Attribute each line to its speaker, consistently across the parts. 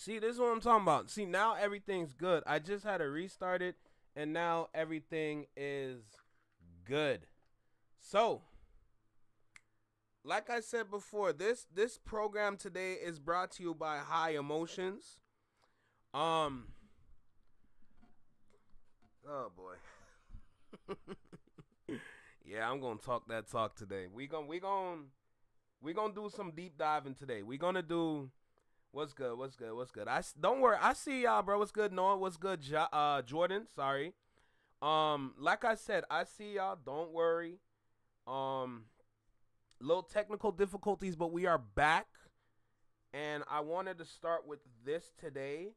Speaker 1: See, this is what I'm talking about. See, now everything's good. I just had to restart it, and now everything is good. So, like I said before, this program today is brought to you by High Emotions. Um, oh boy. Yeah, I'm gonna talk that talk today. We gonna do some deep diving today. We gonna do what's good, what's good, what's good. Don't worry, I see y'all, bro. What's good, Noah? What's good, Jordan? Sorry. Like I said, I see y'all. Don't worry. Um, Little technical difficulties, but we are back, and I wanted to start with this today.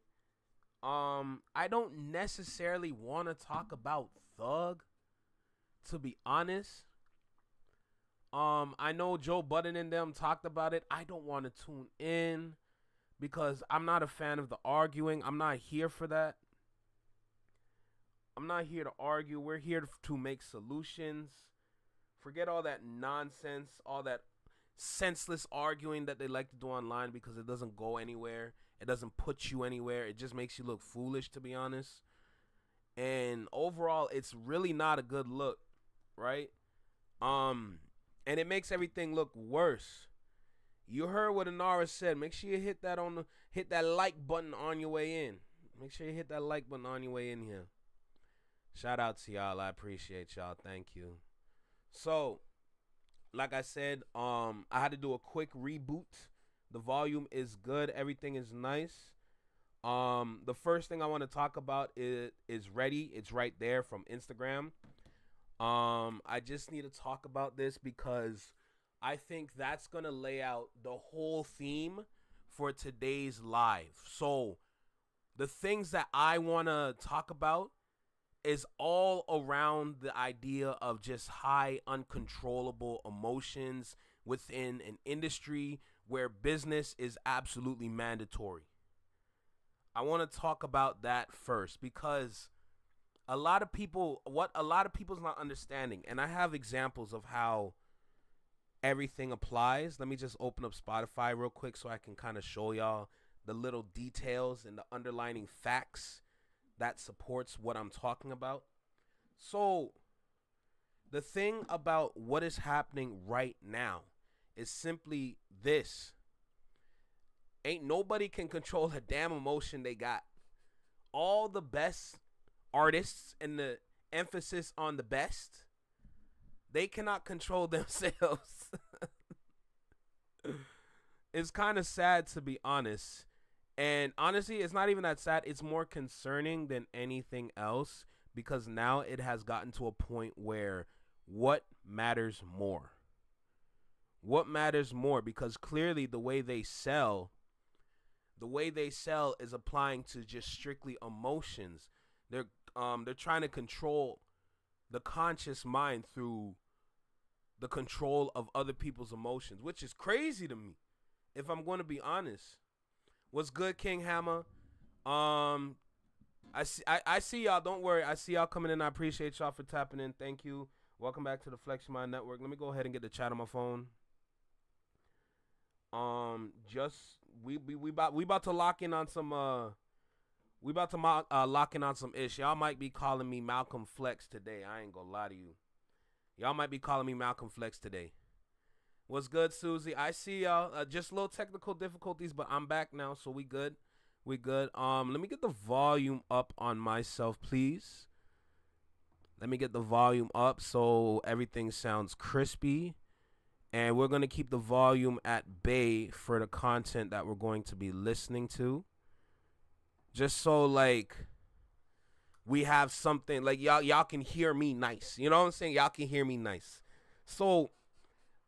Speaker 1: I don't necessarily want to talk about Thug, to be honest. I know Joe Budden and them talked about it. I don't want to tune in because I'm not a fan of the arguing. I'm not here for that. I'm not here to argue. We're here to make solutions. Forget all that nonsense, all that senseless arguing that they like to do online because it doesn't go anywhere. It doesn't put you anywhere. It just makes you look foolish, to be honest. And overall, it's really not a good look, right? Um, and it makes everything look worse. You heard what Anara said. Make sure you hit that like button on your way in. Make sure you hit that like button on your way in here. Shout out to y'all. I appreciate y'all. Thank you. So, like I said, I had to do a quick reboot. The volume is good. Everything is nice. The first thing I want to talk about is ready. It's right there from Instagram. I just need to talk about this because I think that's gonna lay out the whole theme for today's live. So, the things that I want to talk about is all around the idea of just high uncontrollable emotions within an industry where business is absolutely mandatory. I want to talk about that first because what a lot of people's not understanding, and I have examples of how everything applies. Let me just open up Spotify real quick so I can kind of show y'all the little details and the underlining facts that supports what I'm talking about. So, the thing about what is happening right now is simply this. Ain't nobody can control the damn emotion they got. All the best artists, and the emphasis on the best, they cannot control themselves. It's kind of sad, to be honest. And honestly, it's not even that sad. It's more concerning than anything else because now it has gotten to a point where what matters more? What matters more? Because clearly the way they sell is applying to just strictly emotions. They're trying to control the conscious mind through the control of other people's emotions, which is crazy to me, if I'm going to be honest. What's good, King Hammer? I see y'all. Don't worry. I see y'all coming in. I appreciate y'all for tapping in. Thank you. Welcome back to the Flex Your Mind Network. Let me go ahead and get the chat on my phone. Just we about to lock in on some lock in on some ish. Y'all might be calling me Malcolm Flex today. I ain't gonna lie to you. Y'all might be calling me Malcolm Flex today. What's good, Susie? I see y'all. Just little technical difficulties, but I'm back now, so we good. We good. Let me get the volume up on myself, please. Let me get the volume up so everything sounds crispy. And we're going to keep the volume at bay for the content that we're going to be listening to. Just so, like, we have something, like, y'all can hear me nice. You know what I'm saying? Y'all can hear me nice. So,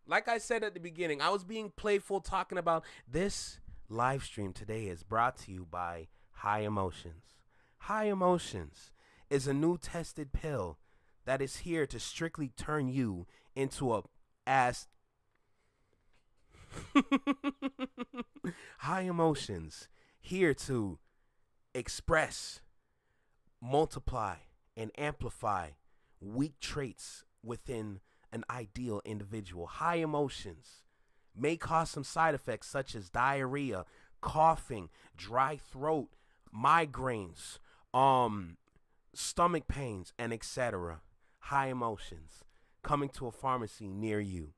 Speaker 1: like I said at the beginning, I was being playful talking about this live stream today is brought to you by High Emotions. High Emotions is a new tested pill that is here to strictly turn you into a ass. High Emotions, here to express, multiply, and amplify weak traits within an ideal individual. High emotions may cause some side effects such as diarrhea, coughing, dry throat, migraines, stomach pains, and etc. High emotions coming to a pharmacy near you.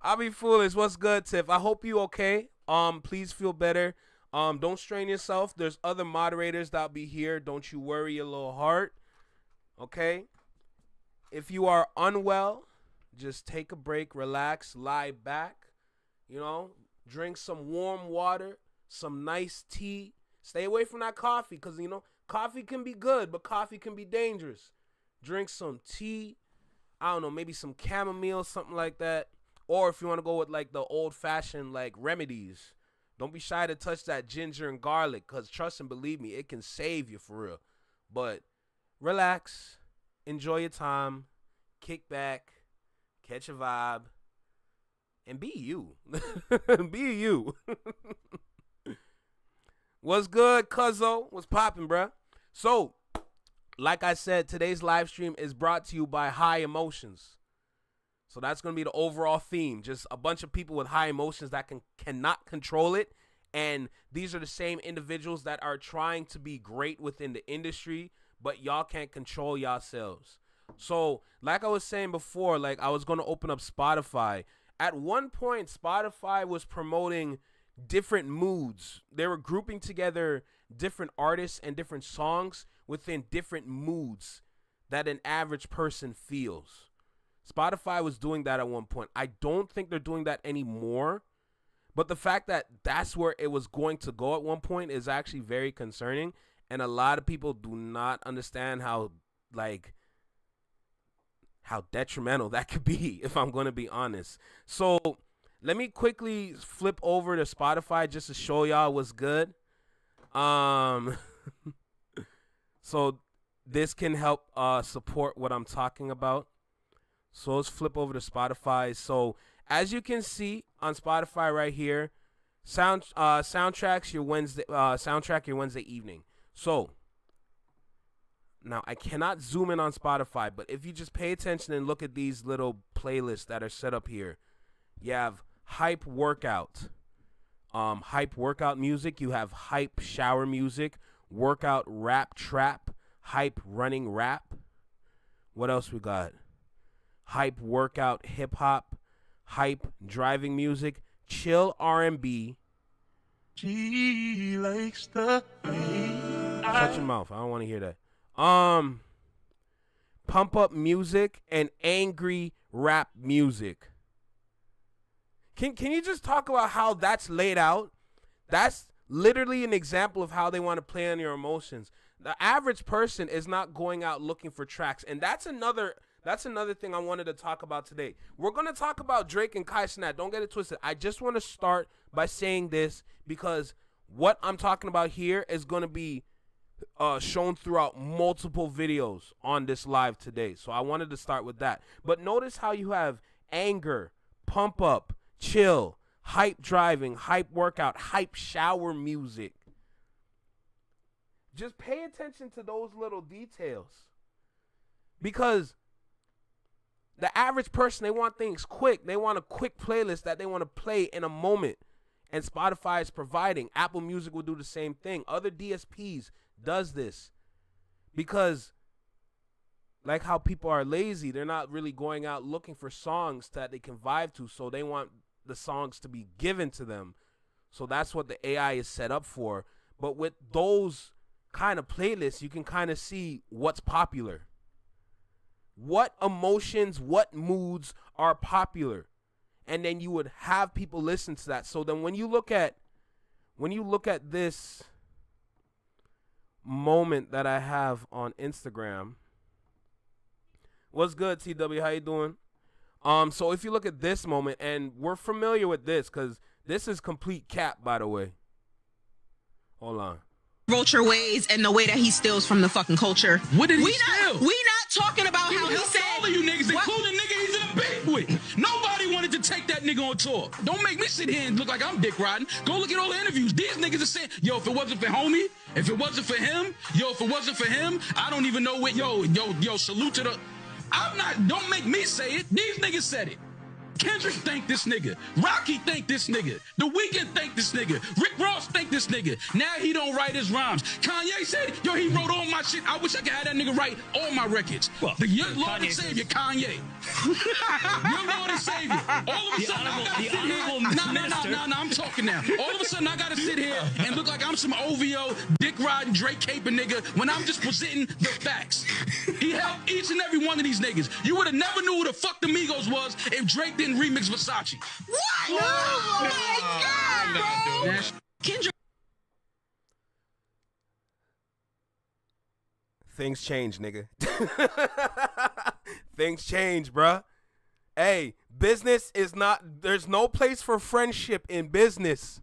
Speaker 1: I'll be foolish. What's good, Tiff? I hope you okay. Please feel better. Don't strain yourself. There's other moderators that'll be here. Don't you worry your little heart. Okay? If you are unwell, just take a break, relax, lie back, drink some warm water, some nice tea. Stay away from that coffee because, coffee can be good, but coffee can be dangerous. Drink some tea. I don't know, maybe some chamomile, something like that. Or if you want to go with like the old-fashioned like remedies, don't be shy to touch that ginger and garlic because trust and believe me, it can save you for real. But relax, enjoy your time, kick back, catch a vibe, and be you. Be you. What's good, cuzzo? What's poppin', bruh? So, like I said, today's live stream is brought to you by High Emotions. So that's going to be the overall theme. Just a bunch of people with high emotions that cannot control it. And these are the same individuals that are trying to be great within the industry, but y'all can't control yourselves. So like I was saying before, like I was going to open up Spotify. At one point, Spotify was promoting different moods. They were grouping together different artists and different songs within different moods that an average person feels. Spotify was doing that at one point. I don't think they're doing that anymore. But the fact that that's where it was going to go at one point is actually very concerning. And a lot of people do not understand how detrimental that could be, if I'm going to be honest. So let me quickly flip over to Spotify just to show y'all what's good. So this can help support what I'm talking about. So let's flip over to Spotify. So as you can see on Spotify right here, soundtrack your Wednesday evening. So now I cannot zoom in on Spotify, but if you just pay attention and look at these little playlists that are set up here, you have hype workout music. You have hype shower music, workout rap trap, hype running rap. What else we got? Hype workout hip hop, hype driving music, chill R&B. She likes the shut your mouth. I don't want to hear that. Pump up music and angry rap music. Can you just talk about how that's laid out? That's literally an example of how they want to play on your emotions. The average person is not going out looking for tracks, and that's another thing I wanted to talk about today. We're going to talk about Drake and Cenat. Don't get it twisted. I just want to start by saying this because what I'm talking about here is going to be shown throughout multiple videos on this live today. So I wanted to start with that. But notice how you have anger, pump up, chill, hype driving, hype workout, hype shower music. Just pay attention to those little details. Because the average person, they want things quick. They want a quick playlist that they want to play in a moment. And Spotify is providing. Apple Music will do the same thing. Other DSPs does this. Because like how people are lazy, they're not really going out looking for songs that they can vibe to. So they want the songs to be given to them. So that's what the AI is set up for. But with those kind of playlists, you can kind of see what's popular. What emotions, what moods are popular, and then you would have people listen to that. So then when you look at this moment that I have on Instagram, what's good, TW? How you doing? So if you look at this moment, and we're familiar with this because this is complete cap, by the way. Hold on.
Speaker 2: Vulture ways and the way that he steals from the fucking culture.
Speaker 3: What did he steal?
Speaker 2: We not talking about how he said
Speaker 3: all of you niggas, including nigga he's in a beef with. Nobody wanted to take that nigga on tour. Don't make me sit here and look like I'm dick riding. Go look at all the interviews. These niggas are saying, yo, if it wasn't for homie, if it wasn't for him, if it wasn't for him, I don't even know what, salute to the, don't make me say it. These niggas said it. Kendrick thank this nigga. Rocky thank this nigga. The Weeknd thank this nigga. Rick Ross thank this nigga. Now he don't write his rhymes. Kanye said, yo, he wrote all my shit. I wish I could have that nigga write all my records.
Speaker 4: Well,
Speaker 3: Your Lord and Savior, Kanye. Your Lord and Savior. All of a sudden, I gotta sit here. No, I'm talking now. All of a sudden, I gotta sit here and look like I'm some OVO, dick riding, Drake caping nigga when I'm just presenting the facts. He helped each and every one of these niggas. You would have never knew who the fuck the Migos was if Drake didn't remix Versace.
Speaker 2: What? Oh my God, bro. Kendrick.
Speaker 1: Things change, nigga. Things change, bruh. Hey, business is not, there's no place for friendship in business.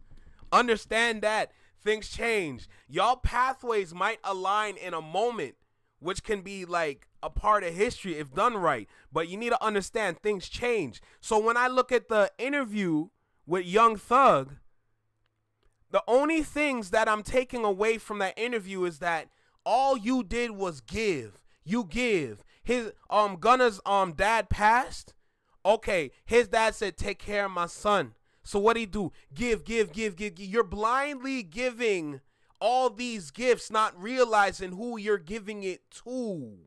Speaker 1: Understand that. Things change. Y'all pathways might align in a moment, which can be like a part of history if done right. But you need to understand things change. So when I look at the interview with Young Thug, the only things that I'm taking away from that interview is that all you did was give. You give. His Gunna's dad passed. Okay, his dad said, take care of my son. So what do you do? Give. You're blindly giving all these gifts, not realizing who you're giving it to.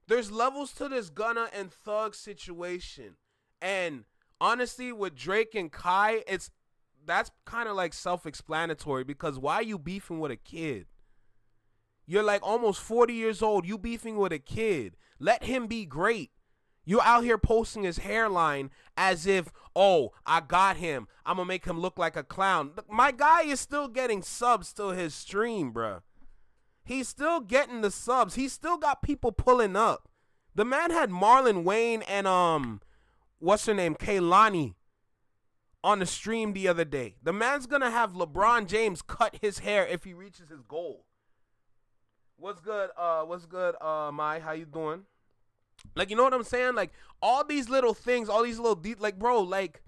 Speaker 1: There's levels to this Gunna and Thug situation. And honestly, with Drake and Kai, that's kind of like self-explanatory, because why are you beefing with a kid? You're like almost 40 years old. You beefing with a kid. Let him be great. You out here posting his hairline as if, oh, I got him. I'm going to make him look like a clown. My guy is still getting subs to his stream, bruh. He's still getting the subs. He's still got people pulling up. The man had Marlon Wayne and, what's her name, Kaylani on the stream the other day. The man's going to have LeBron James cut his hair if he reaches his goal. What's good, Mai? How you doing? Like, you know what I'm saying? Like, all these little things, all these little, like, bro, like,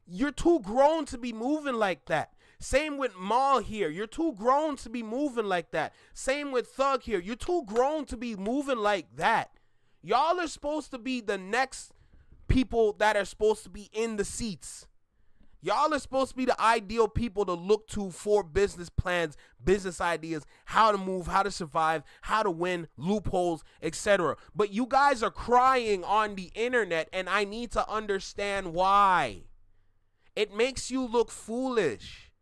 Speaker 1: you're too grown to be moving like that. Same with Maul here. You're too grown to be moving like that. Same with Thug here. You're too grown to be moving like that. Y'all are supposed to be the next people that are supposed to be in the seats. Y'all are supposed to be the ideal people to look to for business plans, business ideas, how to move, how to survive, how to win, loopholes, etc. But you guys are crying on the internet, and I need to understand why. It makes you look foolish,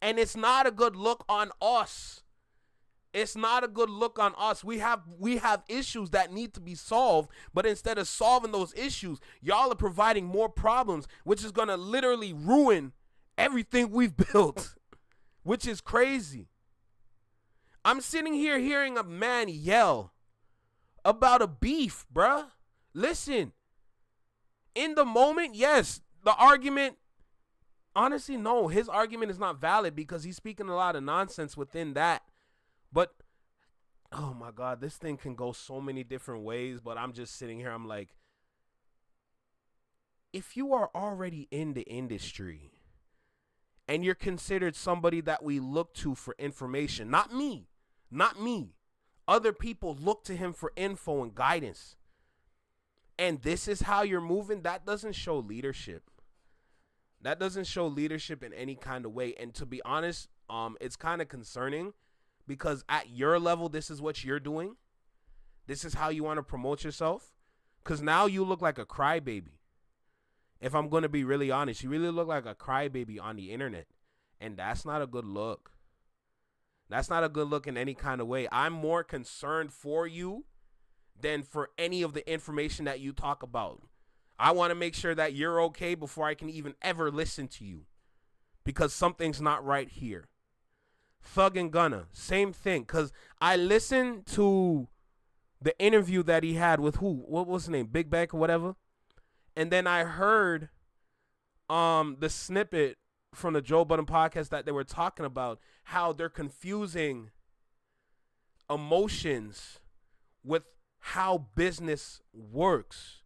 Speaker 1: and it's not a good look on us. It's not a good look on us. We have issues that need to be solved, but instead of solving those issues, y'all are providing more problems, which is going to literally ruin everything we've built, which is crazy. I'm sitting here hearing a man yell about a beef, bruh. Listen, in the moment, yes, the argument, honestly, no, his argument is not valid because he's speaking a lot of nonsense within that. But, oh my God, this thing can go so many different ways, but I'm just sitting here, I'm like, if you are already in the industry and you're considered somebody that we look to for information, not me, other people look to him for info and guidance, and this is how you're moving, that doesn't show leadership. That doesn't show leadership in any kind of way. And to be honest, it's kind of concerning. Because at your level, this is what you're doing. This is how you want to promote yourself. Because now you look like a crybaby. If I'm going to be really honest, you really look like a crybaby on the internet. And that's not a good look. That's not a good look in any kind of way. I'm more concerned for you than for any of the information that you talk about. I want to make sure that you're okay before I can even ever listen to you. Because something's not right here. Thug and Gunna, same thing. Because I listened to the interview that he had with who? What was his name? Big Beck or whatever. And then I heard the snippet from the Joe Budden podcast that they were talking about how they're confusing emotions with how business works.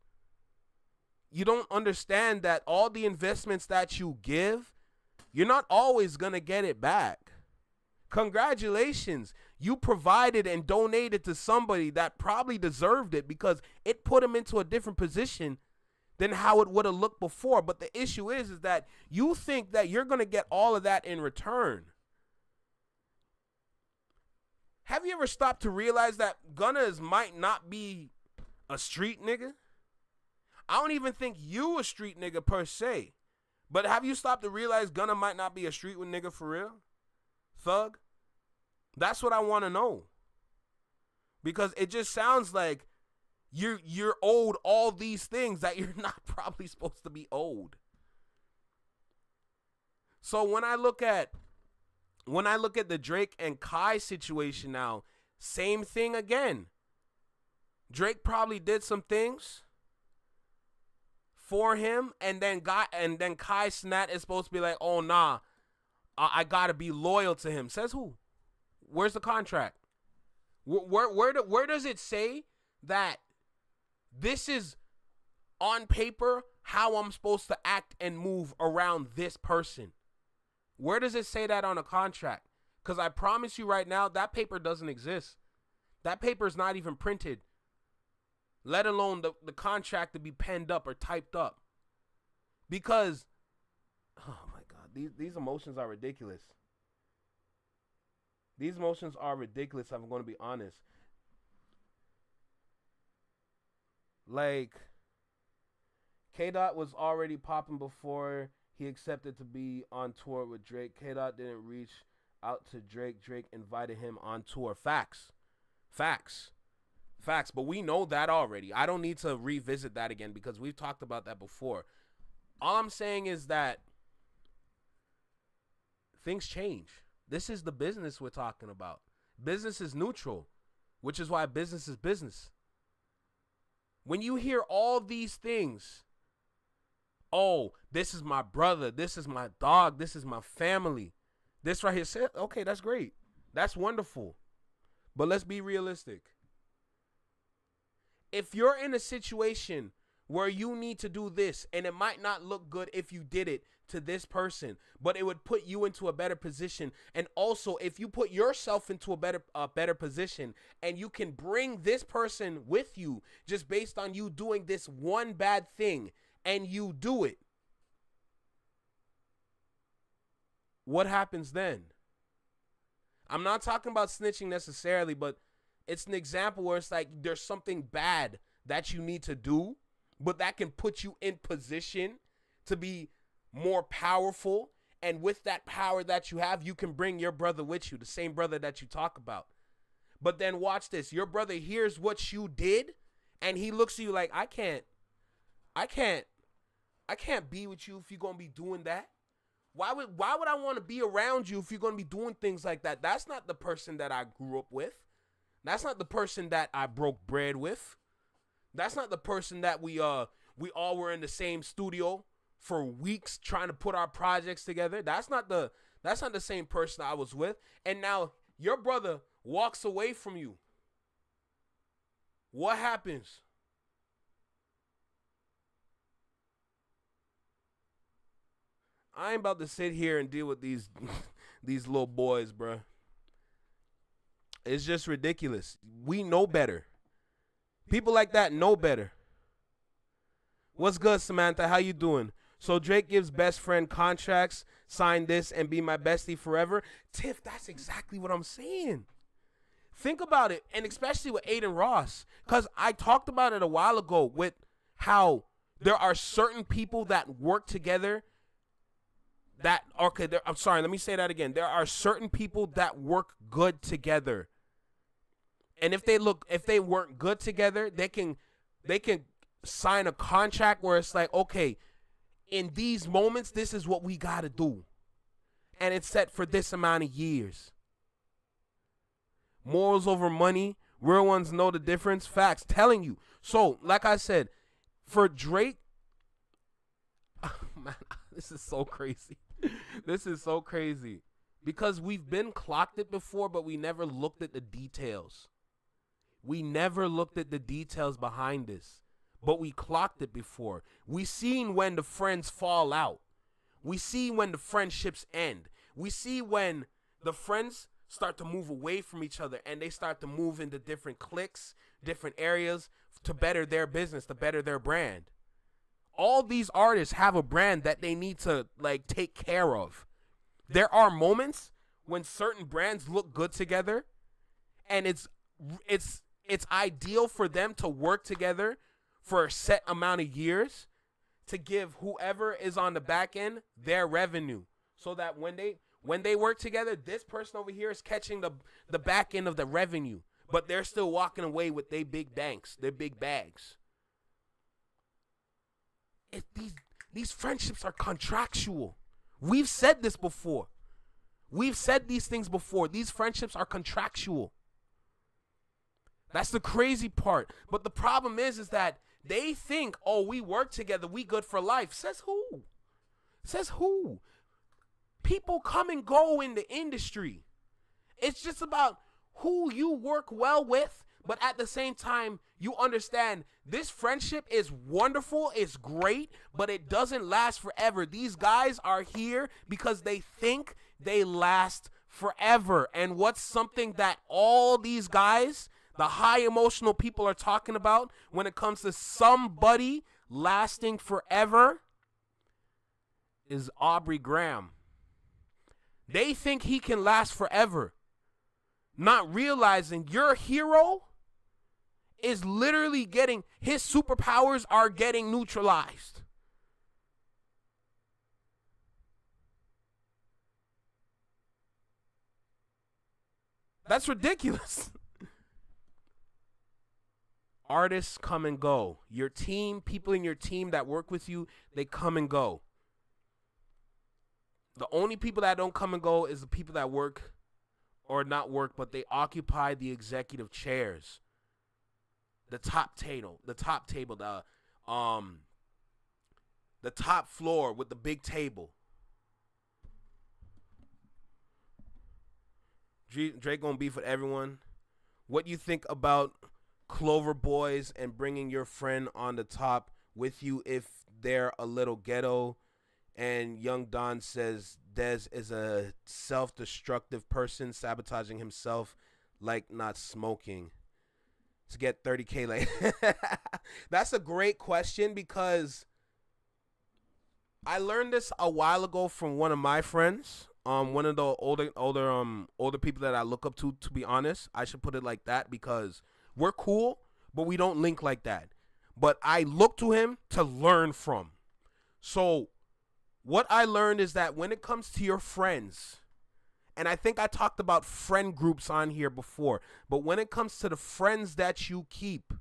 Speaker 1: You don't understand that all the investments that you give, you're not always going to get it back. Congratulations. You provided and donated to somebody that probably deserved it because it put him into a different position than how it would have looked before. But the issue is that you think that you're going to get all of that in return. Have you ever stopped to realize that Gunna might not be a street nigga? I don't even think you a street nigga per se. But have you stopped to realize Gunna might not be a street nigga for real? Thug? That's what I want to know. Because it just sounds like you're owed all these things that you're not probably supposed to be owed. So when I look at the Drake and Kai situation now, same thing again. Drake probably did some things for him, and then Kai Cenat is supposed to be like, oh nah, I gotta be loyal to him. Says who? Where's the contract? Where does it say that this is on paper how I'm supposed to act and move around this person? Where does it say that on a contract? Because I promise you right now, that paper doesn't exist. That paper is not even printed, let alone the contract to be penned up or typed up. Because, oh my God, these emotions are ridiculous. These emotions are ridiculous, I'm going to be honest. Like, K-Dot was already popping before he accepted to be on tour with Drake. K-Dot didn't reach out to Drake. Drake invited him on tour. Facts. But we know that already. I don't need to revisit that again because we've talked about that before. All I'm saying is that things change. This is the business we're talking about. Business is neutral, which is why business is business. When you hear all these things, oh, this is my brother, this is my dog, this is my family, this right here, okay, that's great. That's wonderful. But let's be realistic. If you're in a situation where you need to do this, and it might not look good if you did it to this person, but it would put you into a better position. And also, if you put yourself into a better position, and you can bring this person with you just based on you doing this one bad thing, and you do it, what happens then? I'm not talking about snitching necessarily, but it's an example where it's like there's something bad that you need to do, but that can put you in position to be more powerful. And with that power that you have, you can bring your brother with you, the same brother that you talk about. But then watch this. Your brother hears what you did, and he looks at you like, I can't be with you if you're going to be doing that. Why would I want to be around you if you're going to be doing things like that? That's not the person that I grew up with. That's not the person that I broke bread with. That's not the person that we all were in the same studio for weeks trying to put our projects together. That's not the same person I was with. And now your brother walks away from you. What happens? I ain't about to sit here and deal with these little boys, bruh. It's just ridiculous. We know better. People like that know better. What's good, Samantha? How you doing? So Drake gives best friend contracts, sign this and be my bestie forever. Tiff, that's exactly what I'm saying. Think about it, and especially with Aiden Ross, because I talked about it a while ago with how there are certain people that work together that, okay, I'm sorry, let me say that again. There are certain people that work good together. And if they weren't good together, they can sign a contract where it's like, okay, in these moments, this is what we got to do. And it's set for this amount of years. Morals over money. Real ones know the difference. Facts. Telling you. So, like I said, for Drake, man, this is so crazy. This is so crazy. Because we've been clocked it before, but we never looked at the details. We never looked at the details behind this. But we clocked it before. We seen when the friends fall out. We see when the friendships end. We see when the friends start to move away from each other and they start to move into different cliques, different areas to better their business, to better their brand. all these artists have a brand that they need to like take care of. There are moments when certain brands look good together, and it's ideal for them to work together for a set amount of years to give whoever is on the back end their revenue, so that when they work together, this person over here is catching the back end of the revenue, but they're still walking away with their big banks, their big bags. These friendships are contractual. We've said this before. We've said these things before. These friendships are contractual. That's the crazy part. But the problem is that they think, oh, we work together, we good for life. Says who? Says who? People come and go in the industry. It's just about who you work well with, but at the same time, you understand this friendship is wonderful, it's great, but it doesn't last forever. These guys are here because they think they last forever. And what's something that all these guys, the high emotional people, are talking about when it comes to somebody lasting forever is Aubrey Graham. They think he can last forever, not realizing your hero is literally getting, his superpowers are getting neutralized. That's ridiculous. Artists come and go. Your team, people in your team that work with you, they come and go. The only people that don't come and go is the people that work, or not work, but they occupy the executive chairs. The top table, the top floor with the big table. Drake gonna beef with everyone. What you think about Clover Boys and bringing your friend on the top with you if they're a little ghetto? And Young Don says Dez is a self-destructive person, sabotaging himself like not smoking to get 30K. Like, that's a great question, because I learned this a while ago from one of my friends. One of the older people that I look up to be honest. I should put it like that, because we're cool, but we don't link like that. But I look to him to learn from. So what I learned is that when it comes to your friends, and I think I talked about friend groups on here before, but when it comes to the friends that you keep,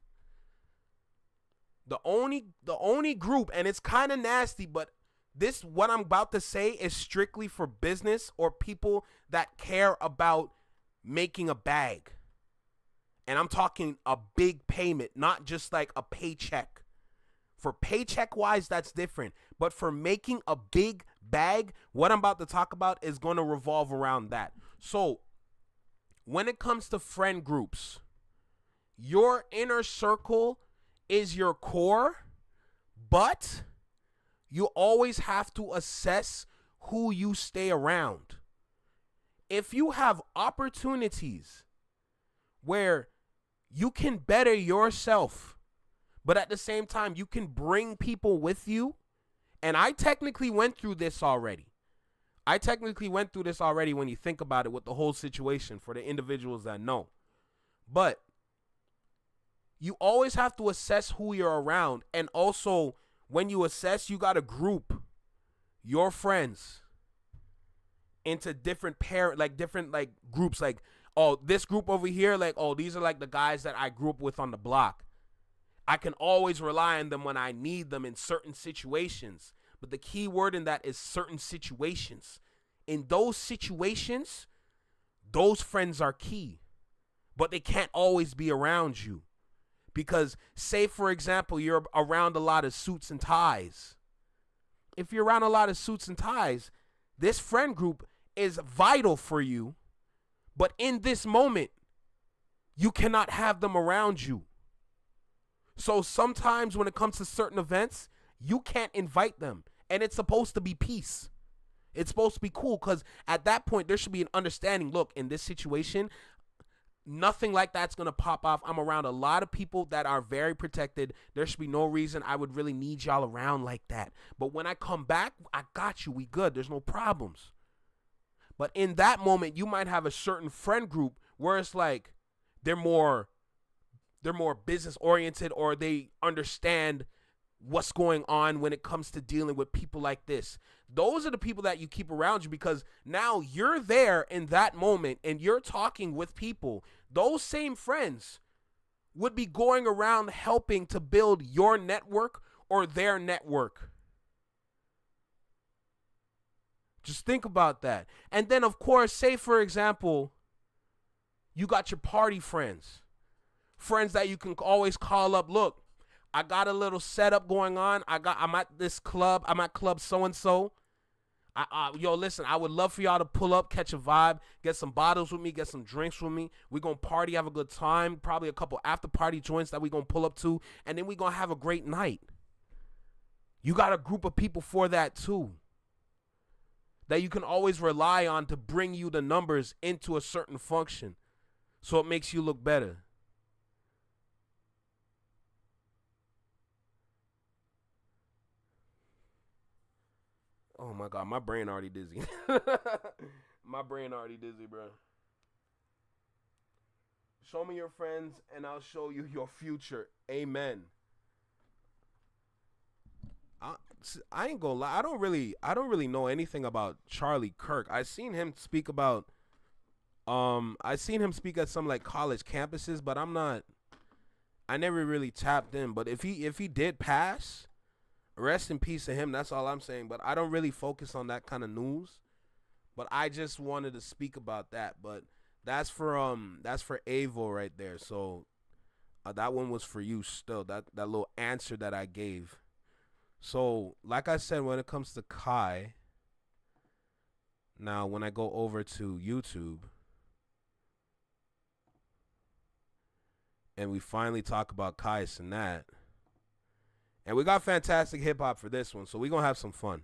Speaker 1: the only group, and it's kind of nasty, but this, what I'm about to say, is strictly for business or people that care about making a bag. And I'm talking a big payment, not just like a paycheck. For paycheck wise, that's different. But for making a big bag, what I'm about to talk about is going to revolve around that. So when it comes to friend groups, your inner circle is your core, but you always have to assess who you stay around. If you have opportunities where you can better yourself, but at the same time you can bring people with you, and I technically went through this already. When you think about it, with the whole situation, for the individuals that know. But you always have to assess who you're around, and also when you assess, you got to group your friends into different groups. Like, oh, this group over here, like, oh, these are like the guys that I grew up with on the block. I can always rely on them when I need them in certain situations. But the key word in that is certain situations. In those situations, those friends are key. But they can't always be around you. Because, say, for example, you're around a lot of suits and ties. If you're around a lot of suits and ties, this friend group is vital for you. But in this moment, you cannot have them around you. So sometimes when it comes to certain events, you can't invite them. And it's supposed to be peace. It's supposed to be cool, because at that point, there should be an understanding. Look, in this situation, Nothing like that's going to pop off. I'm around a lot of people that are very protected. There should be no reason I would really need y'all around like that. But when I come back, I got you. We good. There's no problems. But in that moment, you might have a certain friend group where it's like they're more business oriented, or they understand what's going on when it comes to dealing with people like this. Those are the people that you keep around you, because now you're there in that moment and you're talking with people. Those same friends would be going around helping to build your network or their network. Just think about that. And then, of course, say, for example, you got your party friends that you can always call up. Look, I got a little setup going on. I'm at this club. I'm at club so-and-so. Yo, listen, I would love for y'all to pull up, catch a vibe, get some bottles with me, get some drinks with me. We're going to party, have a good time, probably a couple after-party joints that we're going to pull up to, and then we're going to have a great night. You got a group of people for that too, that you can always rely on to bring you the numbers into a certain function so it makes you look better. Oh my God, my brain already dizzy. My brain already dizzy, bro. Show me your friends and I'll show you your future. Amen. I ain't gonna lie. I don't really know anything about Charlie Kirk. I seen him speak at some like college campuses, but I never really tapped in. But if he did pass, rest in peace to him. That's all I'm saying. But I don't really focus on that kind of news. But I just wanted to speak about that. But that's for Avo right there. So that one was for you still. That little answer that I gave. So like I said, when it comes to Kai, now when I go over to YouTube and we finally talk about Kai Cenat, and we got fantastic hip hop for this one, so we're going to have some fun.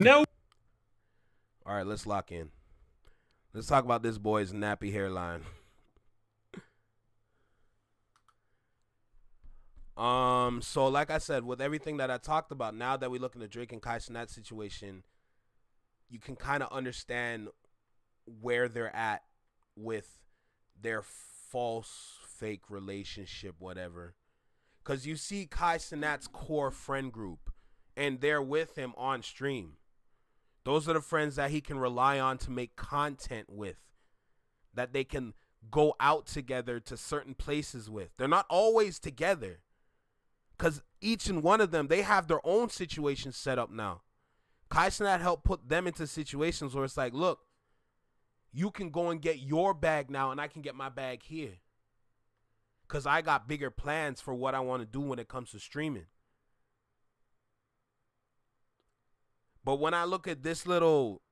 Speaker 2: No.
Speaker 1: All right, let's lock in. Let's talk about this boy's nappy hairline. So like I said, with everything that I talked about, now that we look at the Drake and Kai Cenat situation, you can kind of understand where they're at with their false, fake relationship, whatever. Because you see Kai Cenat's core friend group, and they're with him on stream. Those are the friends that he can rely on to make content with, that they can go out together to certain places with. They're not always together, because each and one of them, they have their own situation set up now. Kai Cenat helped put them into situations where it's like, look, you can go and get your bag now, and I can get my bag here, because I got bigger plans for what I want to do when it comes to streaming. But when I look at this little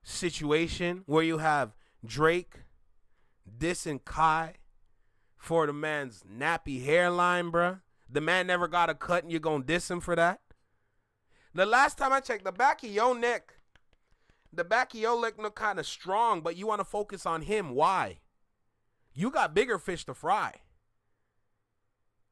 Speaker 1: situation where you have Drake dissing Kai for the man's nappy hairline, bruh, the man never got a cut and you're going to diss him for that? The last time I checked, the back of your neck look kind of strong, but you want to focus on him. Why? You got bigger fish to fry.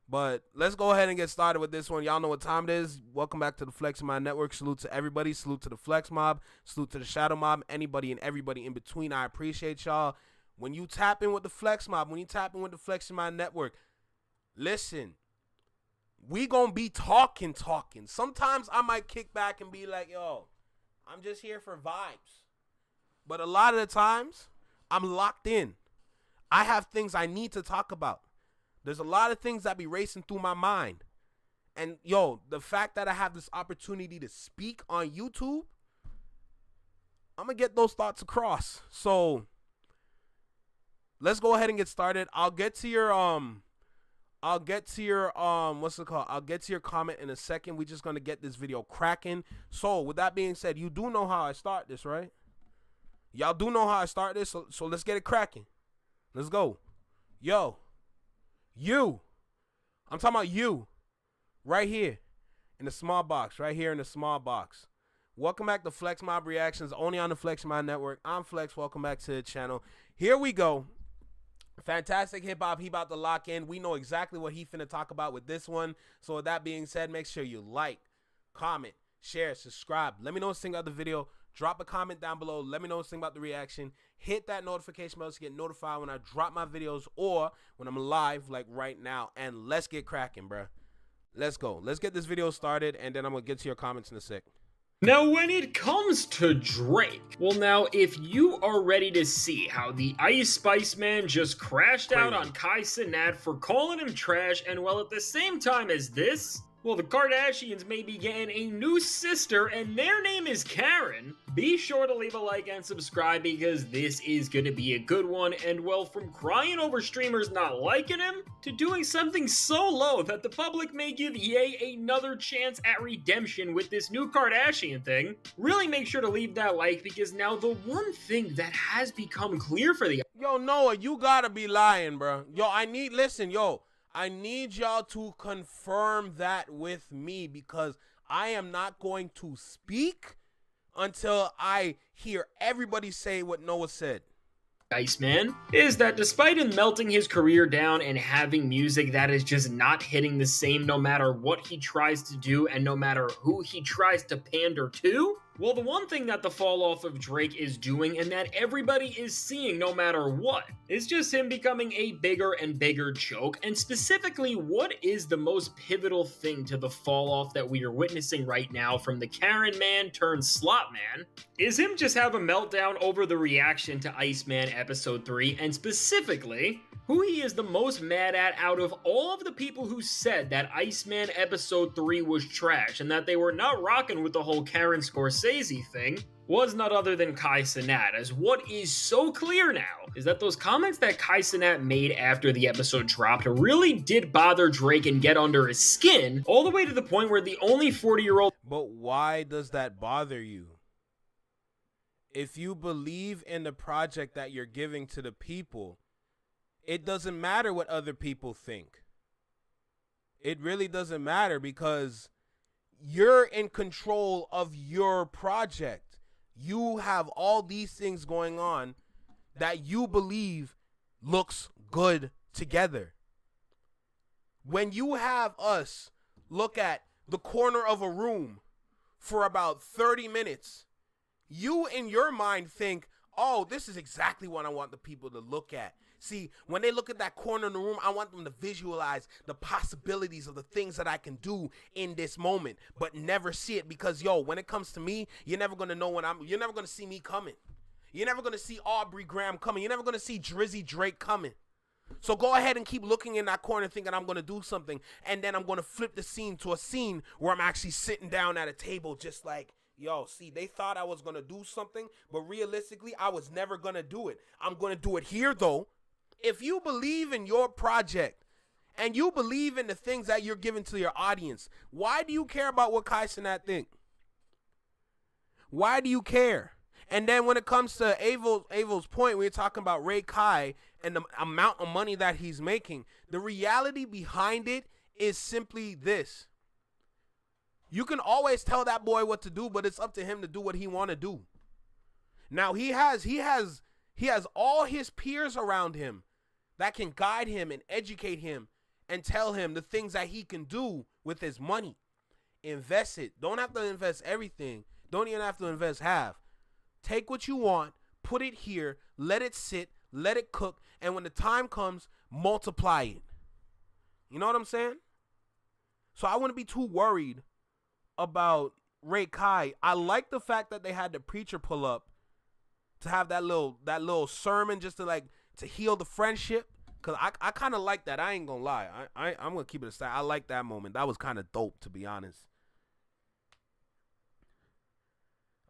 Speaker 1: But let's go ahead and get started with this one. Y'all know what time it is. Welcome back to the Flex Mob Network. Salute to everybody. Salute to the Flex Mob. Salute to the Shadow Mob. Anybody and everybody in between. I appreciate y'all. When you tap in with the Flex Mob, when you tap in with the Flex Mob Network, listen, we gonna be talking. Sometimes I might kick back and be like, yo, I'm just here for vibes. But a lot of the times, I'm locked in. I have things I need to talk about. There's a lot of things that be racing through my mind. And, yo, the fact that I have this opportunity to speak on YouTube, I'm going to get those thoughts across. So, let's go ahead and get started. I'll get to your comment in a second. We're just going to get this video cracking. So, with that being said, you do know how I start this, right? Y'all do know how I start this, so let's get it cracking. Let's go. Yo. You. I'm talking about you. Right here. In the small box. Right here in the small box. Welcome back to Flex Mob Reactions, only on the Flex Mob Network. I'm Flex. Welcome back to the channel. Here we go. Fantastic hip hop. He about to lock in. We know exactly what he finna talk about with this one. So with that being said, make sure you like, comment, share, subscribe. Let me know what you think about the video. Drop a comment down below. Let me know what you think about the reaction. Hit that notification bell to get notified when I drop my videos or when I'm live like right now. And let's get cracking, bruh. Let's go. Let's get this video started, and then I'm going to get to your comments in a sec.
Speaker 4: Now, when it comes to Drake, well, now, if you are ready to see how the Ice Spice Man just crashed out on Cenat for calling him trash, and well, at the same time as this, well, the Kardashians may be getting a new sister, and their name is Karen. Be sure to leave a like and subscribe because this is going to be a good one. And well, from crying over streamers not liking him to doing something so low that the public may give Ye another chance at redemption with this new Kardashian thing, really make sure to leave that like because now the one thing that has become clear for the...
Speaker 1: Yo, Noah, you gotta be lying, bro. Yo, I need y'all to confirm that with me because I am not going to speak until I hear everybody say what Noah said.
Speaker 4: Iceman is that despite him melting his career down and having music that is just not hitting the same no matter what he tries to do and no matter who he tries to pander to, well, the one thing that the fall off of Drake is doing and that everybody is seeing no matter what is just him becoming a bigger and bigger joke. And specifically, what is the most pivotal thing to the fall off that we are witnessing right now from the Karen man turned slot man is him just have a meltdown over the reaction to Iceman episode 3 and specifically who he is the most mad at out of all of the people who said that Iceman episode 3 was trash and that they were not rocking with the whole Karen Scorsese thing was not other than Cenat, as what is so clear now is that those comments that Cenat made after the episode dropped really did bother Drake and get under his skin, all the way to the point where the only 40-year-old...
Speaker 1: But why does that bother you? If you believe in the project that you're giving to the people, it doesn't matter what other people think. It really doesn't matter because you're in control of your project. You have all these things going on that you believe looks good together. When you have us look at the corner of a room for about 30 minutes, you in your mind think, oh, this is exactly what I want the people to look at. See, when they look at that corner in the room, I want them to visualize the possibilities of the things that I can do in this moment, but never see it because, yo, when it comes to me, you're never going to know you're never going to see me coming. You're never going to see Aubrey Graham coming. You're never going to see Drizzy Drake coming. So go ahead and keep looking in that corner thinking I'm going to do something, and then I'm going to flip the scene to a scene where I'm actually sitting down at a table just like, yo, see, they thought I was going to do something, but realistically, I was never going to do it. I'm going to do it here, though. If you believe in your project and you believe in the things that you're giving to your audience, why do you care about what Cenat think? Why do you care? And then when it comes to Avo's point, we're talking about Ray Kai and the amount of money that he's making. The reality behind it is simply this. You can always tell that boy what to do, but it's up to him to do what he want to do. Now he has all his peers around him that can guide him and educate him and tell him the things that he can do with his money. Invest it. Don't have to invest everything. Don't even have to invest half. Take what you want, put it here, let it sit, let it cook, and when the time comes, multiply it. You know what I'm saying? So I wouldn't be too worried about Ray Kai. I like the fact that they had the preacher pull up to have that little sermon just to heal the friendship, because I kind of like that. I ain't gonna lie. I'm gonna keep it aside. I like that moment. That was kind of dope, to be honest.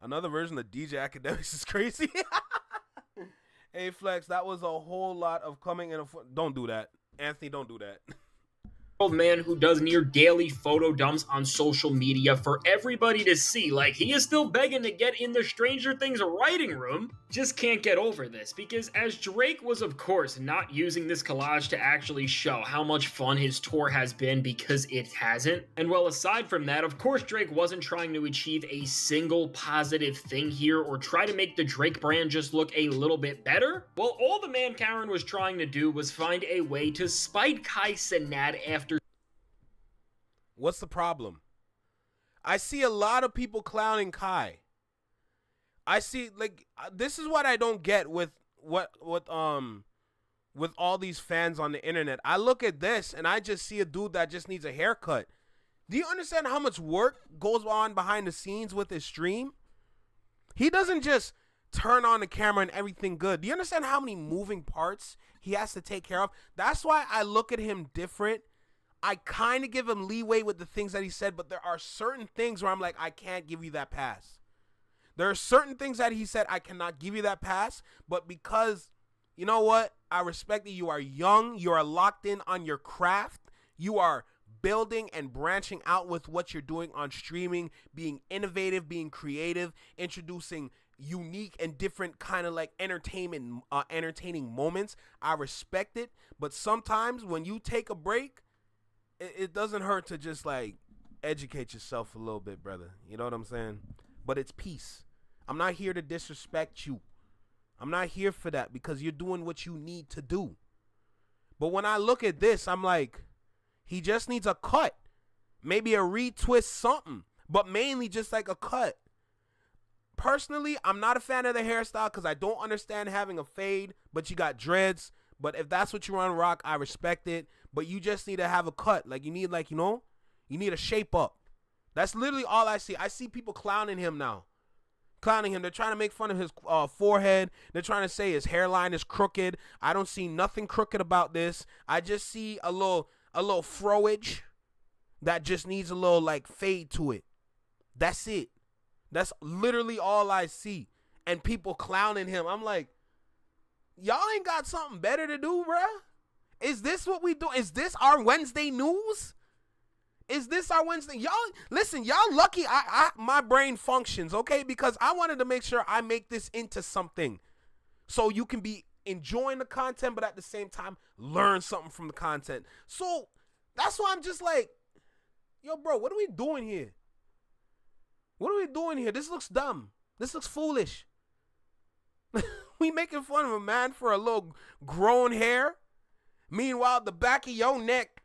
Speaker 1: Another version of DJ Academics is crazy. Hey Flex, that was a whole lot of coming in. Don't do that, Anthony. Don't do that.
Speaker 4: man who does near daily photo dumps on social media for everybody to see. Like, he is still begging to get in the Stranger Things writing room. Just can't get over this, because as Drake was, of course, not using this collage to actually show how much fun his tour has been, because it hasn't. And well, aside from that, of course, Drake wasn't trying to achieve a single positive thing here or try to make the Drake brand just look a little bit better. Well, all the man Karen was trying to do was find a way to spite Kai Cenat after.
Speaker 1: What's the problem? I see a lot of people clowning Kai. I see, like, this is what I don't get with all these fans on the internet. I look at this and I just see a dude that just needs a haircut. Do you understand how much work goes on behind the scenes with his stream? He doesn't just turn on the camera and everything good. Do you understand how many moving parts he has to take care of? That's why I look at him different. I kind of give him leeway with the things that he said, but there are certain things where I'm like, I can't give you that pass. There are certain things that he said, I cannot give you that pass, but because, you know what? I respect that you are young, you are locked in on your craft, you are building and branching out with what you're doing on streaming, being innovative, being creative, introducing unique and different kind of like entertaining moments. I respect it, but sometimes when you take a break, it doesn't hurt to just like educate yourself a little bit, brother. You know what I'm saying? But it's peace. I'm not here to disrespect you. I'm not here for that, because you're doing what you need to do. But when I look at this, I'm like, he just needs a cut. Maybe a retwist, something. But mainly just like a cut. Personally, I'm not a fan of the hairstyle because I don't understand having a fade, but you got dreads. But if that's what you want to rock, I respect it. But you just need to have a cut. Like, you need, like, you know, you need a shape up. That's literally all I see. I see people clowning him now. Clowning him. They're trying to make fun of his forehead. They're trying to say his hairline is crooked. I don't see nothing crooked about this. I just see a little froage that just needs a little, like, fade to it. That's it. That's literally all I see. And people clowning him. I'm like, y'all ain't got something better to do, bruh? Is this what we do? Is this our Wednesday news? Is this our Wednesday? Y'all, listen, y'all lucky my brain functions, okay? Because I wanted to make sure I make this into something. So you can be enjoying the content, but at the same time, learn something from the content. So that's why I'm just like, yo, bro, what are we doing here? What are we doing here? This looks dumb. This looks foolish. We making fun of a man for a little grown hair. Meanwhile, the back of your neck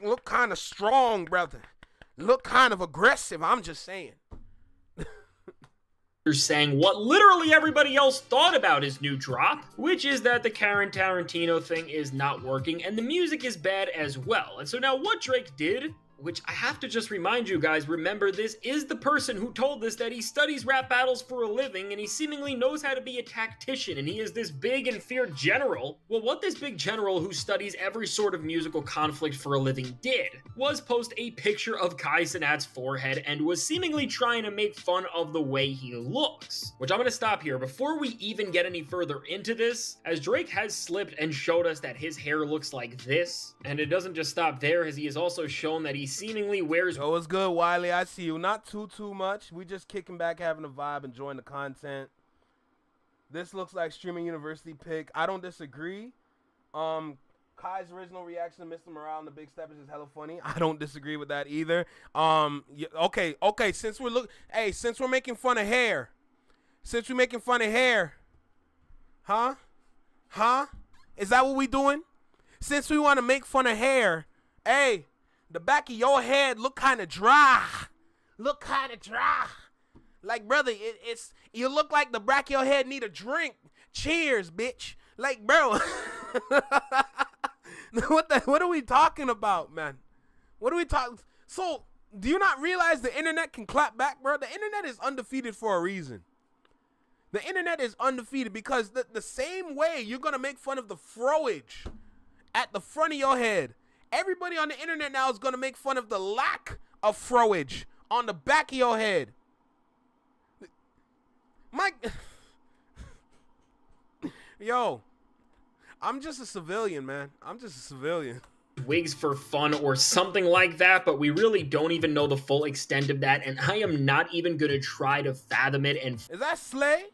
Speaker 1: look kind of strong, brother. Look kind of aggressive. I'm just saying.
Speaker 4: You're saying what literally everybody else thought about his new drop, which is that the Karen Tarantino thing is not working and the music is bad as well. And so now what Drake did, which I have to just remind you guys, remember, this is the person who told us that he studies rap battles for a living and he seemingly knows how to be a tactician and he is this big and feared general. Well, what this big general who studies every sort of musical conflict for a living did was post a picture of Kai Cenat's forehead and was seemingly trying to make fun of the way he looks. Which I'm going to stop here before we even get any further into this, as Drake has slipped and showed us that his hair looks like this, and it doesn't just stop there, as he has also shown that he seemingly wears.
Speaker 1: Yo, what's good, Wiley? I see you. Not too much. We just kicking back, having a vibe, enjoying the content. This looks like Streaming University pick. I don't disagree. Kai's original reaction to Mr. Morale and the Big Steppers is hella funny. I don't disagree with that either. Okay. Since we're making fun of hair, huh? Is that what we doing? Since we want to make fun of hair, hey. The back of your head look kind of dry. Like, brother, it's you look like the back of your head need a drink. Cheers, bitch. Like, bro. What are we talking about, man? What are we talking? So, do you not realize the internet can clap back, bro? The internet is undefeated for a reason. The internet is undefeated because the same way you're going to make fun of the froage at the front of your head, everybody on the internet now is going to make fun of the lack of froage on the back of your head. Yo, I'm just a civilian, man. I'm just a civilian.
Speaker 4: wigs for fun or something like that, but we really don't even know the full extent of that, and I am not even gonna try to fathom it. And
Speaker 1: Is that Slay?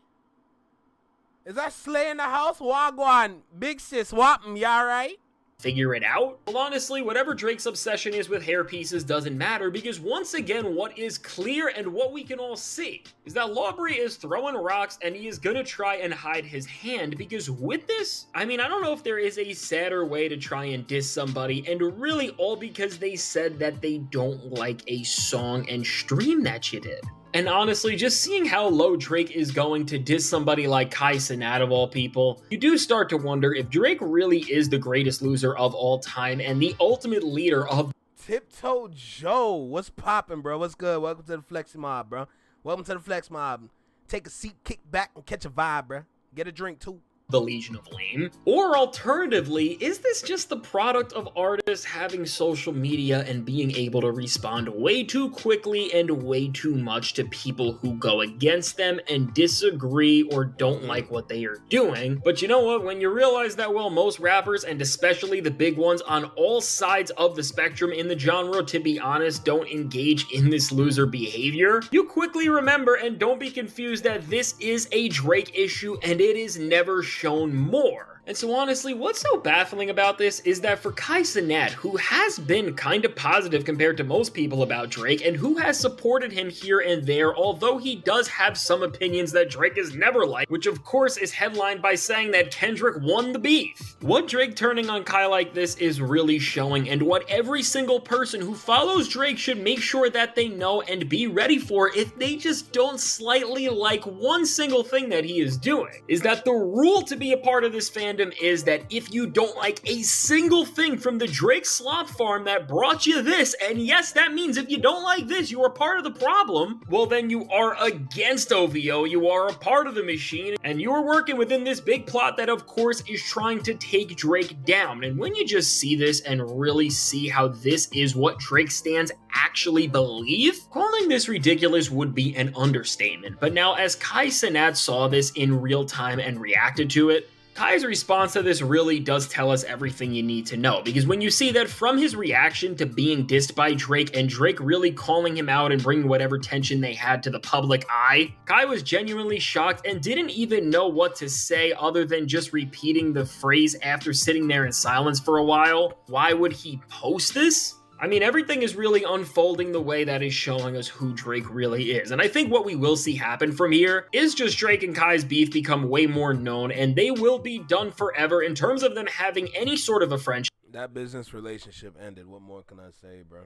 Speaker 1: Is that Slay in the house? Wagwan, big sis, whoppin', you alright?
Speaker 4: figure it out? Well, honestly, whatever Drake's obsession is with hair pieces doesn't matter, because once again, what is clear and what we can all see is that Lawbury is throwing rocks and he is gonna try and hide his hand, because with this, I mean, I don't know if there is a sadder way to try and diss somebody, and really all because they said that they don't like a song and stream that you did. And honestly, just seeing how low Drake is going to diss somebody like Kai Cenat of all people, you do start to wonder if Drake really is the greatest loser of all time and the ultimate leader of
Speaker 1: Tiptoe Joe, what's poppin', bro? What's good? Welcome to the Flex Mob, bro. Welcome to the Flex Mob. Take a seat, kick back, and catch a vibe, bro. Get a drink, too.
Speaker 4: the Legion of Lame? Or alternatively, is this just the product of artists having social media and being able to respond way too quickly and way too much to people who go against them and disagree or don't like what they are doing? But you know what? When you realize that, well, most rappers, and especially the big ones on all sides of the spectrum in the genre, to be honest, don't engage in this loser behavior, you quickly remember and don't be confused that this is a Drake issue and it is never shown more. And so honestly, what's so baffling about this is that for Kai Cenat, who has been kind of positive compared to most people about Drake, and who has supported him here and there, although he does have some opinions that Drake has never liked, which of course is headlined by saying that Kendrick won the beef. What Drake turning on Kai like this is really showing, and what every single person who follows Drake should make sure that they know and be ready for if they just don't slightly like one single thing that he is doing, is that the rule to be a part of this fandom is that if you don't like a single thing from the Drake sloth farm that brought you this, and yes, that means if you don't like this, you are part of the problem, well then you are against OVO, you are a part of the machine, and you are working within this big plot that of course is trying to take Drake down. And when you just see this and really see how this is what Drake stans actually believe, calling this ridiculous would be an understatement. But now as Kai Cenat saw this in real time and reacted to it, Kai's response to this really does tell us everything you need to know, because when you see that from his reaction to being dissed by Drake and Drake really calling him out and bringing whatever tension they had to the public eye, Kai was genuinely shocked and didn't even know what to say other than just repeating the phrase after sitting there in silence for a while. Why would he post this? I mean, everything is really unfolding the way that is showing us who Drake really is. And I think what we will see happen from here is just Drake and Kai's beef become way more known, and they will be done forever in terms of them having any sort of a friendship.
Speaker 1: That business relationship ended. What more can I say, bro?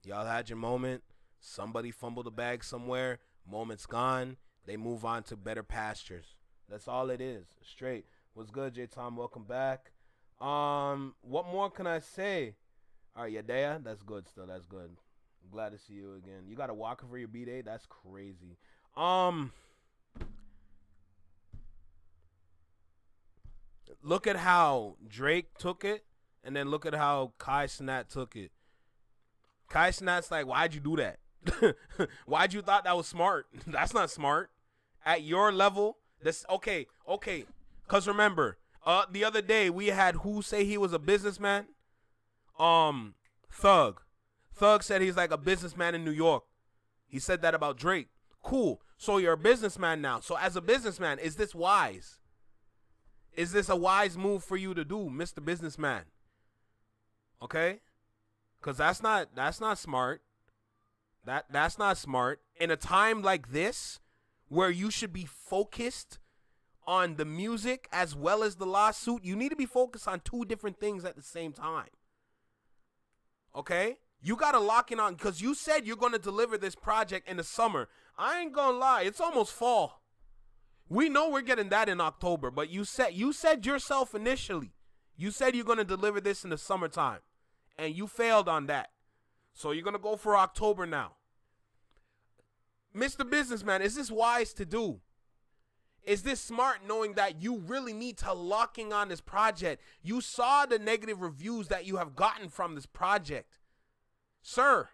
Speaker 1: Y'all had your moment. Somebody fumbled the bag somewhere. Moment's gone. They move on to better pastures. That's all it is. Straight. What's good, J Tom? Welcome back. What more can I say? All right, Yadea, that's good still. That's good. I'm glad to see you again. You got a walker for your B-Day? That's crazy. Look at how Drake took it, and then look at how Kai Cenat took it. Kai Cenat's like, why'd you do that? Why'd you thought that was smart? That's not smart. At your level, that's okay. Because remember, the other day we had who say he was a businessman? Thug said he's like a businessman in New York. He said that about Drake. Cool. So you're a businessman now. So as a businessman, is this wise? Is this a wise move for you to do, Mr. Businessman? Okay? Because that's not smart. That's not smart. In a time like this, where you should be focused on the music as well as the lawsuit, you need to be focused on two different things at the same time. Okay? You got to lock in on, because you said you're going to deliver this project in the summer. I ain't going to lie. It's almost fall. We know we're getting that in October, but you said yourself initially, you said you're going to deliver this in the summertime, and you failed on that. So you're going to go for October now. Mr. Businessman, is this wise to do? Is this smart, knowing that you really need to locking on this project? You saw the negative reviews that you have gotten from this project. Sir,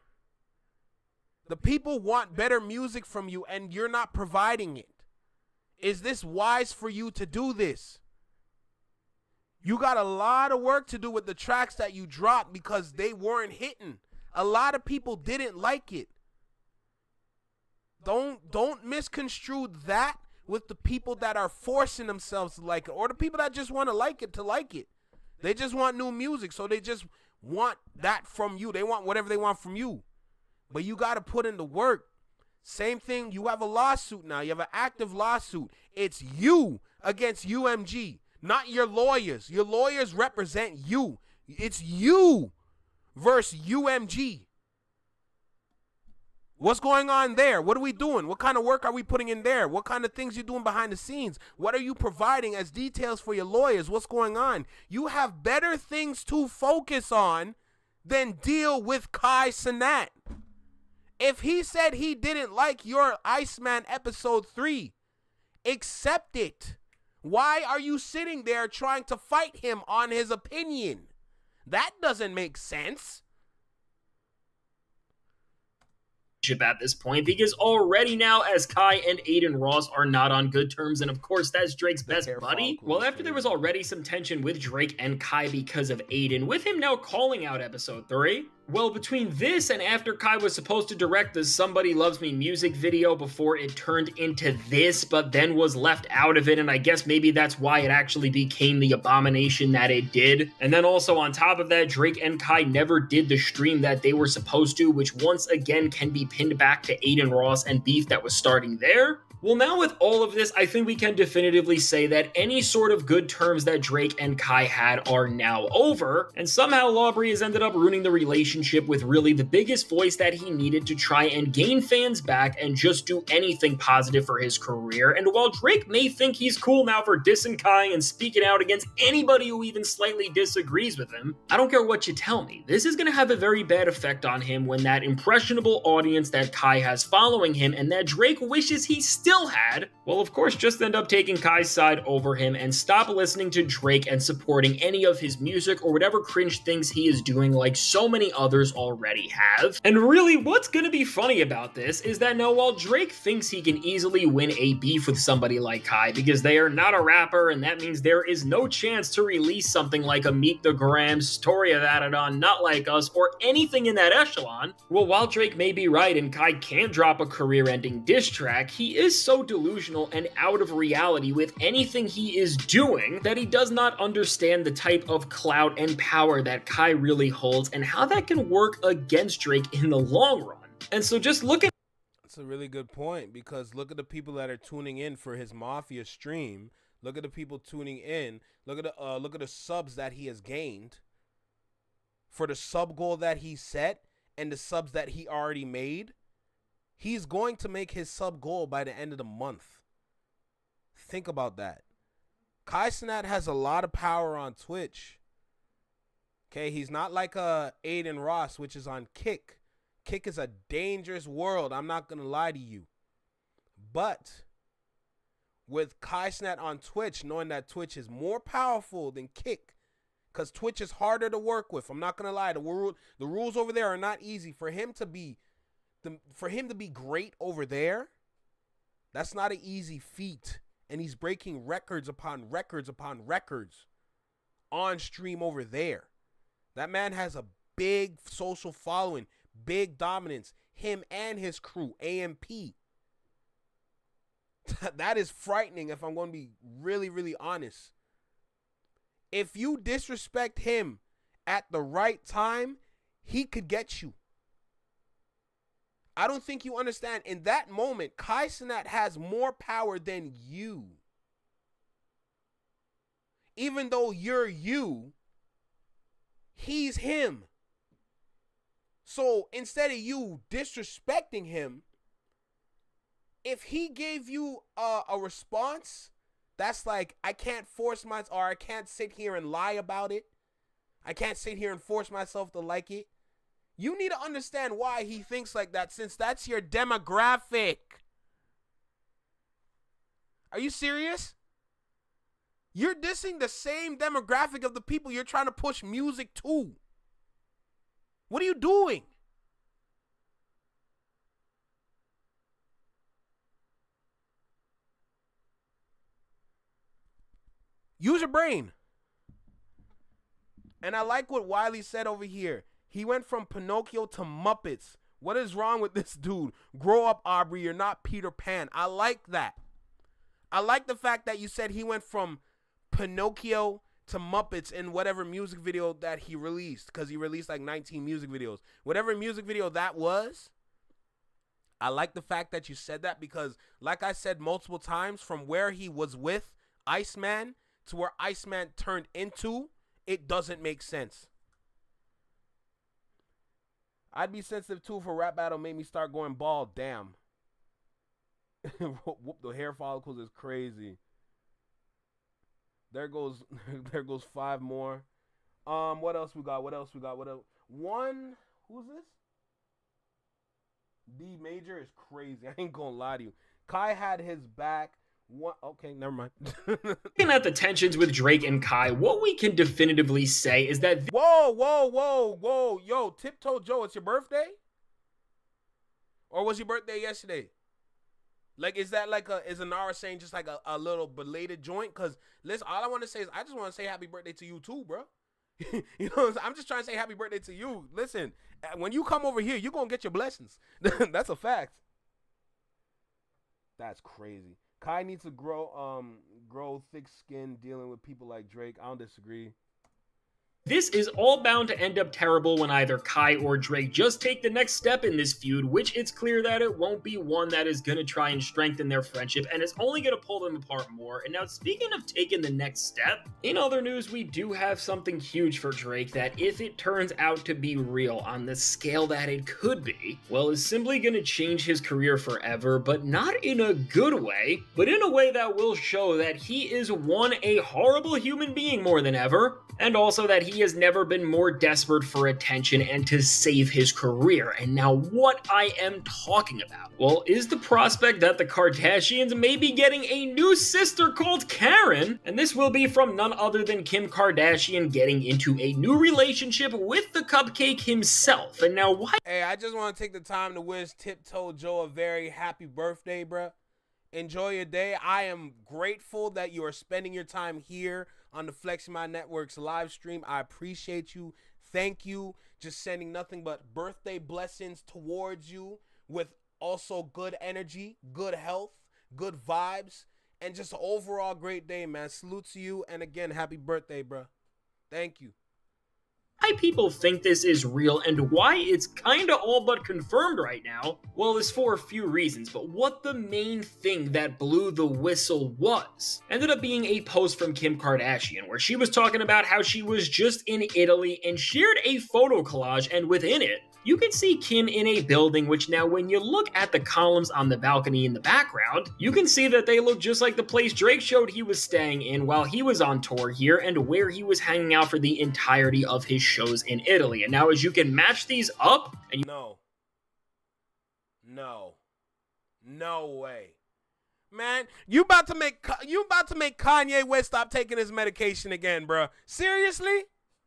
Speaker 1: the people want better music from you and you're not providing it. Is this wise for you to do this? You got a lot of work to do with the tracks that you dropped because they weren't hitting. A lot of people didn't like it. Don't misconstrue that with the people that are forcing themselves to like it, or the people that just want to like it to like it. They just want new music, so they just want that from you. They want whatever they want from you. But you got to put in the work. Same thing, you have a lawsuit now. You have an active lawsuit. It's you against UMG, not your lawyers. Your lawyers represent you. It's you versus UMG. What's going on there? What are we doing? What kind of work are we putting in there? What kind of things you doing behind the scenes? What are you providing as details for your lawyers? What's going on? You have better things to focus on than deal with Kai Cenat. If he said he didn't like your Iceman episode 3, accept it. Why are you sitting there trying to fight him on his opinion? That doesn't make sense.
Speaker 4: At this point, because already now, as Kai and Aiden Ross are not on good terms, and of course that's Drake's best buddy. Well, after there was already some tension with Drake and Kai because of Aiden, with him now calling out episode 3. Well, between this and after Kai was supposed to direct the Somebody Loves Me music video before it turned into this, but then was left out of it, and I guess maybe that's why it actually became the abomination that it did. And then also on top of that, Drake and Kai never did the stream that they were supposed to, which once again can be pinned back to Aiden Ross and beef that was starting there. Well, now with all of this, I think we can definitively say that any sort of good terms that Drake and Kai had are now over, and somehow Lawbry has ended up ruining the relationship with really the biggest voice that he needed to try and gain fans back and just do anything positive for his career. And while Drake may think he's cool now for dissing Kai and speaking out against anybody who even slightly disagrees with him, I don't care what you tell me, this is going to have a very bad effect on him when that impressionable audience that Kai has following him and that Drake wishes he still had, well, of course, just end up taking Kai's side over him and stop listening to Drake and supporting any of his music or whatever cringe things he is doing like so many others already have. And really, what's gonna be funny about this is that now while Drake thinks he can easily win a beef with somebody like Kai because they are not a rapper and that means there is no chance to release something like a Meet the Grams, Story of Adidon, Not Like Us, or anything in that echelon, well, while Drake may be right and Kai can drop a career-ending diss track, he is so delusional and out of reality with anything he is doing that he does not understand the type of clout and power that Kai really holds and how that can work against Drake in the long run. And so just look at...
Speaker 1: That's a really good point, because look at the people that are tuning in for his Mafia stream. Look at the people tuning in. Look at the subs that he has gained for the sub goal that he set and the subs that he already made. He's going to make his sub goal by the end of the month. Think about that. Kai Cenat has a lot of power on Twitch. Okay, he's not like Aiden Ross, which is on Kick. Kick is a dangerous world, I'm not going to lie to you. But with Kai Cenat on Twitch, knowing that Twitch is more powerful than Kick, because Twitch is harder to work with. I'm not going to lie. The rules over there are not easy. For him to be great over there, that's not an easy feat. And he's breaking records upon records upon records on stream over there. That man has a big social following, big dominance. Him and his crew, AMP. That is frightening if I'm going to be really, really honest. If you disrespect him at the right time, he could get you. I don't think you understand. In that moment, Kai Cenat has more power than you. Even though you're you, he's him. So instead of you disrespecting him, if he gave you a response that's like, I can't force or I can't sit here and lie about it. I can't sit here and force myself to like it. You need to understand why he thinks like that, since that's your demographic. Are you serious? You're dissing the same demographic of the people you're trying to push music to. What are you doing? Use your brain. And I like what Wiley said over here. He went from Pinocchio to Muppets. What is wrong with this dude? Grow up, Aubrey. You're not Peter Pan. I like that. I like the fact that you said he went from Pinocchio to Muppets in whatever music video that he released, because he released like 19 music videos. Whatever music video that was, I like the fact that you said that, because like I said multiple times, from where he was with Iceman to where Iceman turned into, it doesn't make sense. I'd be sensitive too if a rap battle made me start going bald. Damn. Whoop, the hair follicles is crazy. There goes 5 more. What else we got? What else? One, who's this? D Major is crazy. I ain't gonna lie to you. Kai had his back. One, okay, never mind.
Speaker 4: Looking at the tensions with Drake and Kai, what we can definitively say is that
Speaker 1: Whoa. Yo, Tiptoe Joe, it's your birthday? Or was your birthday yesterday? Like, is that like is Anara saying just like a little belated joint? Because, listen, all I want to say is I just want to say happy birthday to you too, bro. You know, I'm just trying to say happy birthday to you. Listen, when you come over here, you're going to get your blessings. That's a fact. That's crazy. Kai needs to grow thick skin dealing with people like Drake. I don't disagree.
Speaker 4: this is all bound to end up terrible when either Kai or Drake just take the next step in this feud, which it's clear that it won't be one that is going to try and strengthen their friendship, and it's only going to pull them apart more. And now, speaking of taking the next step, in other news, we do have something huge for Drake that, if it turns out to be real on the scale that it could be, well, is simply going to change his career forever, but not in a good way, but in a way that will show that he is, one, a horrible human being more than ever, and also that he has never been more desperate for attention and to save his career. And now what I am talking about, well, is the prospect that the Kardashians may be getting a new sister called Karen, and this will be from none other than Kim Kardashian getting into a new relationship with the cupcake himself. And now why?
Speaker 1: Hey, I just want to take the time to wish Tiptoe Joe a very happy birthday, bruh. Enjoy your day. I am grateful that you are spending your time here on the Flexing My Network's live stream. I appreciate you. Thank you. Just sending nothing but birthday blessings towards you, with also good energy, good health, good vibes, and just an overall great day, man. Salute to you. And again, happy birthday, bro. Thank you.
Speaker 4: Why people think this is real and why it's kinda all but confirmed right now, well, is for a few reasons, but what the main thing that blew the whistle was ended up being a post from Kim Kardashian where she was talking about how she was just in Italy and shared a photo collage, and within it, you can see Kim in a building, which now when you look at the columns on the balcony in the background, you can see that they look just like the place Drake showed he was staying in while he was on tour here and where he was hanging out for the entirety of his shows in Italy. And now as you can match these up, and
Speaker 1: No way. Man, you about to make Kanye West stop taking his medication again, bro. Seriously?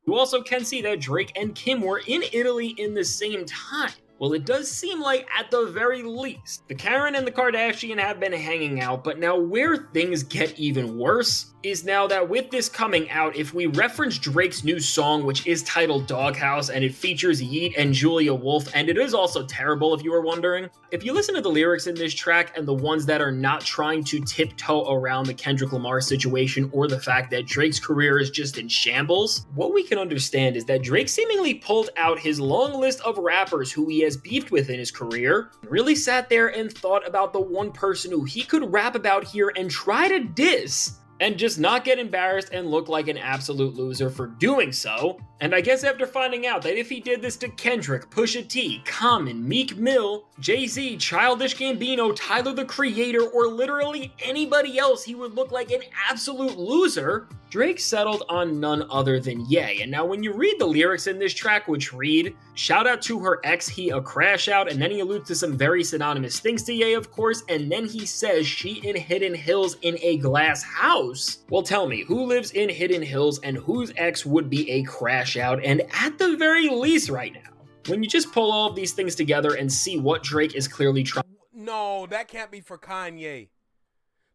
Speaker 4: you also can see that Drake and Kim were in Italy in the same time. Well, it does seem like, at the very least, the Karen and the Kardashian have been hanging out, but now where things get even worse is now that with this coming out, if we reference Drake's new song, which is titled Doghouse, and it features Yeet and Julia Wolf, and it is also terrible if you were wondering, if you listen to the lyrics in this track and the ones that are not trying to tiptoe around the Kendrick Lamar situation or the fact that Drake's career is just in shambles, what we can understand is that Drake seemingly pulled out his long list of rappers who he has beefed with in his career, really sat there and thought about the one person who he could rap about here and try to diss, and just not get embarrassed and look like an absolute loser for doing so. And I guess after finding out that if he did this to Kendrick, Pusha T, Common, Meek Mill, Jay-Z, Childish Gambino, Tyler the Creator, or literally anybody else, he would look like an absolute loser, Drake settled on none other than Ye. And now when you read the lyrics in this track, which read, shout out to her ex, he a crash out, and then he alludes to some very synonymous things to Ye, of course, and then he says she in Hidden Hills in a glass house. Well, tell me, who lives in Hidden Hills and whose ex would be a crash out? And at the very least right now, when you just pull all of these things together and see what Drake is clearly trying.
Speaker 1: No, that can't be for Kanye.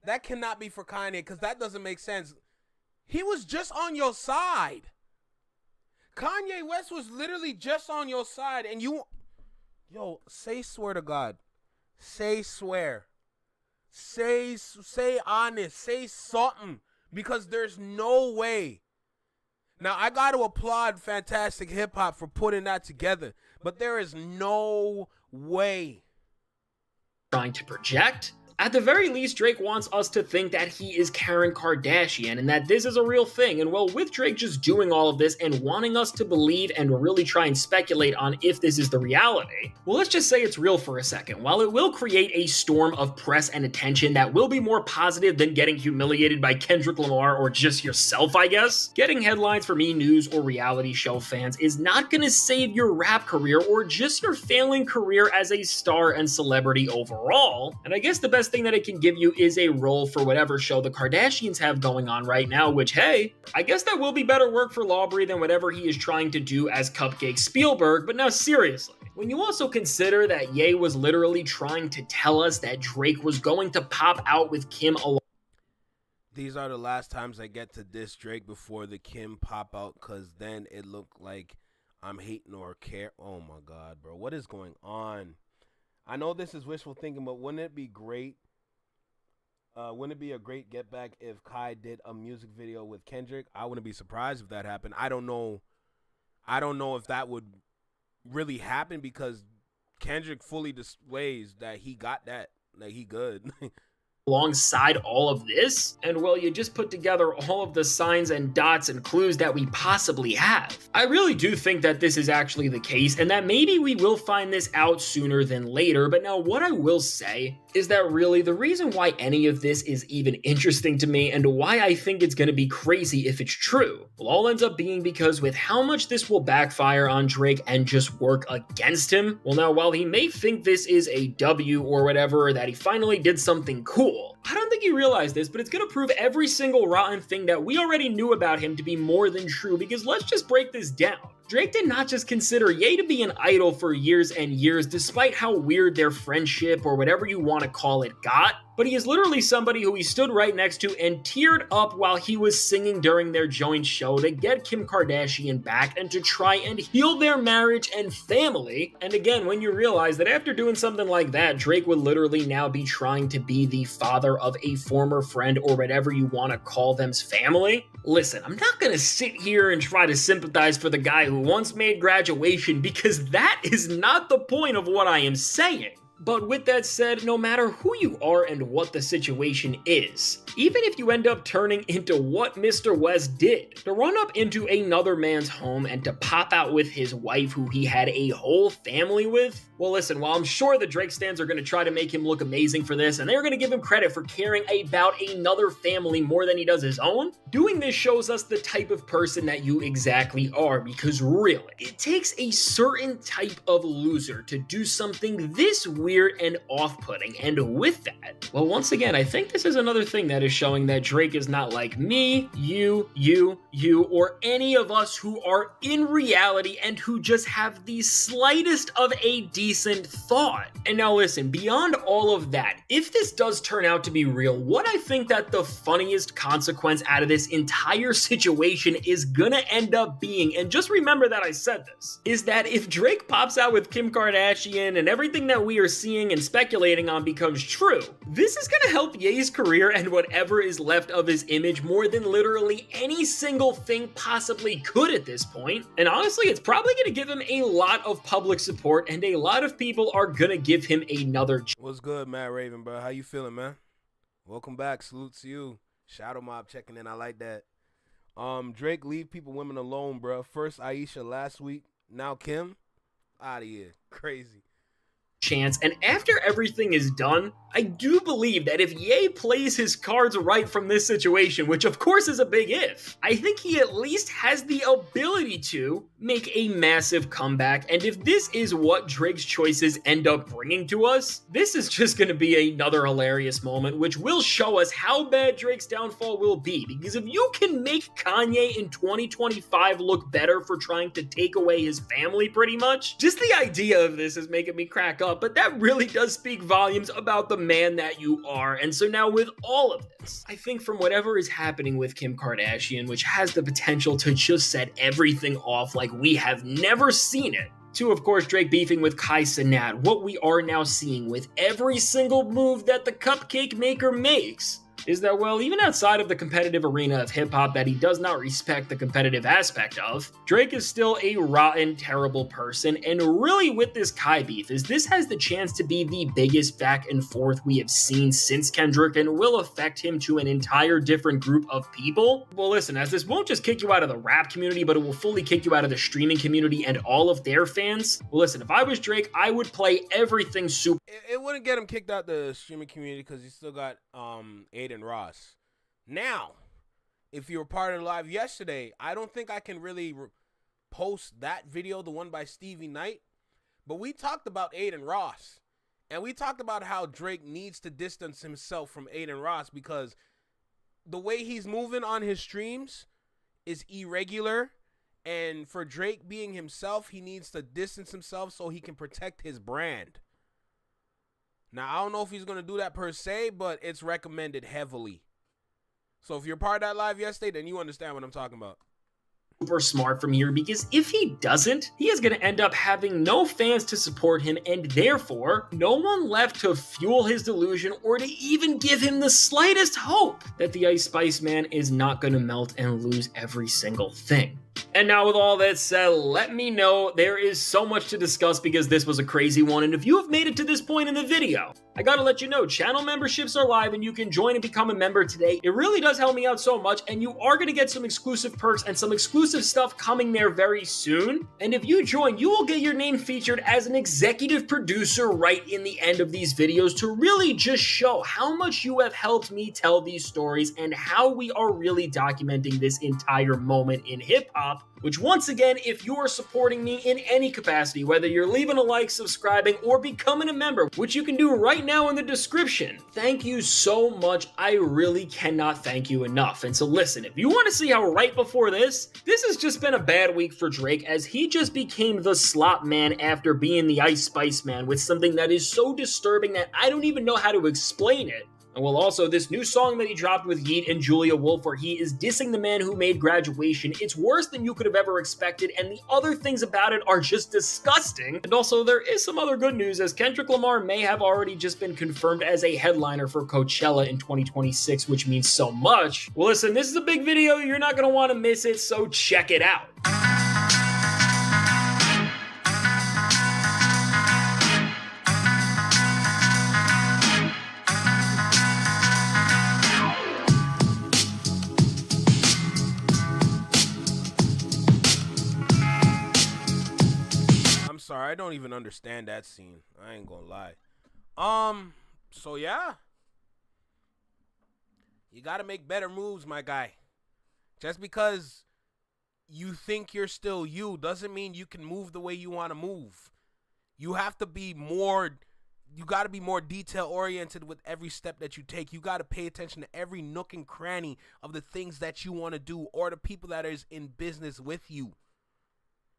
Speaker 1: That cannot be for Kanye, because that doesn't make sense. He was just on your side. Kanye West was literally just on your side, and you, yo, say swear to God, say swear, say honest, say something, because there's no way. Now I got to applaud Fantastic Hip Hop for putting that together, but there is no way.
Speaker 4: Trying to project? At the very least, Drake wants us to think that he is Karen Kardashian and that this is a real thing. And well, with Drake just doing all of this and wanting us to believe and really try and speculate on if this is the reality, well, let's just say it's real for a second. While it will create a storm of press and attention that will be more positive than getting humiliated by Kendrick Lamar or just yourself, I guess, getting headlines from E-News or reality show fans is not gonna save your rap career or just your failing career as a star and celebrity overall. And I guess the best thing that it can give you is a role for whatever show the Kardashians have going on right now, which, hey, I guess that will be better work for Laubrey than whatever he is trying to do as Cupcake Spielberg. But now seriously, when you also consider that Ye was literally trying to tell us that Drake was going to pop out with Kim alone.
Speaker 1: These are the last times I get to diss Drake before the Kim pop out, because then it looked like I'm hating or care. Oh my God, bro. What is going on? I know this is wishful thinking, but wouldn't it be great? Wouldn't it be a great get back if Kai did a music video with Kendrick? I wouldn't be surprised if that happened. I don't know if that would really happen, because Kendrick fully displays that he got that. Like, he good.
Speaker 4: Alongside all of this, and well, you just put together all of the signs and dots and clues that we possibly have. I really do think that this is actually the case, and that maybe we will find this out sooner than later. But now what I will say is that really the reason why any of this is even interesting to me and why I think it's going to be crazy if it's true will all ends up being because with how much this will backfire on Drake and just work against him, well, now while he may think this is a W or whatever, that he finally did something cool, I don't think you realize this, but it's going to prove every single rotten thing that we already knew about him to be more than true, because let's just break this down. Drake did not just consider Ye to be an idol for years and years, despite how weird their friendship or whatever you want to call it got, but he is literally somebody who he stood right next to and teared up while he was singing during their joint show to get Kim Kardashian back and to try and heal their marriage and family. And again, when you realize that after doing something like that, Drake would literally now be trying to be the father of a former friend or whatever you want to call them's family. Listen, I'm not gonna sit here and try to sympathize for the guy who once made graduation, because that is not the point of what I am saying. But with that said, no matter who you are and what the situation is, even if you end up turning into what Mr. West did, to run up into another man's home and to pop out with his wife who he had a whole family with, well listen, while I'm sure the Drake stans are going to try to make him look amazing for this, and they're going to give him credit for caring about another family more than he does his own, doing this shows us the type of person that you exactly are, because really, it takes a certain type of loser to do something this weird and off-putting, and with that, well, once again, I think this is another thing that is showing that Drake is not like me, you, or any of us who are in reality and who just have the slightest of a decent thought. And now listen, beyond all of that, if this does turn out to be real, what I think that the funniest consequence out of this entire situation is gonna end up being, and just remember that I said this, is that if Drake pops out with Kim Kardashian and everything that we are seeing and speculating on becomes true, this is gonna help Ye's career and whatever is left of his image more than literally any single thing possibly could at this point. And honestly, it's probably gonna give him a lot of public support, and a lot of people are gonna give him another chance.
Speaker 1: What's good, Matt Raven, bro? How you feeling, man? Welcome back. Salute to you. Shadow Mob checking in. I like that. Drake, leave people, women alone, bro. First Aisha last week, now Kim. Out of here. Crazy.
Speaker 4: And after everything is done, I do believe that if Ye plays his cards right from this situation, which of course is a big if, I think he at least has the ability to make a massive comeback. And if this is what Drake's choices end up bringing to us, this is just going to be another hilarious moment, which will show us how bad Drake's downfall will be. Because if you can make Kanye in 2025 look better for trying to take away his family pretty much, just the idea of this is making me crack up. up, but that really does speak volumes about the man that you are. And so now with all of this, I think from whatever is happening with Kim Kardashian, which has the potential to just set everything off like we have never seen it, to, of course, Drake beefing with Cenat, what we are now seeing with every single move that the cupcake maker makes is that, well, even outside of the competitive arena of hip-hop that he does not respect the competitive aspect of, Drake is still a rotten, terrible person, and really with this Kai beef, is this has the chance to be the biggest back and forth we have seen since Kendrick and will affect him to an entire different group of people. Well, listen, as this won't just kick you out of the rap community, but it will fully kick you out of the streaming community and all of their fans. Well, listen, if I was Drake, I would play everything super.
Speaker 1: It wouldn't get him kicked out the streaming community because he still got Aiden Ross. Now, if you were part of the live yesterday, I don't think I can really post that video, the one by Stevie Knight, but we talked about Aiden Ross, and we talked about how Drake needs to distance himself from Aiden Ross because the way he's moving on his streams is irregular, and for Drake being himself, he needs to distance himself so he can protect his brand. Now, I don't know if he's going to do that per se, but it's recommended heavily. So if you're part of that live yesterday, then you understand what I'm talking about.
Speaker 4: Super smart from here, because if he doesn't, he is going to end up having no fans to support him and therefore no one left to fuel his delusion or to even give him the slightest hope that the Ice Spice Man is not going to melt and lose every single thing. And now with all that said, let me know, there is so much to discuss because this was a crazy one, and if you have made it to this point in the video, I gotta let you know, channel memberships are live and you can join and become a member today. It really does help me out so much, and you are gonna get some exclusive perks and some exclusive stuff coming there very soon. And if you join, you will get your name featured as an executive producer right in the end of these videos to really just show how much you have helped me tell these stories and how we are really documenting this entire moment in hip-hop. Which once again, if you are supporting me in any capacity, whether you're leaving a like, subscribing, or becoming a member, which you can do right now in the description, thank you so much. I really cannot thank you enough. And so listen, if you want to see how right before this has just been a bad week for Drake as he just became the slop man after being the Ice Spice Man with something that is so disturbing that I don't even know how to explain it. And well, also, this new song that he dropped with Yeet and Julia Wolf, where he is dissing the man who made Graduation, it's worse than you could have ever expected, and the other things about it are just disgusting. And also, there is some other good news, as Kendrick Lamar may have already just been confirmed as a headliner for Coachella in 2026, which means so much. Well, listen, this is a big video, you're not going to want to miss it, so check it out.
Speaker 1: Sorry, I don't even understand that scene. I ain't gonna lie. So yeah. You gotta make better moves, my guy. Just because you think you're still you doesn't mean you can move the way you want to move. You have to be more, you gotta be more detail oriented with every step that you take. You gotta pay attention to every nook and cranny of the things that you want to do or the people that is in business with you.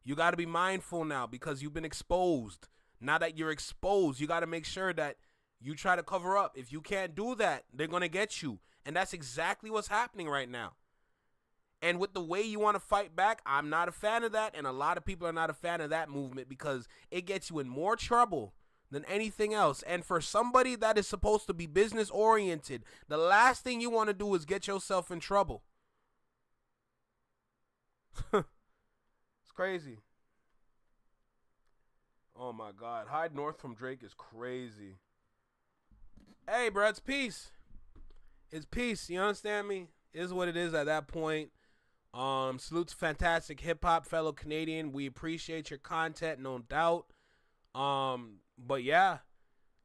Speaker 1: You got to be mindful now because you've been exposed. Now that you're exposed, you got to make sure that you try to cover up. If you can't do that, they're going to get you. And that's exactly what's happening right now. And with the way you want to fight back, I'm not a fan of that. And a lot of people are not a fan of that movement because it gets you in more trouble than anything else. And for somebody that is supposed to be business oriented, the last thing you want to do is get yourself in trouble. Crazy. Oh my God. Hide North from Drake is crazy. Hey, bro, it's peace. It's peace. You understand me? It is what it is at that point. Salute to fantastic hip hop fellow Canadian. We appreciate your content, no doubt. But yeah,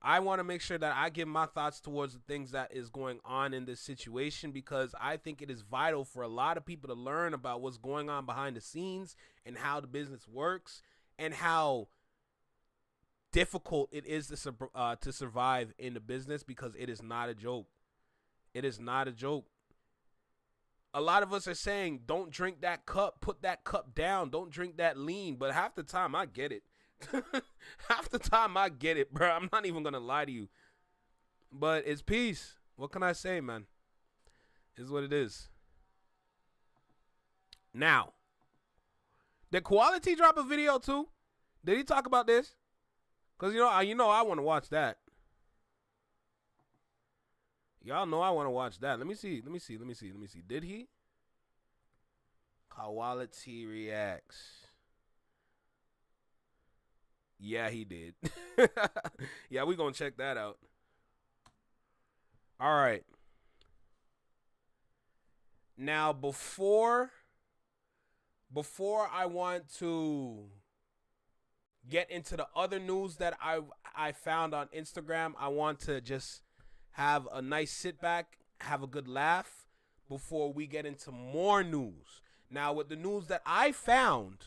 Speaker 1: I want to make sure that I give my thoughts towards the things that is going on in this situation because I think it is vital for a lot of people to learn about what's going on behind the scenes and how the business works and how difficult it is to survive in the business because it is not a joke. It is not a joke. A lot of us are saying, don't drink that cup, put that cup down, don't drink that lean. But half the time, I get it. Half the time I get it, bro. I'm not even gonna lie to you. But it's peace. What can I say, man? Is what it is. Now, did Quality drop a video too? Did he talk about this? Cause you know I want to watch that. Y'all know I want to watch that. Let me see. Did he? Quality reacts. Yeah, he did. Yeah, we gonna check that out. All right. Now, before I want to get into the other news that I found on Instagram, I want to just have a nice sit back, have a good laugh before we get into more news. Now, with the news that I found,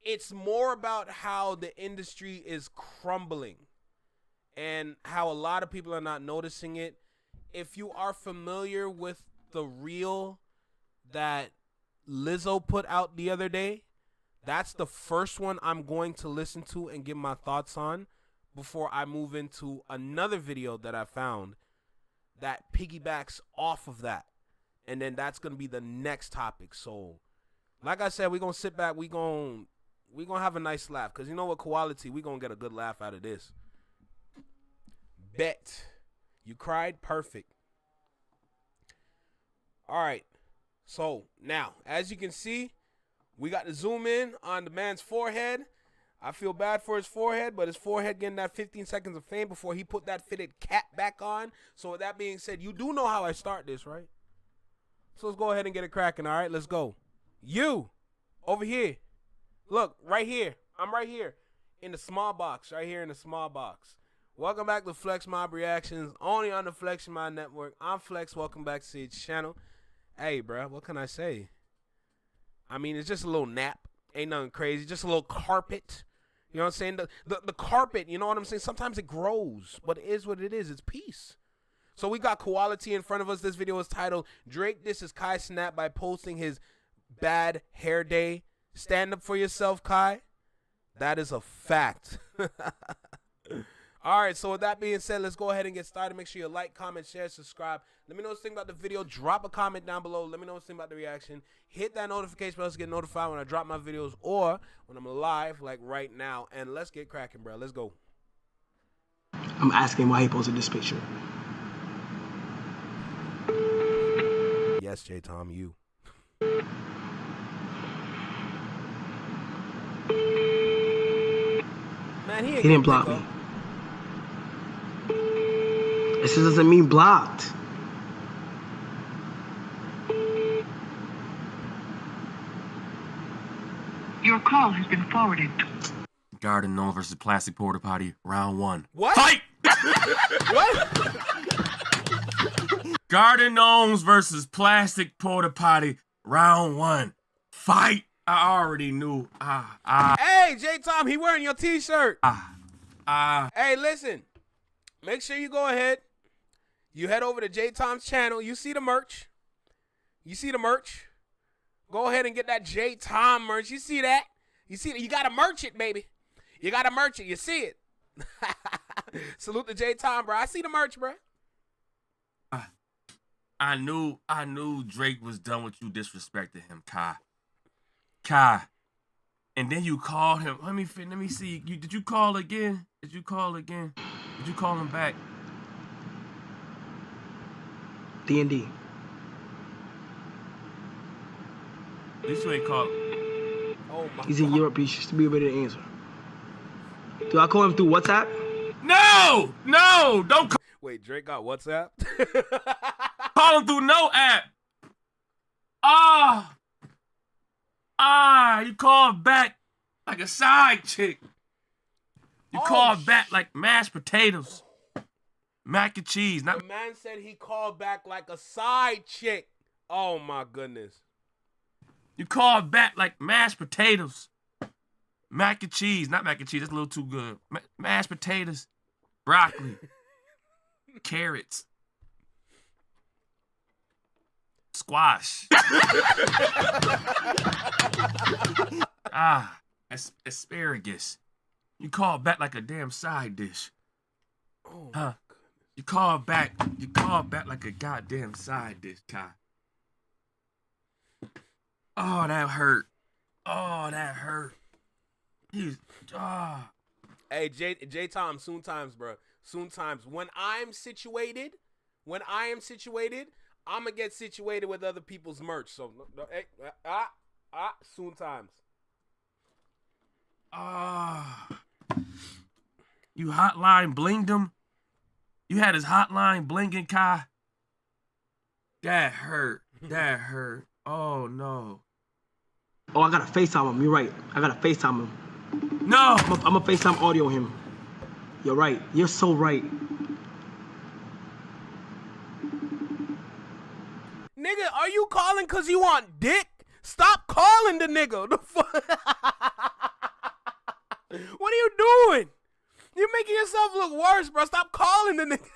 Speaker 1: it's more about how the industry is crumbling and how a lot of people are not noticing it. If you are familiar with the reel that Lizzo put out the other day, that's the first one I'm going to listen to and give my thoughts on before I move into another video that I found that piggybacks off of that. And then that's going to be the next topic. So, like I said, we're going to sit back. We're going to have a nice laugh. Because you know what, Quality, we're going to get a good laugh out of this. Bet. You cried? Perfect. All right. So, now, as you can see, we got to zoom in on the man's forehead. I feel bad for his forehead, but his forehead getting that 15 seconds of fame before he put that fitted cap back on. So, with that being said, you do know how I start this, right? So, let's go ahead and get it cracking, all right? Let's go. You, over here. Look, right here. I'm right here in the small box, right here in the small box. Welcome back to Flex Mob Reactions, only on the Flex Mob Network. I'm Flex. Welcome back to the channel. Hey, bro, what can I say? I mean, it's just a little nap. Ain't nothing crazy. Just a little carpet. You know what I'm saying? The carpet, you know what I'm saying? Sometimes it grows, but it is what it is. It's peace. So we got Quality in front of us. This video is titled, Drake Disses Kai Cenat by posting his bad hair day. Stand up for yourself, Kai. That is a fact. All right, so with that being said, let's go ahead and get started. Make sure you like, comment, share, subscribe. Let me know what you think about the video. Drop a comment down below. Let me know what you think about the reaction. Hit that notification bell to get notified when I drop my videos or when I'm live, like right now. And let's get cracking, bro. Let's go.
Speaker 5: I'm asking why he posted this picture.
Speaker 1: Yes, J. Tom, you. Man, he
Speaker 5: didn't block me. This doesn't mean blocked.
Speaker 6: Your call has been forwarded.
Speaker 7: Garden Gnome versus Plastic Porta Potty, round 1.
Speaker 1: What?
Speaker 7: Fight!
Speaker 1: What?
Speaker 7: Garden Gnomes versus Plastic Porta Potty, round 1. Fight! I already knew.
Speaker 1: Hey, J. Tom, he wearing your t-shirt. Hey, listen. Make sure you go ahead. You head over to J. Tom's channel. You see the merch. Go ahead and get that J. Tom merch. You see that? You got to merch it, baby. You got to merch it. You see it. Salute to J. Tom, bro. I see the merch, bro.
Speaker 7: I knew Drake was done with you disrespecting him, Kai. And then you called him. Let me see. Did you call again? Did you call him back?
Speaker 5: D&D.
Speaker 7: At least you ain't called.
Speaker 1: Oh my
Speaker 5: He's in Europe. He should be able to answer. Do I call him through WhatsApp?
Speaker 7: No, don't call.
Speaker 1: Wait, Drake got WhatsApp?
Speaker 7: Call him through no app. You called back like a side chick. You called back like mashed potatoes. Mac and cheese.
Speaker 1: The man said he called back like a side chick. Oh my goodness.
Speaker 7: You called back like mashed potatoes. Mac and cheese. Not mac and cheese. That's a little too good. Mashed potatoes. Broccoli. Carrots. Squash. asparagus. You call back like a damn side dish.
Speaker 1: Oh,
Speaker 7: huh? You call back like a goddamn side dish, Kai. Oh, that hurt. Oh, that hurt. He's
Speaker 1: Hey, J Tom, soon times, bro. Soon times. When I am situated, I'm gonna get situated with other people's merch. So, hey, soon times.
Speaker 7: You hotline blinged him? You had his hotline blinging, Kai? That hurt. That hurt. Oh, no.
Speaker 5: Oh, I gotta FaceTime him. You're right. I gotta FaceTime him.
Speaker 7: No!
Speaker 5: I'm gonna FaceTime audio him. You're right. You're so right.
Speaker 1: Nigga, are you calling because you want dick? Stop calling the nigga. The fuck? What are you doing? You're making yourself look worse, bro. Stop calling the nigga.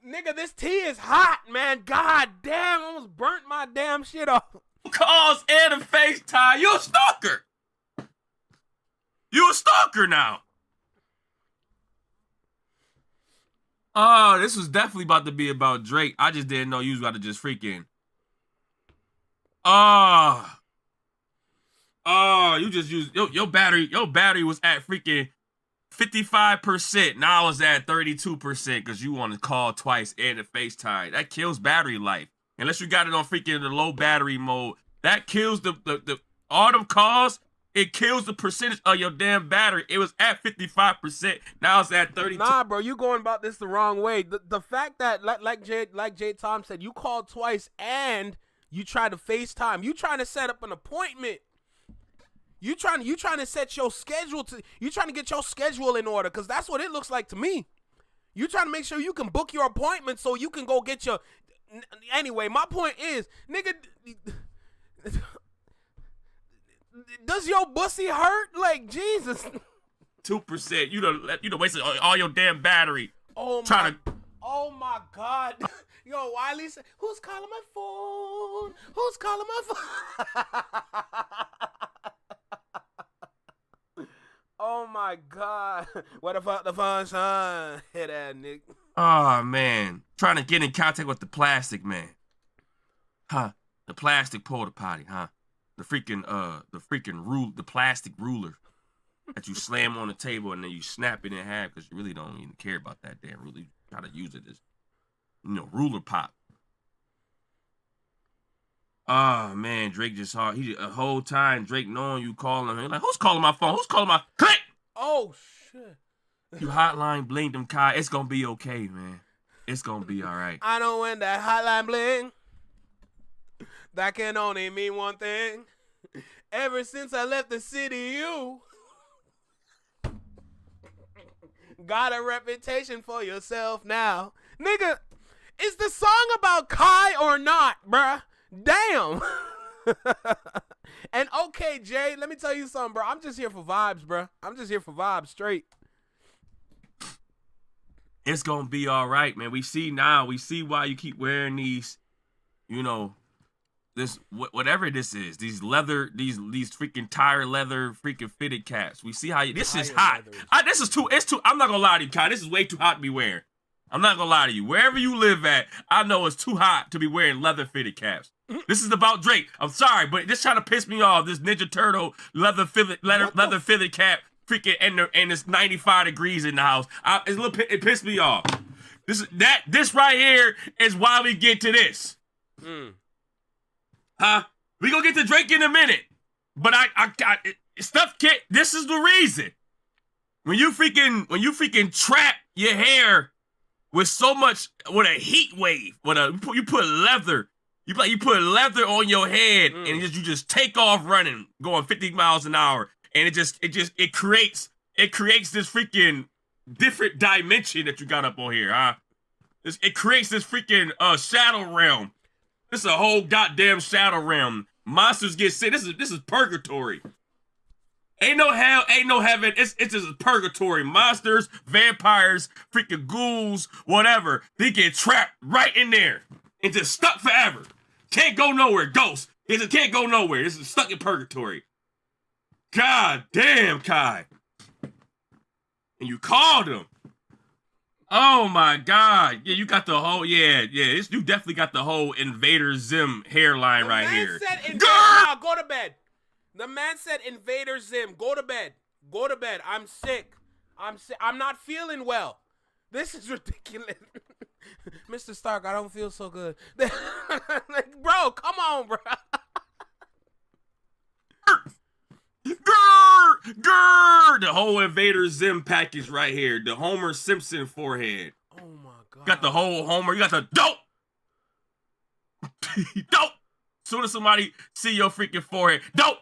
Speaker 1: Nigga, this tea is hot, man. God damn, I almost burnt my damn shit off.
Speaker 7: Calls and a FaceTime. You a stalker. You a stalker now. Oh, this was definitely about to be about Drake. I just didn't know you was about to just freaking. You just used your battery. Your battery was at freaking 55%. Now it's at 32% because you want to call twice and a FaceTime. That kills battery life. Unless you got it on freaking the low battery mode. That kills the all them calls. It kills the percentage of your damn battery. It was at 55%. Now it's at 32%.
Speaker 1: Nah, bro, you going about this the wrong way. The fact that, like Jay Tom said, you called twice and you tried to FaceTime. You trying to set up an appointment. You trying to set your schedule you trying to get your schedule in order, because that's what it looks like to me. You trying to make sure you can book your appointment so you can go get your. Anyway, my point is, nigga. Does your pussy hurt? Like, Jesus.
Speaker 7: 2%. You done wasted all your damn battery.
Speaker 1: Oh my God. Yo, Wiley said, who's calling my phone? Who's calling my phone? Oh my God. What about the phone, son? Hit that, Nick.
Speaker 7: Oh, man. Trying to get in contact with the plastic man. Huh? The plastic porta potty, huh? The plastic ruler that you slam on the table and then you snap it in half because you really don't even care about that damn ruler. You try to use it as, ruler pop. Oh man, Drake just hard. He a whole time Drake knowing you calling him. Like, who's calling my phone? Who's calling my click?
Speaker 1: Oh shit.
Speaker 7: You hotline bling them, Kai. It's gonna be okay, man. It's gonna be all right.
Speaker 1: I know when that hotline bling. That can only mean one thing. Ever since I left the city, you got a reputation for yourself now. Nigga, is the song about Kai or not, bruh? Damn. And okay, Jay, let me tell you something, bro. I'm just here for vibes, bruh. I'm just here for vibes, straight.
Speaker 7: It's gonna be all right, man. We see why you keep wearing these, this whatever this is, these leather, these freaking tire leather freaking fitted caps. We see how this is hot. This is too. It's too. I'm not gonna lie to you, Kai. This is way too hot to be wearing. I'm not gonna lie to you. Wherever you live at, I know it's too hot to be wearing leather fitted caps. This is about Drake. I'm sorry, but this trying to piss me off. This Ninja Turtle leather fitted cap, freaking, and it's 95 degrees in the house. It pissed me off. This right here is why we get to this. Huh? We gonna get to Drake in a minute, but this is the reason. When you freaking trap your hair with a heat wave, you put leather on your head and you just take off running, going 50 miles an hour, and it creates this freaking different dimension that you got up on here, huh? It creates this freaking shadow realm. This is a whole goddamn shadow realm. Monsters get sick. This is purgatory. Ain't no hell, ain't no heaven. It's just purgatory. Monsters, vampires, freaking ghouls, whatever. They get trapped right in there and just stuck forever. Can't go nowhere. Ghosts. They just can't go nowhere. This is stuck in purgatory. God damn, Kai. And you called him. Oh my God. Yeah, you got the whole, you definitely got the whole Invader Zim hairline right here.
Speaker 1: Nah, go to bed. The man said Invader Zim. Go to bed. Go to bed. I'm sick. I'm not feeling well. This is ridiculous. Mr. Stark, I don't feel so good. Like, bro, come on, bro.
Speaker 7: Grr! The whole Invader Zim package right here. The Homer Simpson forehead.
Speaker 1: Oh my God.
Speaker 7: Got the whole Homer. You got the dope. Dope. Soon as somebody see your freaking forehead, dope.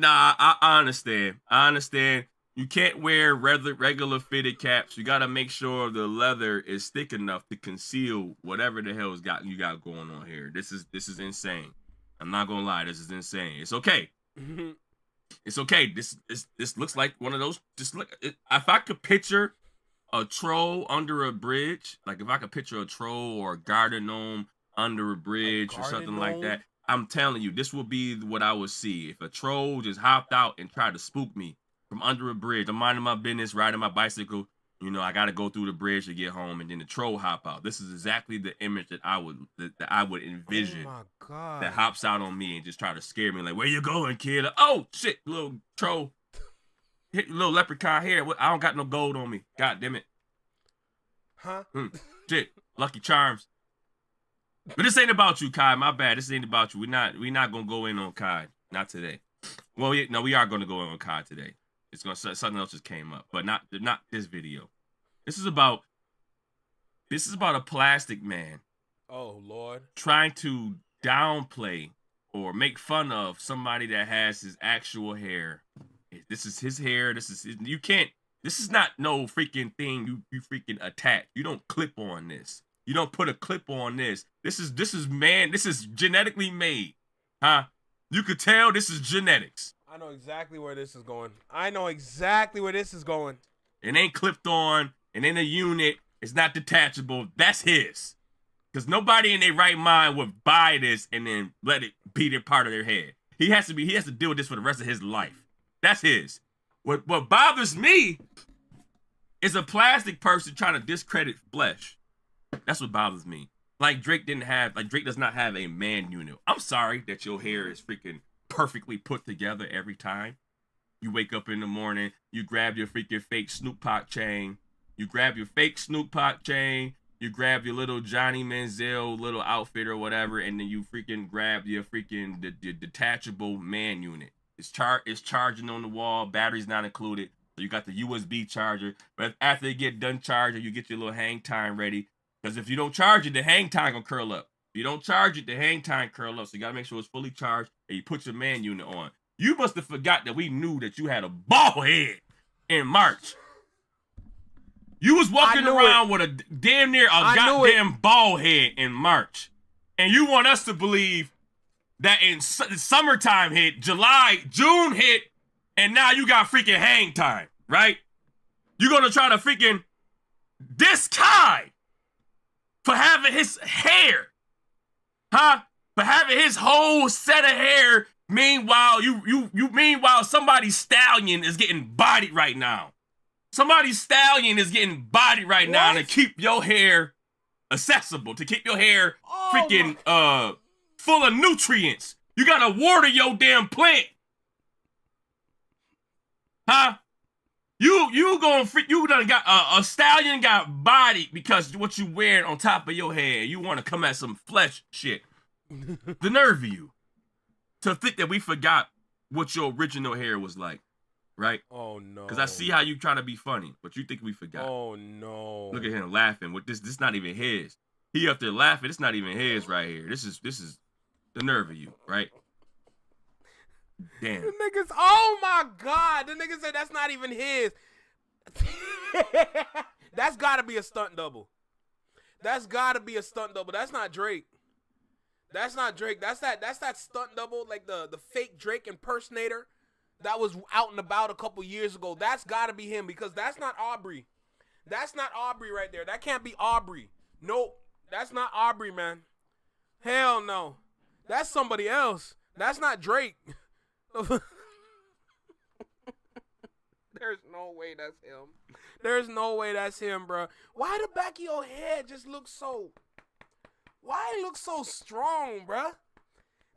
Speaker 7: I understand. I understand. You can't wear regular fitted caps. You got to make sure the leather is thick enough to conceal whatever the hell you got going on here. This is insane. I'm not gonna lie. This is insane. It's okay. It's okay. This looks like one of those. Just look. If I could picture a troll under a bridge, like if I could picture a troll or a garden gnome under a bridge or something like that, I'm telling you, this will be what I would see if a troll just hopped out and tried to spook me from under a bridge. I'm minding my business, riding my bicycle. You know, I got to go through the bridge to get home, and then the troll hop out. This is exactly the image that I would envision.
Speaker 1: Oh my God.
Speaker 7: That hops out on me and just try to scare me. Like, where you going, kid? Like, oh shit, little troll, hit little leprechaun hair. I don't got no gold on me. God damn it.
Speaker 1: Huh?
Speaker 7: Shit, Lucky Charms. But this ain't about you, Kai. My bad. This ain't about you. We not gonna go in on Kai. Not today. Well, we are gonna go in on Kai today. It's gonna something else just came up, but not this video. This is about a plastic man.
Speaker 1: Oh Lord. Trying
Speaker 7: to downplay or make fun of somebody that has his actual hair. This is his hair. You can't. This is not no freaking thing you freaking attach. You don't clip on this. You don't put a clip on this. This is genetically made. Huh? You could tell this is genetics.
Speaker 1: I know exactly where this is going.
Speaker 7: It ain't clipped on. It ain't a unit. It's not detachable. That's his. Because nobody in their right mind would buy this and then let it be their part of their head. He has to deal with this for the rest of his life. That's his. What bothers me is a plastic person trying to discredit flesh. That's what bothers me. Drake does not have a man unit. I'm sorry that your hair is freaking perfectly put together every time. You wake up in the morning, you grab your freaking fake Snoop Dogg chain. You grab your little Johnny Manziel little outfit or whatever, and then you freaking grab your freaking the detachable man unit. It's charging on the wall, battery's not included. So you got the USB charger. But after you get done charging, you get your little hang time ready. Because if you don't charge it, the hang time gonna curl up. If you don't charge it, the hang time curl up. So you gotta make sure it's fully charged and you put your man unit on. You must have forgot that we knew that you had a bald head in March. You was walking around with a damn near goddamn bald head in March. And you want us to believe that in summertime hit, June hit, and now you got freaking hang time, right? You're gonna try to freaking diss Kai for having his hair, huh? For having his whole set of hair. Meanwhile, meanwhile, somebody's stallion is getting bodied right now. Somebody's stallion is getting bodied right now to keep your hair accessible, to keep your hair freaking full of nutrients. You gotta water your damn plant, huh? You done got a stallion got bodied because what you wearing on top of your head. You want to come at some flesh shit. The nerve of you to think that we forgot what your original hair was like, right?
Speaker 1: Oh no.
Speaker 7: Because I see how you trying to be funny, but you think we forgot.
Speaker 1: Oh no.
Speaker 7: Look at him laughing with this. This not even his. He up there laughing. It's not even his right here. This is the nerve of you, right? Damn.
Speaker 1: The niggas, oh my God. The nigga said that's not even his. That's gotta be a stunt double. That's not Drake. That's not Drake. That's that stunt double, like the fake Drake impersonator that was out and about a couple years ago. That's gotta be him because that's not Aubrey. That's not Aubrey right there. That can't be Aubrey. Nope. That's not Aubrey, man. Hell no. That's somebody else. That's not Drake. There's no way that's him. There's no way that's him, bro. Why the back of your head just look so... Why it look so strong, bruh?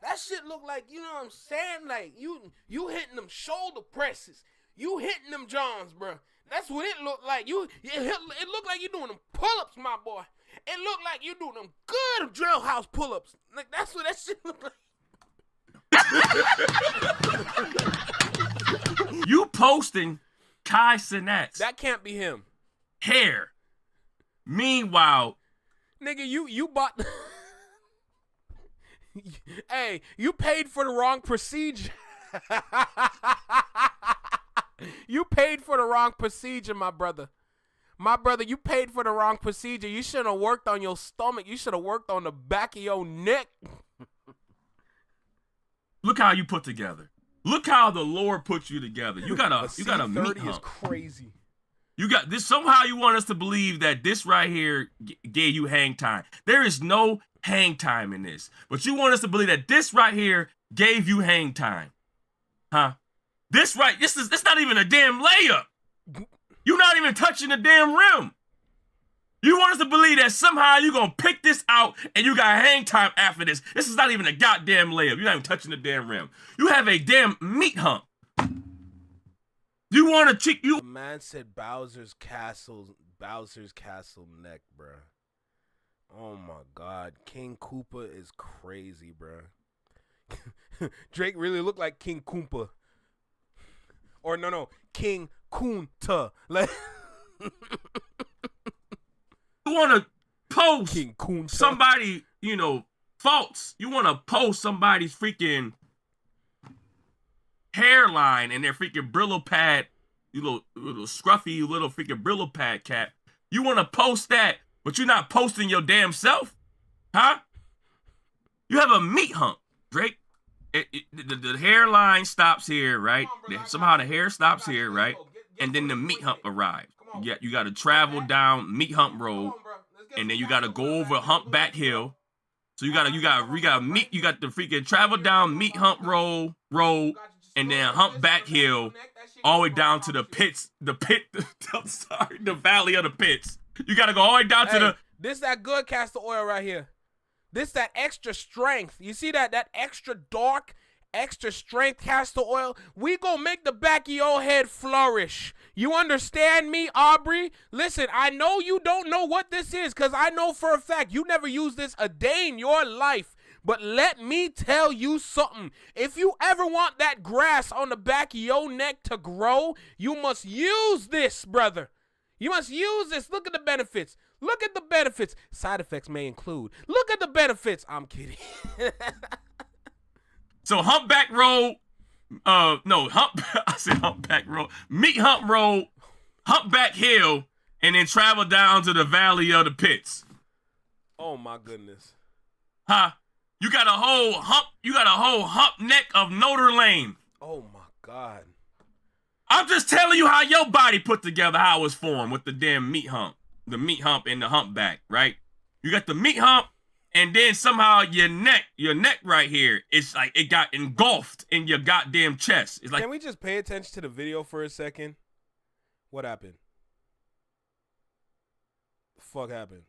Speaker 1: That shit look like, you know what I'm saying? Like, you hitting them shoulder presses. You hitting them Johns, bruh. That's what it looked like. It looked like you doing them pull-ups, my boy. It looked like you doing them good drill house pull-ups. Like, that's what that shit look
Speaker 7: like. You posting Kai Cenat's
Speaker 1: that can't be him.
Speaker 7: Hair. Meanwhile,
Speaker 1: nigga, you bought. Hey, you paid for the wrong procedure. You paid for the wrong procedure, my brother. My brother, you paid for the wrong procedure. You shouldn't have worked on your stomach. You should have worked on the back of your neck.
Speaker 7: Look how you put together. Look how the Lord put you together. You got a meat hump.
Speaker 1: Is crazy.
Speaker 7: You got this. Somehow you want us to believe that this right here gave you hang time. There is no hang time in this. But you want us to believe that this right here gave you hang time. Huh? This not even a damn layup. You're not even touching the damn rim. You want us to believe that somehow you're going to pick this out and you got hang time after this. This is not even a goddamn layup. You're not even touching the damn rim. You have a damn meat hump. You want to cheat you?
Speaker 1: The man said Bowser's Castle neck, bruh. Oh my God, King Koopa is crazy, bruh. Drake really looked like King Koopa, or no, King Kunta. Like
Speaker 7: you want to post
Speaker 1: King Kunta.
Speaker 7: Somebody, faults. You want to post somebody's freaking hairline and their freaking Brillo pad, little scruffy little freaking Brillo pad cap. You want to post that, but you're not posting your damn self, huh? You have a meat hump, Drake. The hairline stops here, right? Somehow the hair stops here, right? And then the meat hump arrives. You got to travel down Meat Hump Road, and then you got to go over Humpback Hill. So you got the freaking travel down Meat Hump Road, and then Humpback Hill, all the way down to the pits, the valley of the pits. You got to go all the way down to the.
Speaker 1: This that good castor oil right here. This that extra strength. You see that extra dark, extra strength castor oil? We gonna make the back of your head flourish. You understand me, Aubrey? Listen, I know you don't know what this is because I know for a fact you never used this a day in your life. But let me tell you something. If you ever want that grass on the back of your neck to grow, you must use this, brother. You must use this. Look at the benefits. Look at the benefits. Side effects may include. Look at the benefits. I'm kidding.
Speaker 7: So Humpback Road, I said Humpback Road, Meat Hump Road, Humpback Hill, and then travel down to the valley of the pits.
Speaker 1: Oh my goodness.
Speaker 7: Huh? You got a whole hump neck of Notre Dame.
Speaker 1: Oh my God.
Speaker 7: I'm just telling you how your body put together, how it was formed with the damn meat hump. The meat hump and the humpback, right? You got the meat hump, and then somehow your neck right here, it's like it got engulfed in your goddamn chest. It's like,
Speaker 1: can we just pay attention to the video for a second? What happened? The fuck happened?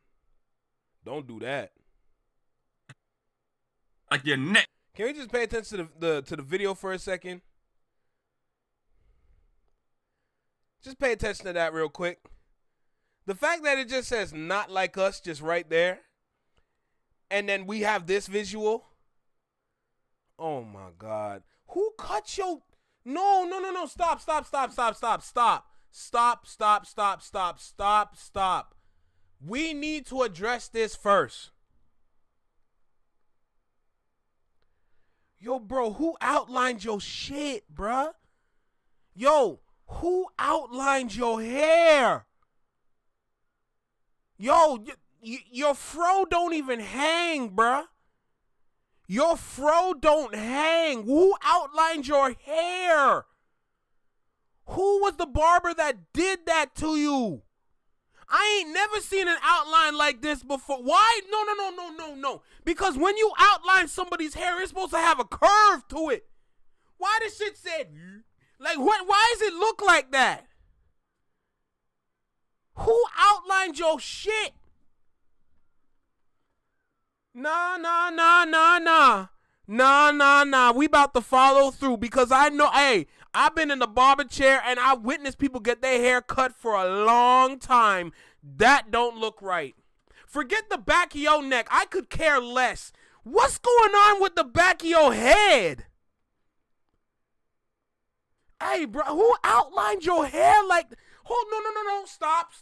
Speaker 1: Don't do that.
Speaker 7: Like your neck.
Speaker 1: Can we just pay attention to the video for a second? Just pay attention to that real quick. The fact that it just says "not like us" just right there, and then we have this visual. Oh my God! Who cut your? No! Stop! We need to address this first. Yo, bro, who outlined your shit, bruh? Yo, who outlined your hair? Yo, your fro don't even hang, bruh. Your fro don't hang. Who outlined your hair? Who was the barber that did that to you? I ain't never seen an outline like this before. Why? No. Because when you outline somebody's hair, it's supposed to have a curve to it. Why this shit said, like, what? Why does it look like that? Who outlined your shit? Nah. We about to follow through because I know, hey, I've been in the barber chair and I witnessed people get their hair cut for a long time. That don't look right. Forget the back of your neck. I could care less. What's going on with the back of your head? Hey, bro, who outlined your hair like... Hold, no. Stop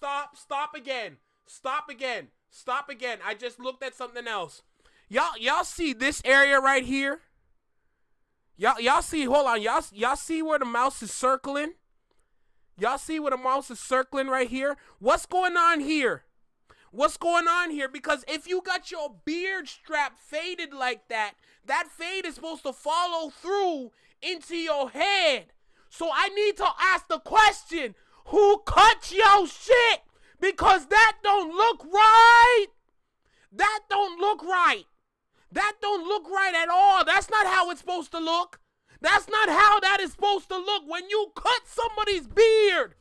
Speaker 1: again. I just looked at something else. Y'all see this area right here? Y'all see, hold on. Y'all see where the mouse is circling? Y'all see where the mouse is circling right here? What's going on here? Because if you got your beard strap faded like that, that fade is supposed to follow through into your head. So I need to ask the question, who cut your shit? Because that don't look right. That don't look right at all. That's not how it's supposed to look. That's not how that is supposed to look. When you cut somebody's beard,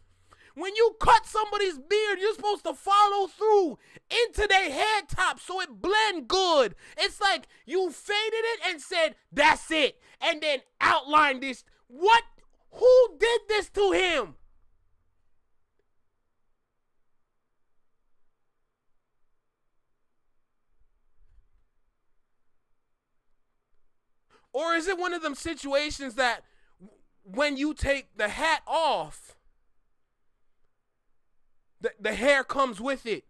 Speaker 1: you're supposed to follow through into their head top so it blend good. It's like you faded it and said, that's it. And then outlined this. What? Who did this to him? Or is it one of them situations that when you take the hat off, the hair comes with it?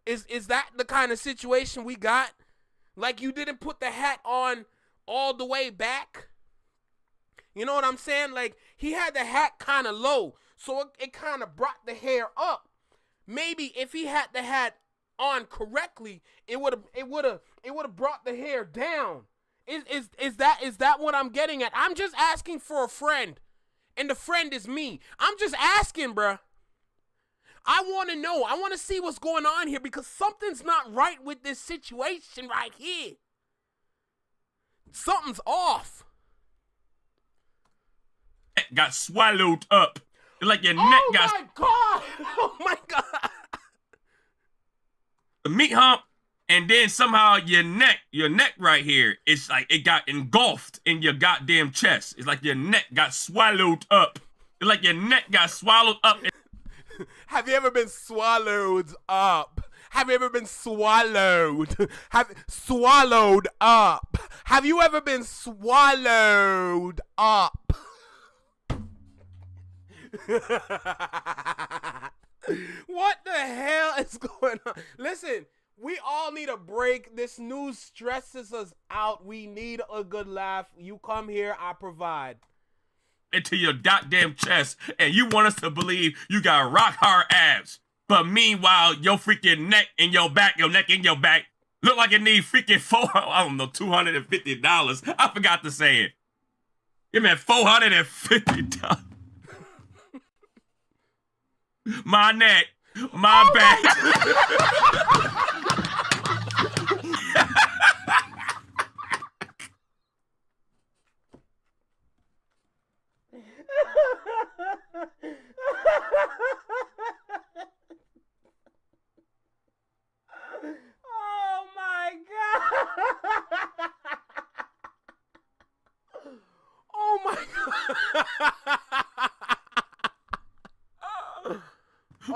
Speaker 1: Is that the kind of situation we got? Like you didn't put the hat on all the way back? You know what I'm saying? Like he had the hat kind of low, so it kind of brought the hair up. Maybe if he had the hat on correctly, it would have brought the hair down. Is that what I'm getting at? I'm just asking for a friend, and the friend is me. I'm just asking, bruh. I want to know. I want to see what's going on here because something's not right with this situation right here. Something's off.
Speaker 7: Got swallowed up. It's like your neck got...
Speaker 1: Oh my God.
Speaker 7: The meat hump, and then somehow your neck right here, it's like it got engulfed in your goddamn chest. It's like your neck got swallowed up. It's like your neck got swallowed up.
Speaker 1: Have you ever been swallowed up? Have you ever been swallowed? Swallowed up? Have you ever been swallowed up? What the hell is going on? Listen, we all need a break. This news stresses us out. We need a good laugh. You come here, I provide.
Speaker 7: Into your goddamn chest, and you want us to believe you got rock hard abs. But meanwhile, your freaking neck and your back, your neck and your back, look like it need freaking $250. I forgot to say it. You meant $450. My neck, my back.
Speaker 1: Oh my God. Oh my God.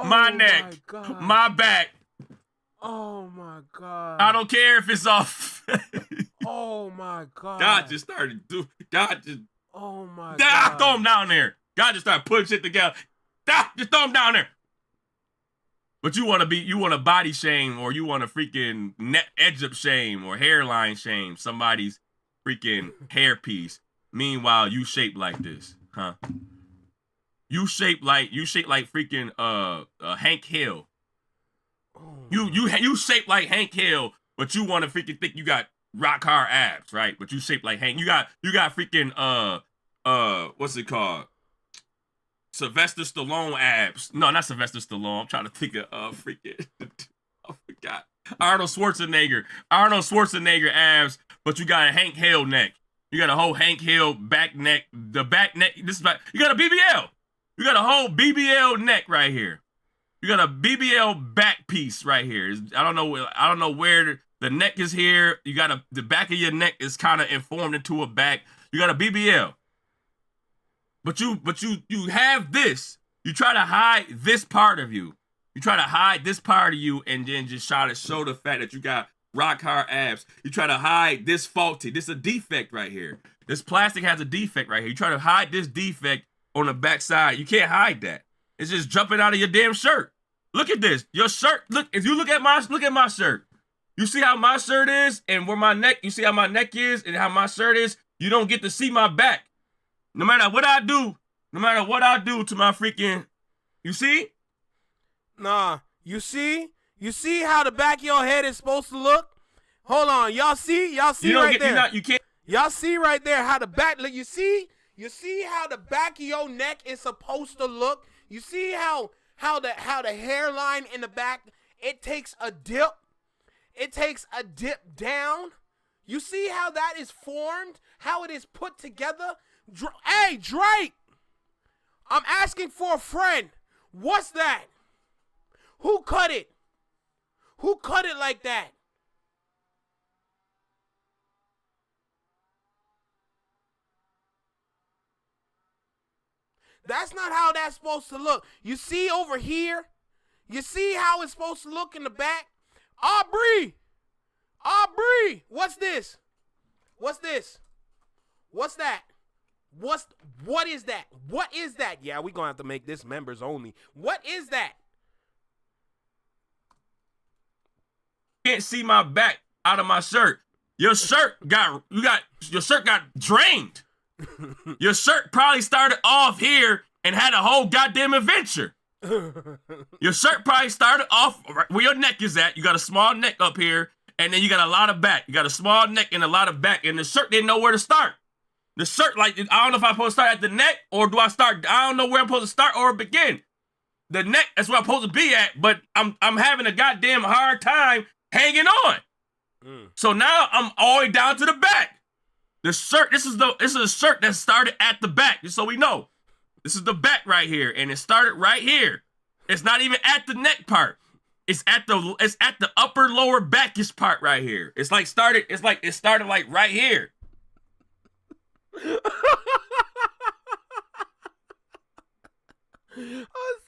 Speaker 7: My neck, my back.
Speaker 1: Oh my God.
Speaker 7: I don't care if it's off.
Speaker 1: Oh my God.
Speaker 7: God just started doing. God just.
Speaker 1: Oh my
Speaker 7: God.
Speaker 1: God.
Speaker 7: Throw him down there. God just started putting shit together. Just throw him down there. But you want to body shame, or you want to freaking net edge up shame or hairline shame somebody's freaking hairpiece. Meanwhile, you shaped like this, huh? You shaped like freaking Hank Hill.
Speaker 1: Oh.
Speaker 7: You shaped like Hank Hill but you want to freaking think you got rock hard abs, right? But you shaped like Hank. You got freaking what's it called? Sylvester Stallone abs. No, not Sylvester Stallone. I'm trying to think of freaking I forgot. Arnold Schwarzenegger abs, but you got a Hank Hill neck. You got a whole Hank Hill back neck. The back neck. This is like you got a BBL. You got a whole BBL neck right here. You got a BBL back piece right here. I don't know where the neck is here. You got the back of your neck is kind of informed into a back. You got a BBL. But you have this. You try to hide this part of you. You try to hide this part of you and then just try to show the fact that you got rock hard abs. You try to hide this faulty. This is a defect right here. This plastic has a defect right here. You try to hide this defect on the back side. You can't hide that. It's just jumping out of your damn shirt. Look at this. Your shirt. Look, if you look at my shirt. You see how my shirt is and where my neck, you see how my neck is and how my shirt is? You don't get to see my back. No matter what I do to my freaking, you see?
Speaker 1: Nah, you see how the back of your head is supposed to look? Hold on, y'all see right there.
Speaker 7: You can't.
Speaker 1: Y'all see right there how the back look. You see how the back of your neck is supposed to look. You see how the hairline in the back, it takes a dip. It takes a dip down. You see how that is formed? How it is put together? Hey, Drake, I'm asking for a friend. What's that? Who cut it? Who cut it like that? That's not how that's supposed to look. You see over here? You see how it's supposed to look in the back? Aubrey, what's this? What's this? What's that? What is that? What is that? Yeah, we're gonna have to make this members only. What is that?
Speaker 7: Can't see my back out of my shirt. Your shirt got drained. Your shirt probably started off here and had a whole goddamn adventure. Your shirt probably started off right where your neck is at. You got a small neck up here, and then you got a lot of back. You got a small neck and a lot of back, and the shirt didn't know where to start. The shirt, like, I don't know if I'm supposed to start at the neck, or do I start, I don't know where I'm supposed to start or begin. The neck, that's where I'm supposed to be at, but I'm having a goddamn hard time hanging on. So now I'm all the way down to the back. The shirt, this is a shirt that started at the back, just so we know. This is the back right here, and it started right here. It's not even at the neck part. It's at the upper lower backish part right here. It started like right here.
Speaker 1: I'm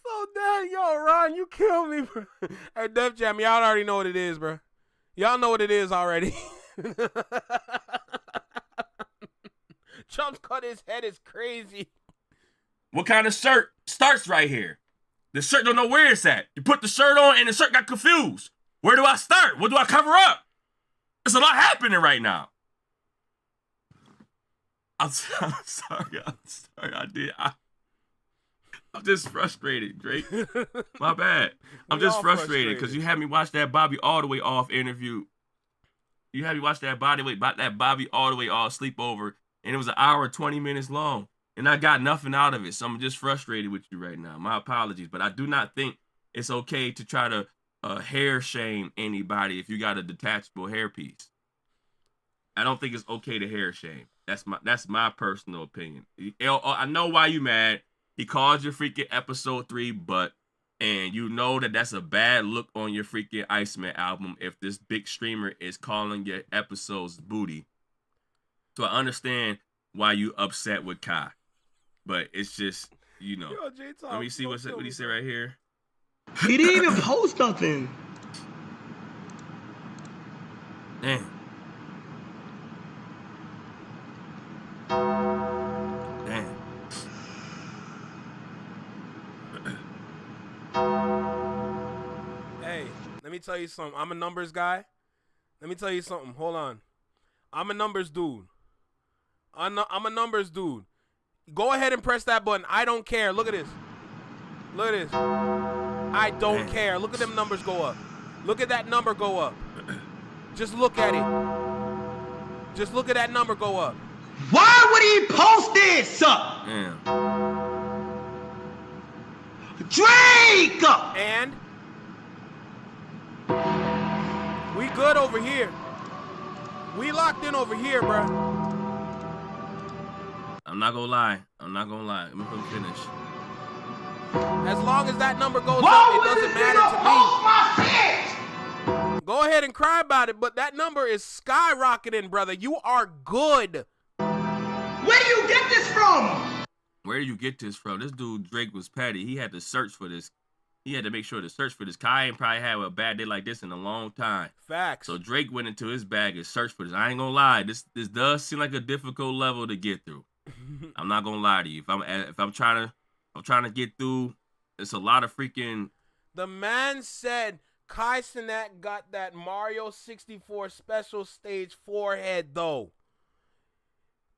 Speaker 1: so dead. Yo, Ron, you kill me, bro. Hey, Def Jam, y'all already know what it is, bro. Y'all know what it is already. Trump's cut his head is crazy.
Speaker 7: What kind of shirt starts right here? The shirt don't know where it's at. You put the shirt on and the shirt got confused. Where do I start? What do I cover up? There's a lot happening right now. I'm sorry. I'm just frustrated, Drake. My bad. I'm just frustrated because you had me watch that Bobby All the Way Off interview. You had me watch that Bobby All the Way Off sleepover, and it was an hour and 20 minutes long, and I got nothing out of it. So I'm just frustrated with you right now. My apologies, but I do not think it's okay to try to hair shame anybody if you got a detachable hairpiece. I don't think it's okay to hair shame. That's my personal opinion. I know why you mad. He called your freaking episode 3 butt, and you know that's a bad look on your freaking Iceman album if this big streamer is calling your episodes booty. So I understand why you upset with Kai, but it's just, you know.
Speaker 1: Yo,
Speaker 7: let me see what he said right here.
Speaker 5: He didn't even post nothing.
Speaker 7: Damn.
Speaker 1: Hey, let me tell you something. I'm a numbers guy. Let me tell you something. Hold on. I'm a numbers dude. I'm a numbers dude. Go ahead and press that button. I don't care. Look at this. Look at this. I don't care. Look at them numbers go up. Look at that number go up. Just look at it. Just look at that number go up.
Speaker 5: Why would he post this?
Speaker 7: Damn.
Speaker 5: Drake!
Speaker 1: And we good over here. We locked in over here, bro.
Speaker 7: I'm not gonna lie. Let me finish.
Speaker 1: As long as that number goes
Speaker 5: Why
Speaker 1: up, it
Speaker 5: would
Speaker 1: doesn't
Speaker 5: this
Speaker 1: matter
Speaker 5: nigga
Speaker 1: to
Speaker 5: post
Speaker 1: me.
Speaker 5: my shit?
Speaker 1: Go ahead and cry about it, but that number is skyrocketing, brother. You are good.
Speaker 5: Where do you get this from?
Speaker 7: Where do you get this from? This dude Drake was petty. He had to search for this. He had to make sure to search for this. Kai ain't probably had a bad day like this in a long time.
Speaker 1: Facts.
Speaker 7: So Drake went into his bag and searched for this. I ain't gonna lie. This does seem like a difficult level to get through. I'm not gonna lie to you. If I'm trying to get through, it's a lot of freaking.
Speaker 1: The man said Kai Cenat got that Mario 64 special stage forehead, though.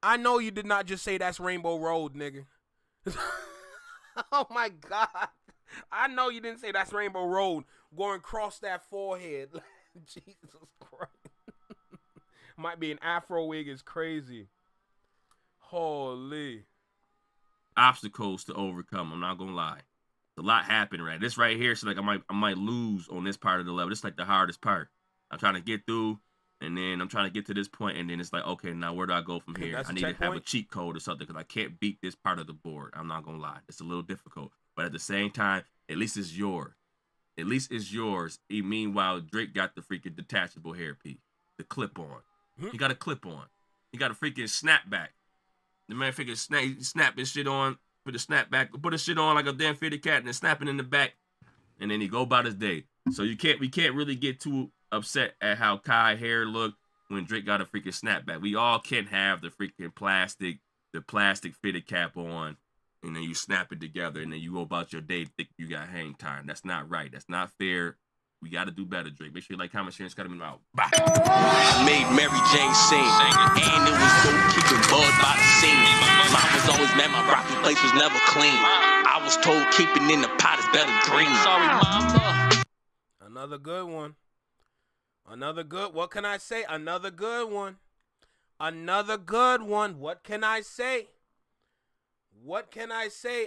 Speaker 1: I know you did not just say that's Rainbow Road, nigga. Oh, my God. I know you didn't say that's Rainbow Road going across that forehead. Jesus Christ. Might be an Afro wig is crazy. Holy.
Speaker 7: Obstacles to overcome. I'm not gonna lie. A lot happened right. This right here, so like I might lose on this part of the level. This is like the hardest part. I'm trying to get through, and then I'm trying to get to this point, and then it's like, okay, now where do I go from here? I need to have a cheat code or something because I can't beat this part of the board. I'm not gonna lie. It's a little difficult, but at the same time, at least it's yours. At least it's yours. Meanwhile, Drake got the freaking detachable hairpiece, the clip on. He got a clip on. He got a freaking snapback. The man figure snap his shit on. Put a snapback, put a shit on like a damn fitted cat and then snap it in the back, and then he go about his day. So we can't really get too upset at how Kai hair looked when Drake got a freaking snapback. We all can't have the freaking plastic fitted cap on, and then you snap it together, and then you go about your day think you got hang time. That's not right. That's not fair. We got to do better, Drake. Make sure you like, comment, share, and cut them out. Bye.
Speaker 8: I made Mary Jane sing, and it was dope keeping bud by the scene. Mom was always mad my broccoli place was never clean. I was told keeping in the pot is better green. Sorry, mama.
Speaker 1: Another good one. What can I say? Another good one. Another good one. What can I say?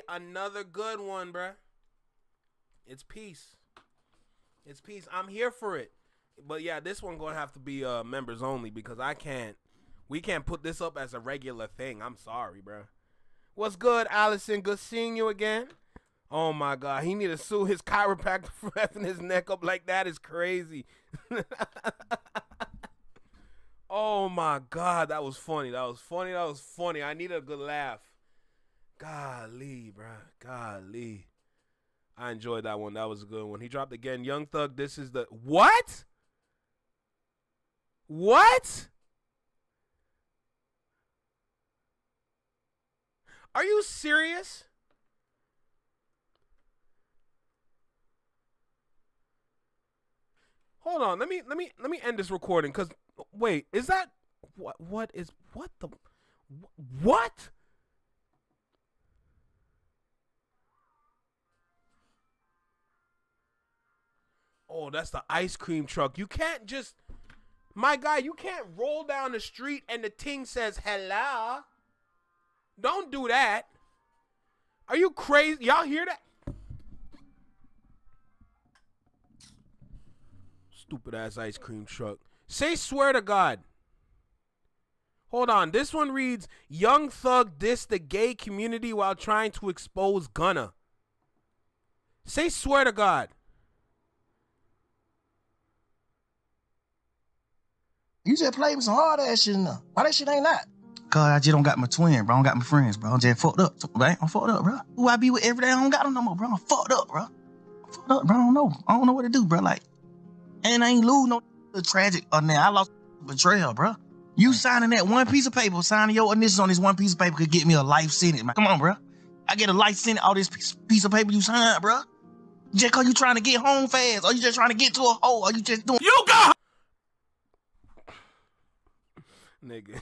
Speaker 1: Another good one, bruh. It's peace. I'm here for it. But yeah, this one gonna have to be members only because we can't put this up as a regular thing. I'm sorry, bro. What's good, Allison? Good seeing you again. Oh my God, he need to sue his chiropractor for having his neck up like that is crazy. Oh my God, that was funny. I need a good laugh. Golly, bro. Golly. I enjoyed that one. That was a good one. He dropped again. Young Thug, this is the... What? Are you serious? Hold on. Let me end this recording cuz wait, is that what Oh, that's the ice cream truck. You can't just, my guy, you can't roll down the street and the ting says hello. Don't do that. Are you crazy? Y'all hear that? Stupid ass ice cream truck. Say swear to God. Hold on. This one reads, Young Thug dissed the gay community while trying to expose Gunna. Say swear to God.
Speaker 9: You just played me some hard ass shit now. Why that shit ain't that? Cause I just don't got my twin, bro. I don't got my friends, bro. I'm just fucked up, right? I'm fucked up, bro. Who I be with every day, I don't got them no more, bro. I'm fucked up, bro. I don't know what to do, bro. Like, and I ain't lose no tragic or now. I lost betrayal, bro. You signing that one piece of paper, signing your initials on this one piece of paper could get me a life sentence, man. Come on, bro. I get a life sentence, all this piece of paper you signed, bro. Just cause you trying to get home fast, or you just trying to get to a hole, or you just doing...
Speaker 7: You got...
Speaker 1: Nigga.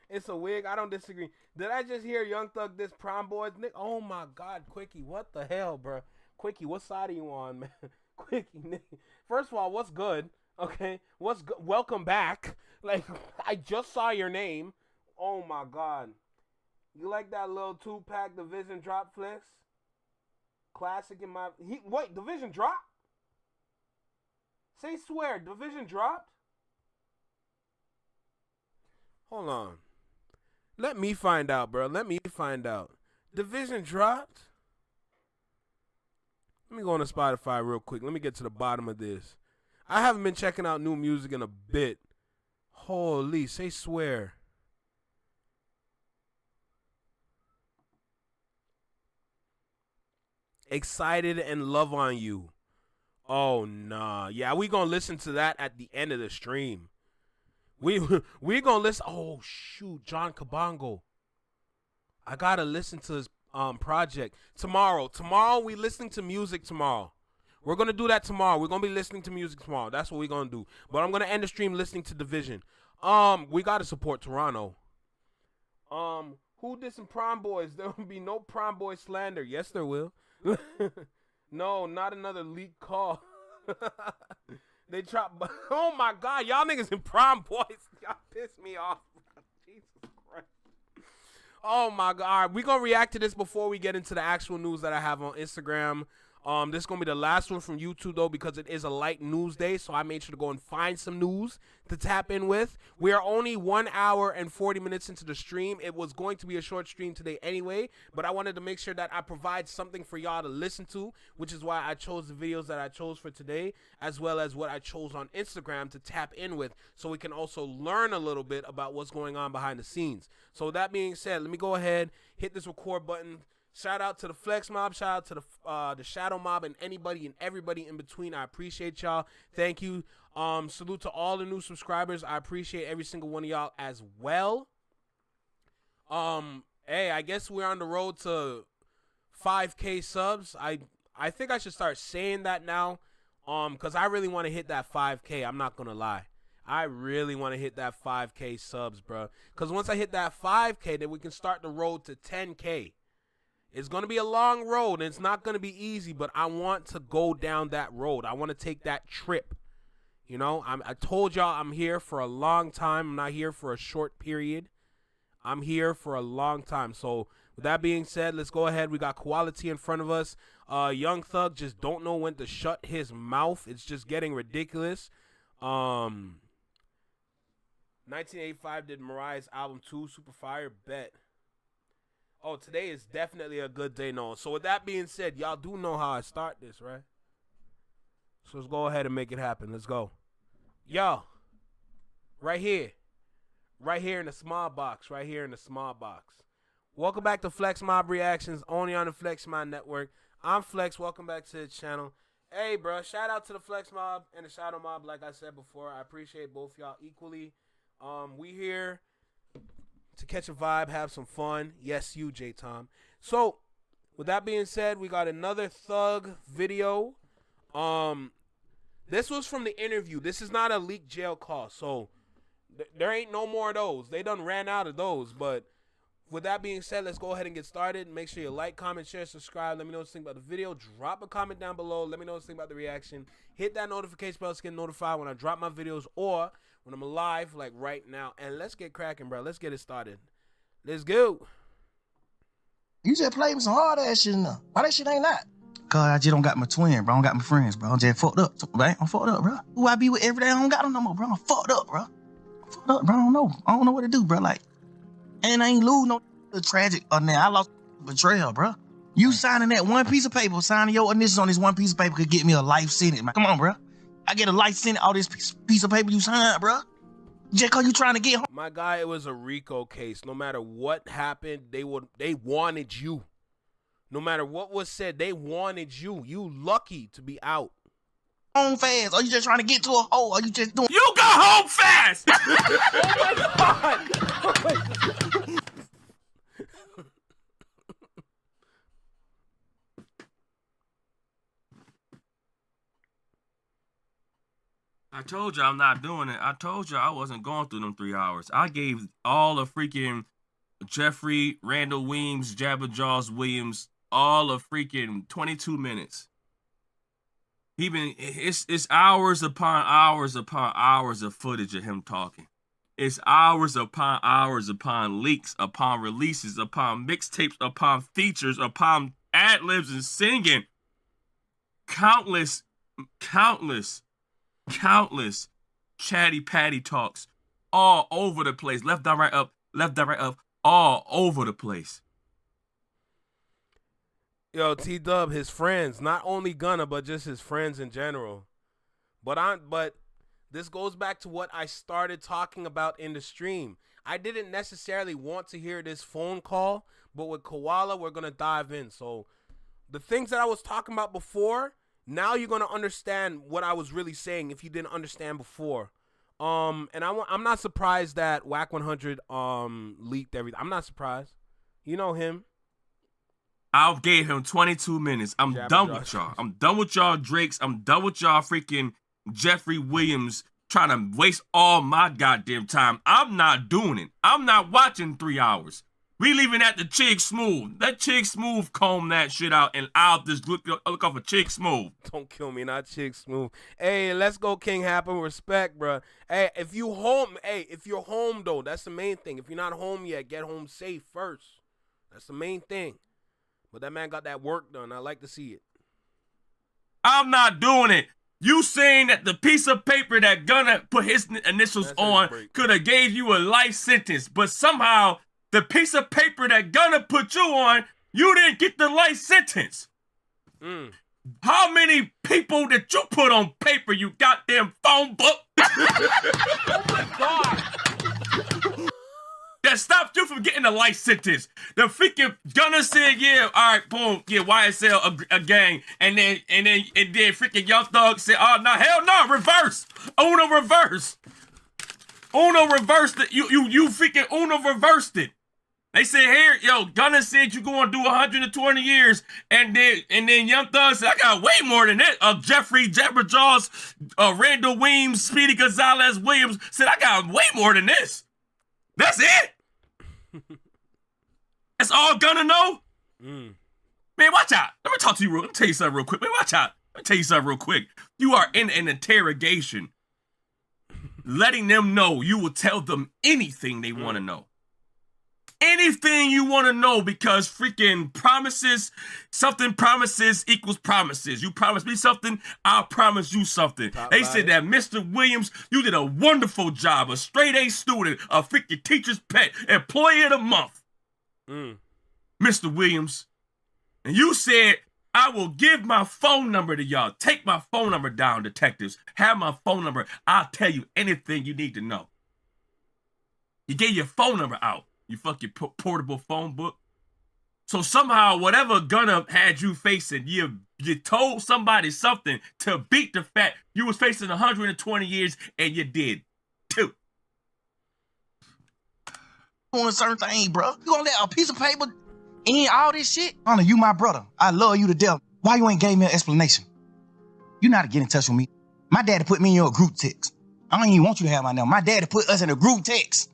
Speaker 1: It's a wig. I don't disagree. Did I just hear Young Thug this Prom Boys? Oh my God, Quickie. What the hell, bro? Quickie, what side are you on, man? Quickie, nigga. First of all, what's good? Okay, welcome back. Like, I just saw your name. Oh my god. You like that little 2-pack Division drop flex? Classic in my... Wait, Division dropped? Say swear, Division dropped? Hold on. Let me find out, bro. Let me find out. Division dropped? Let me go on to Spotify real quick. Let me get to the bottom of this. I haven't been checking out new music in a bit. Holy, say swear. Excited and Love on You. Oh, nah. Yeah, we gonna listen to that at the end of the stream. We gonna listen. Oh, shoot. John Kabongo. I gotta listen to his project. Tomorrow we listening to music tomorrow. We're gonna do that tomorrow. We're gonna be listening to music tomorrow. That's what we're gonna do. But I'm gonna end the stream listening to Division. We gotta support Toronto. Who did some prom boys? There will be no prom boy slander. Yes, there will. No, not another leak call. They dropped. Oh my God, y'all niggas in prom boys. Y'all piss me off. Jesus Christ. Oh my God, we gonna react to this before we get into the actual news that I have on Instagram. This is gonna be the last one from YouTube though, because it is a light news day, so I made sure to go and find some news to tap in with. We are only 1 hour and 40 minutes into the stream. It was going to be a short stream today anyway, but I wanted to make sure that I provide something for y'all to listen to, which is why I chose the videos that I chose for today, as well as what I chose on Instagram to tap in with, so we can also learn a little bit about what's going on behind the scenes. So with that being said, let me go ahead, hit this record button. Shout out to the Flex Mob, shout out to the Shadow Mob, and anybody and everybody in between. I appreciate y'all. Thank you. Salute to all the new subscribers. I appreciate every single one of y'all as well. Hey, I guess we're on the road to 5K subs. I think I should start saying that now, because I really want to hit that 5K. I'm not gonna lie. I really want to hit that 5K subs, bro. Because once I hit that 5K, then we can start the road to 10K. It's going to be a long road, and it's not going to be easy, but I want to go down that road. I want to take that trip. You know, I told y'all I'm here for a long time. I'm not here for a short period. I'm here for a long time. So with that being said, let's go ahead. We got quality in front of us. Young Thug just don't know when to shut his mouth. It's just getting ridiculous. 1985 did Mariah's album 2, Super Fire, bet. Oh, today is definitely a good day, no. So with that being said, y'all do know how I start this, right? So let's go ahead and make it happen. Let's go. Yo, right here in the small box, Welcome back to Flex Mob Reactions, only on the Flex Mob Network. I'm Flex. Welcome back to the channel. Hey, bro, shout out to the Flex Mob and the Shadow Mob. Like I said before, I appreciate both y'all equally. We here to catch a vibe, have some fun. Yes, you, J-Tom. So, with that being said, we got another Thug video. This was from the interview. This is not a leaked jail call, so there ain't no more of those. They done ran out of those, but with that being said, let's go ahead and get started. Make sure you like, comment, share, subscribe. Let me know what you think about the video. Drop a comment down below. Let me know what you think about the reaction. Hit that notification bell to get notified when I drop my videos or when I'm live, like right now. And let's get cracking, bro. Let's get it started. Let's go.
Speaker 9: You just played me some hard ass shit now. Why that shit ain't that? Cause I just don't got my twin, bro. I don't got my friends, bro. I'm just fucked up, right? I'm fucked up, bro. Who I be with every day, I don't got them no more, bro. I'm fucked up, bro. I'm fucked up, bro. I don't know what to do, bro. Like, and I ain't lose no tragic or now. I lost betrayal, bro. You signing that one piece of paper, signing your initials on this one piece of paper could get me a life sentence, man. Come on, bro. I get a life sentence all this piece of paper you signed, bro. Just cause you trying to get home.
Speaker 1: My guy, it was a RICO case. No matter what happened, they wanted you. No matter what was said, they wanted you. You lucky to be out.
Speaker 9: Home fast. Or you just trying to get to a hole? Or you just doing...
Speaker 7: You go home fast!
Speaker 1: Oh my God! Oh my God.
Speaker 7: I told you I'm not doing it. I told you I wasn't going through them 3 hours. I gave all of freaking Jeffrey, Randall Weems, Jabba Jaws Williams all of freaking 22 minutes. It's hours upon hours upon hours of footage of him talking. It's hours upon leaks, upon releases, upon mixtapes, upon features, upon ad-libs and singing. Countless chatty patty talks all over the place. Left, down, right, up, all over the place.
Speaker 1: Yo, T-Dub, his friends, not only Gunna, but just his friends in general. But this goes back to what I started talking about in the stream. I didn't necessarily want to hear this phone call, but with Koala, we're going to dive in. So the things that I was talking about before, now you're going to understand what I was really saying if you didn't understand before. And I'm not surprised that Whack 100 leaked everything. I'm not surprised. You know him.
Speaker 7: I gave him 22 minutes. I'm done with y'all. I'm done with y'all Drakes. I'm done with y'all freaking Jeffrey Williams trying to waste all my goddamn time. I'm not doing it. I'm not watching 3 hours. We leaving at the Chig Smooth. Let Chig Smooth comb that shit out, and I'll just look off a Chig Smooth.
Speaker 1: Don't kill me, not Chig Smooth. Hey, let's go, King Happen. Respect, bro. Hey, if you're home though, that's the main thing. If you're not home yet, get home safe first. That's the main thing. But that man got that work done. I like to see it.
Speaker 7: I'm not doing it. You saying that the piece of paper that Gunna put his initials on could have gave you a life sentence, but somehow the piece of paper that Gunna put you on, you didn't get the life sentence. How many people did you put on paper, you goddamn phone book?
Speaker 1: Oh my God.
Speaker 7: That stopped you from getting a life sentence. The freaking Gunna said, yeah, all right, boom, yeah, YSL a gang, and then freaking Young Thug said, oh no, hell no, reverse, Uno reversed it. You freaking Uno reversed it. They said, here, yo, Gunna said you gonna do 120 years, and then Young Thug said, I got way more than that. Jeffrey Jaws, Randall Weems, Speedy Gonzalez Williams said, I got way more than this. That's it. That's all Gunna know? Man, watch out. Let me talk to you let me tell you something real quick. Man, watch out. Let me tell you something real quick. You are in an interrogation. Letting them know you will tell them anything they want to know. Anything you want to know, because freaking something promises equals promises. You promise me something, I'll promise you something. They said that Mr. Williams, you did a wonderful job. A straight A student, a freaking teacher's pet, employee of the month. Mr. Williams. And you said, I will give my phone number to y'all. Take my phone number down, detectives. Have my phone number. I'll tell you anything you need to know. You gave your phone number out. You fucking portable phone book. So somehow, whatever Gunna had you facing, you told somebody something to beat the fact you was facing 120 years, and you did too.
Speaker 9: On a certain thing, bro. You gonna let a piece of paper in all this shit? Honor, you my brother. I love you to death. Why you ain't gave me an explanation? You know how to get in touch with me. My daddy put me in your group text. I don't even want you to have my number. My daddy put us in a group text.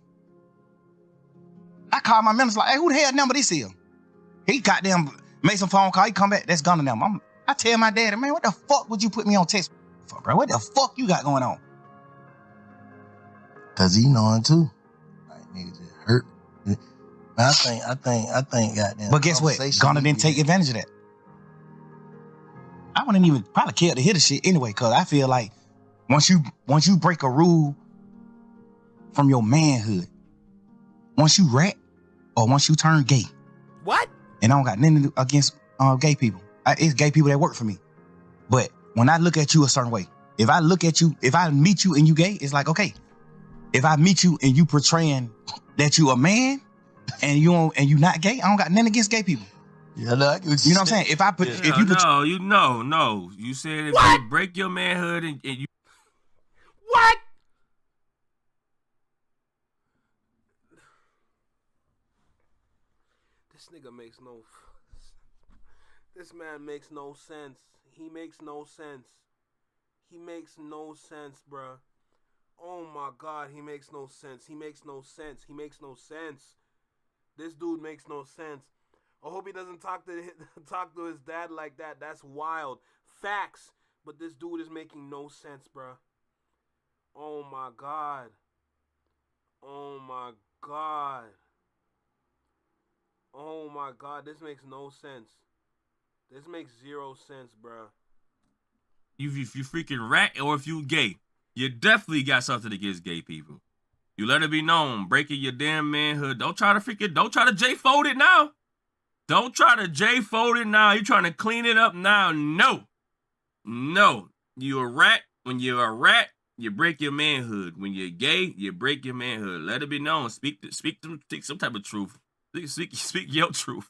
Speaker 9: I called my members like, hey, who the hell number this is? He goddamn made some phone call. He come back, that's Gunna number. I tell my daddy, man, what the fuck would you put me on text for, bro? What the fuck you got going on? Cause he knowing too. Like, niggas just hurt. I think, goddamn. But guess what? Gunna didn't take advantage of that. I wouldn't even probably care to hear the shit anyway, cause I feel like once you break a rule from your manhood, once you rat or once you turn gay.
Speaker 1: What?
Speaker 9: And I don't got nothing against gay people. It's gay people that work for me. But when I look at you a certain way, if I meet you and you gay, it's like, okay. If I meet you and you portraying that you a man and you not gay, I don't got nothing against gay people. Yeah, no, you know what I'm saying?
Speaker 7: You said if
Speaker 1: what?
Speaker 7: you break your manhood and you.
Speaker 1: What? This nigga makes no. This man makes no sense. He makes no sense. He makes no sense, bruh. Oh my God, he makes no sense. He makes no sense. He makes no sense. This dude makes no sense. I hope he doesn't talk to his dad like that. That's wild. Facts. But this dude is making no sense, bruh. Oh my God. Oh my God. Oh my God. This makes no sense. This makes zero sense, bruh.
Speaker 7: If you freaking rat or if you gay, you definitely got something against gay people. You let it be known, breaking your damn manhood. Don't try to J-fold it now. Don't try to J-fold it now. You're trying to clean it up now. No. No. You a rat. When you're a rat, you break your manhood. When you're gay, you break your manhood. Let it be known. Speak some type of truth. Speak your truth.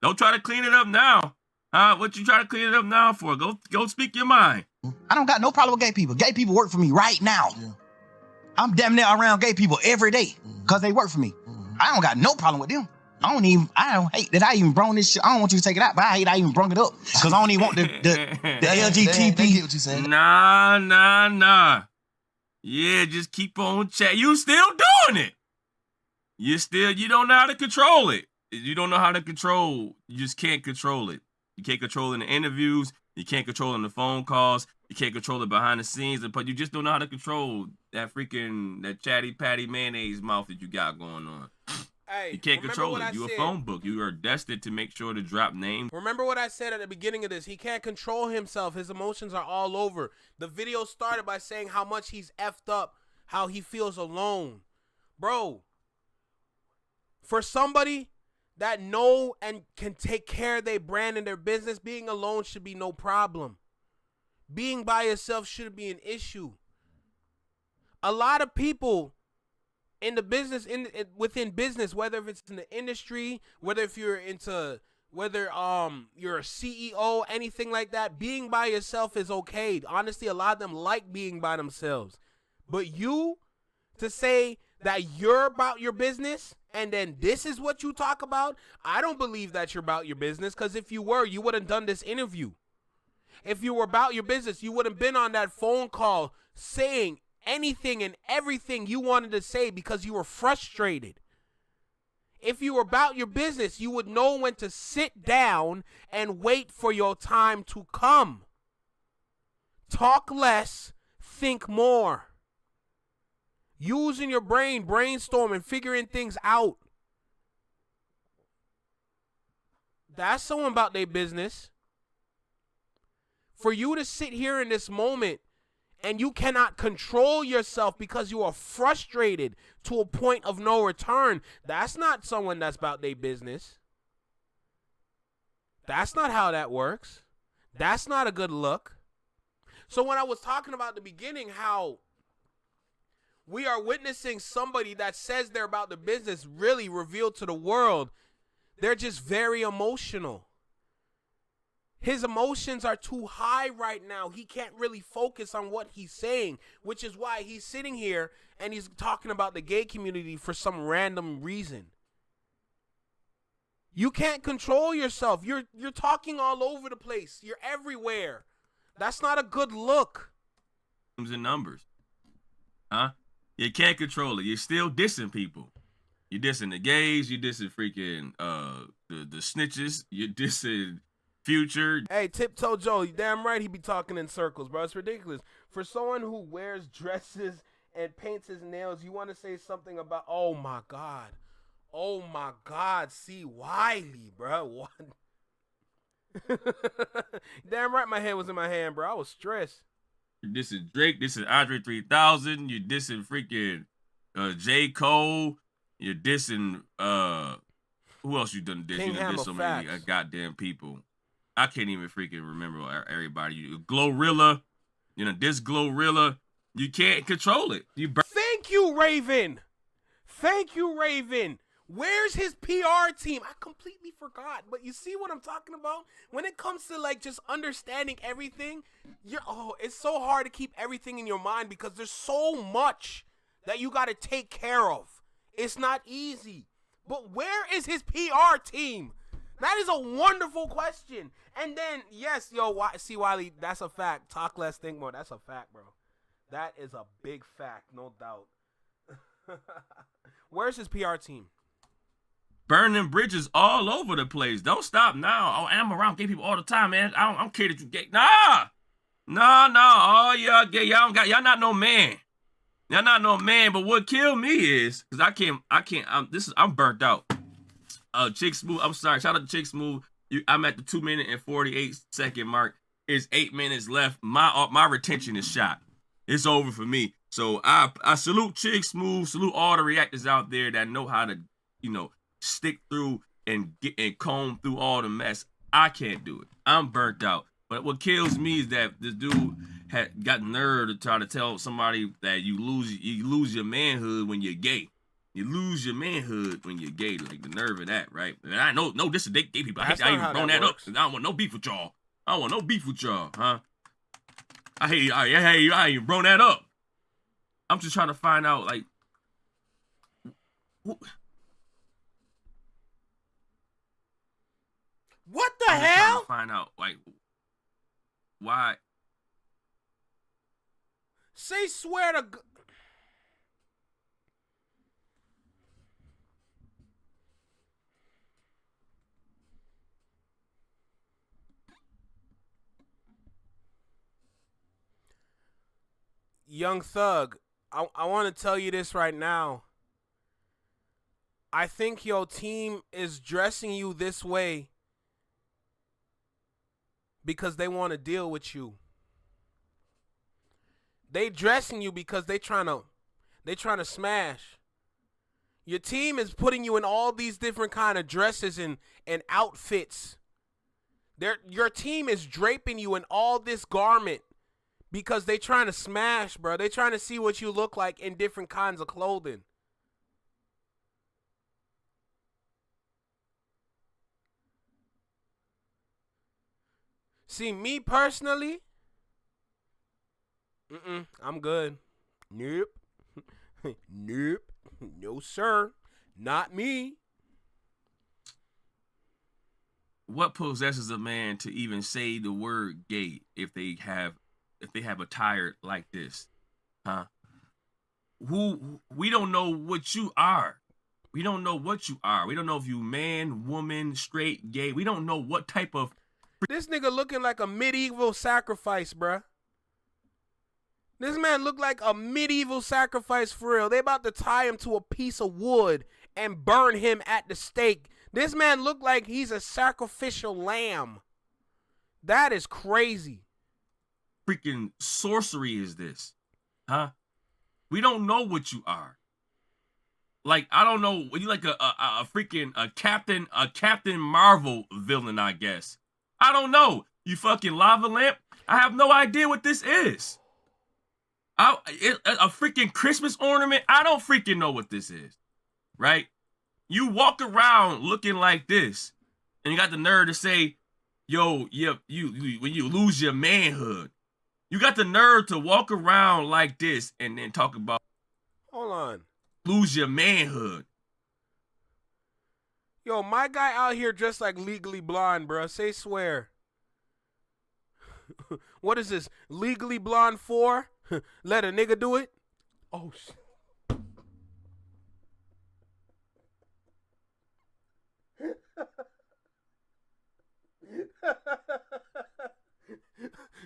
Speaker 7: Don't try to clean it up now. What you trying to clean it up now for? Go speak your mind.
Speaker 9: I don't got no problem with gay people. Gay people work for me right now. Yeah. I'm damn near around gay people every day because they work for me. I don't got no problem with them. I don't hate that I even brought this shit. I don't want you to take it out, but I hate I even brought it up because I don't even want the LGTB.
Speaker 5: They get what you saying.
Speaker 7: Nah. Yeah, just keep on chat. You still doing it. You don't know how to control it. You don't know how to control. You just can't control it. You can't control it in the interviews. You can't control it in the phone calls. You can't control it behind the scenes. But you just don't know how to control that chatty patty mayonnaise mouth that you got going on.
Speaker 1: Hey,
Speaker 7: you can't control it. You a phone book. You are destined to make sure to drop names.
Speaker 1: Remember what I said at the beginning of this. He can't control himself. His emotions are all over. The video started by saying how much he's effed up, how he feels alone. Bro, for somebody that know and can take care of their brand and their business, being alone should be no problem. Being by yourself shouldn't be an issue. A lot of people in the business, within business, whether if it's in the industry, whether you're a CEO, anything like that, being by yourself is okay. Honestly, a lot of them like being by themselves. But you, to say that you're about your business and then this is what you talk about, I don't believe that you're about your business, because if you were, you wouldn't have done this interview. If you were about your business, you would have been on that phone call saying anything and everything you wanted to say because you were frustrated. If you were about your business, you would know when to sit down and wait for your time to come. Talk less, think more. Using your brain, brainstorming, figuring things out. That's someone about their business. For you to sit here in this moment and you cannot control yourself because you are frustrated to a point of no return, that's not someone that's about their business. That's not how that works. That's not a good look. So when I was talking about at the beginning how we are witnessing somebody that says they're about the business really revealed to the world, they're just very emotional. His emotions are too high right now. He can't really focus on what he's saying, which is why he's sitting here and he's talking about the gay community for some random reason. You can't control yourself. You're talking all over the place. You're everywhere. That's not a good look.
Speaker 7: And numbers. Huh? You can't control it. You're still dissing people. You're dissing the gays. You're dissing freaking the snitches. You're dissing Future.
Speaker 1: Hey, Tiptoe Joe, you damn right he be talking in circles, bro. It's ridiculous. For someone who wears dresses and paints his nails, you want to say something about, oh my God, C. Wiley, bro. What? Damn right my head was in my hand, bro. I was stressed.
Speaker 7: This is Drake. This is Andre 3000. You're dissing freaking J. Cole. You're dissing, who else you done diss? You done diss so many goddamn people. I can't even freaking remember everybody. Glorilla, this Glorilla, you can't control it.
Speaker 1: Thank you, Raven. Where's his PR team? I completely forgot. But you see what I'm talking about? When it comes to like just understanding everything, it's so hard to keep everything in your mind because there's so much that you got to take care of. It's not easy. But where is his PR team? That is a wonderful question. And then, yes, C. Wiley, that's a fact. Talk less, think more. That's a fact, bro. That is a big fact, no doubt. Where's his PR team?
Speaker 7: Burning bridges all over the place. Don't stop now. Oh, I'm around gay people all the time, man. I don't care that you gay. Nah. No. Oh, y'all not no man. Y'all not no man. But what killed me is because I'm burnt out. Chick Smooth. I'm sorry. Shout out to Chick Smooth. I'm at the 2 minute and 48-second mark. It's 8 minutes left. My retention is shot. It's over for me. So I salute Chick Smooth. Salute all the reactors out there that know how to, stick through and comb through all the mess. I can't do it. I'm burnt out. But what kills me is that this dude had got nerve to try to tell somebody that you lose your manhood when you're gay. You lose your manhood when you're gay. Like the nerve of that, right? And I know this is gay people. I hate how you brought that up. I don't want no beef with y'all. Huh? I hate you brought that up. I'm just trying to find out, like,
Speaker 1: what the hell?
Speaker 7: Find out, like, why?
Speaker 1: Say swear to God. Young Thug, I want to tell you this right now. I think your team is dressing you this way because they want to deal with you. They dressing you because they trying to smash. Your team is putting you in all these different kind of dresses and outfits. Your team is draping you in all this garment because they trying to smash, bro. They trying to see what you look like in different kinds of clothing. See, me personally, I'm good. Nope. Nope. No, sir. Not me.
Speaker 7: What possesses a man to even say the word gay if they have attire like this? Huh? We don't know what you are. We don't know what you are. We don't know if you man, woman, straight, gay. We don't know what type of...
Speaker 1: This nigga looking like a medieval sacrifice, bruh. This man look like a medieval sacrifice for real. They about to tie him to a piece of wood and burn him at the stake. This man look like he's a sacrificial lamb. That is crazy.
Speaker 7: Freaking sorcery is this? Huh? We don't know what you are. Like, I don't know. You like a freaking Captain Marvel villain, I guess. I don't know. You fucking lava lamp? I have no idea what this is. A freaking Christmas ornament? I don't freaking know what this is. Right? You walk around looking like this, and you got the nerve to say, yo, you when you lose your manhood. You got the nerve to walk around like this and then talk about...
Speaker 1: Hold on.
Speaker 7: Lose your manhood.
Speaker 1: Yo, my guy out here dressed like Legally Blonde, bro. Say swear. What is this? Legally Blonde 4? Let a nigga do it? Oh, shit.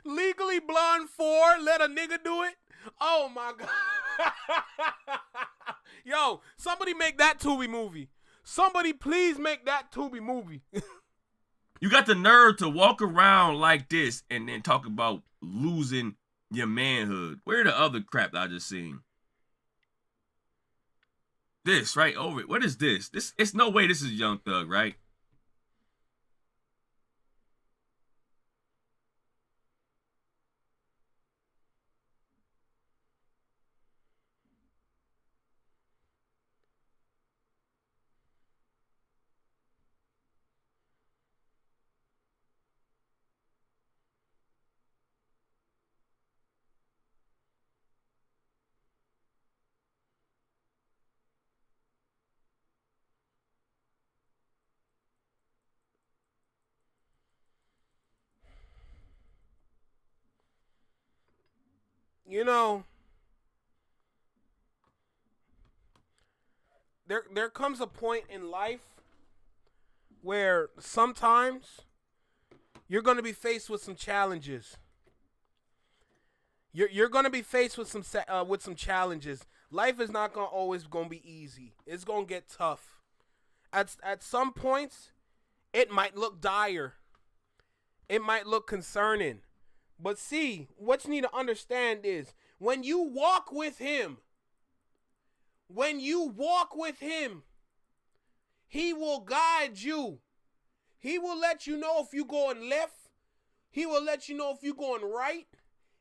Speaker 1: Legally Blonde 4? Let a nigga do it? Oh, my God. Yo, somebody make that Tubi movie. Somebody please make that Tubi movie.
Speaker 7: You got the nerve to walk around like this and then talk about losing your manhood. Where the other crap I just seen? This right over it. What is this? It's no way this is Young Thug, right?
Speaker 1: You know, there comes a point in life where sometimes you're going to be faced with some challenges. You're gonna be faced with some challenges. Life is not always gonna be easy. It's gonna get tough. At some points, it might look dire. It might look concerning. But see, what you need to understand is when you walk with him, he will guide you. He will let you know if you're going left. He will let you know if you're going right.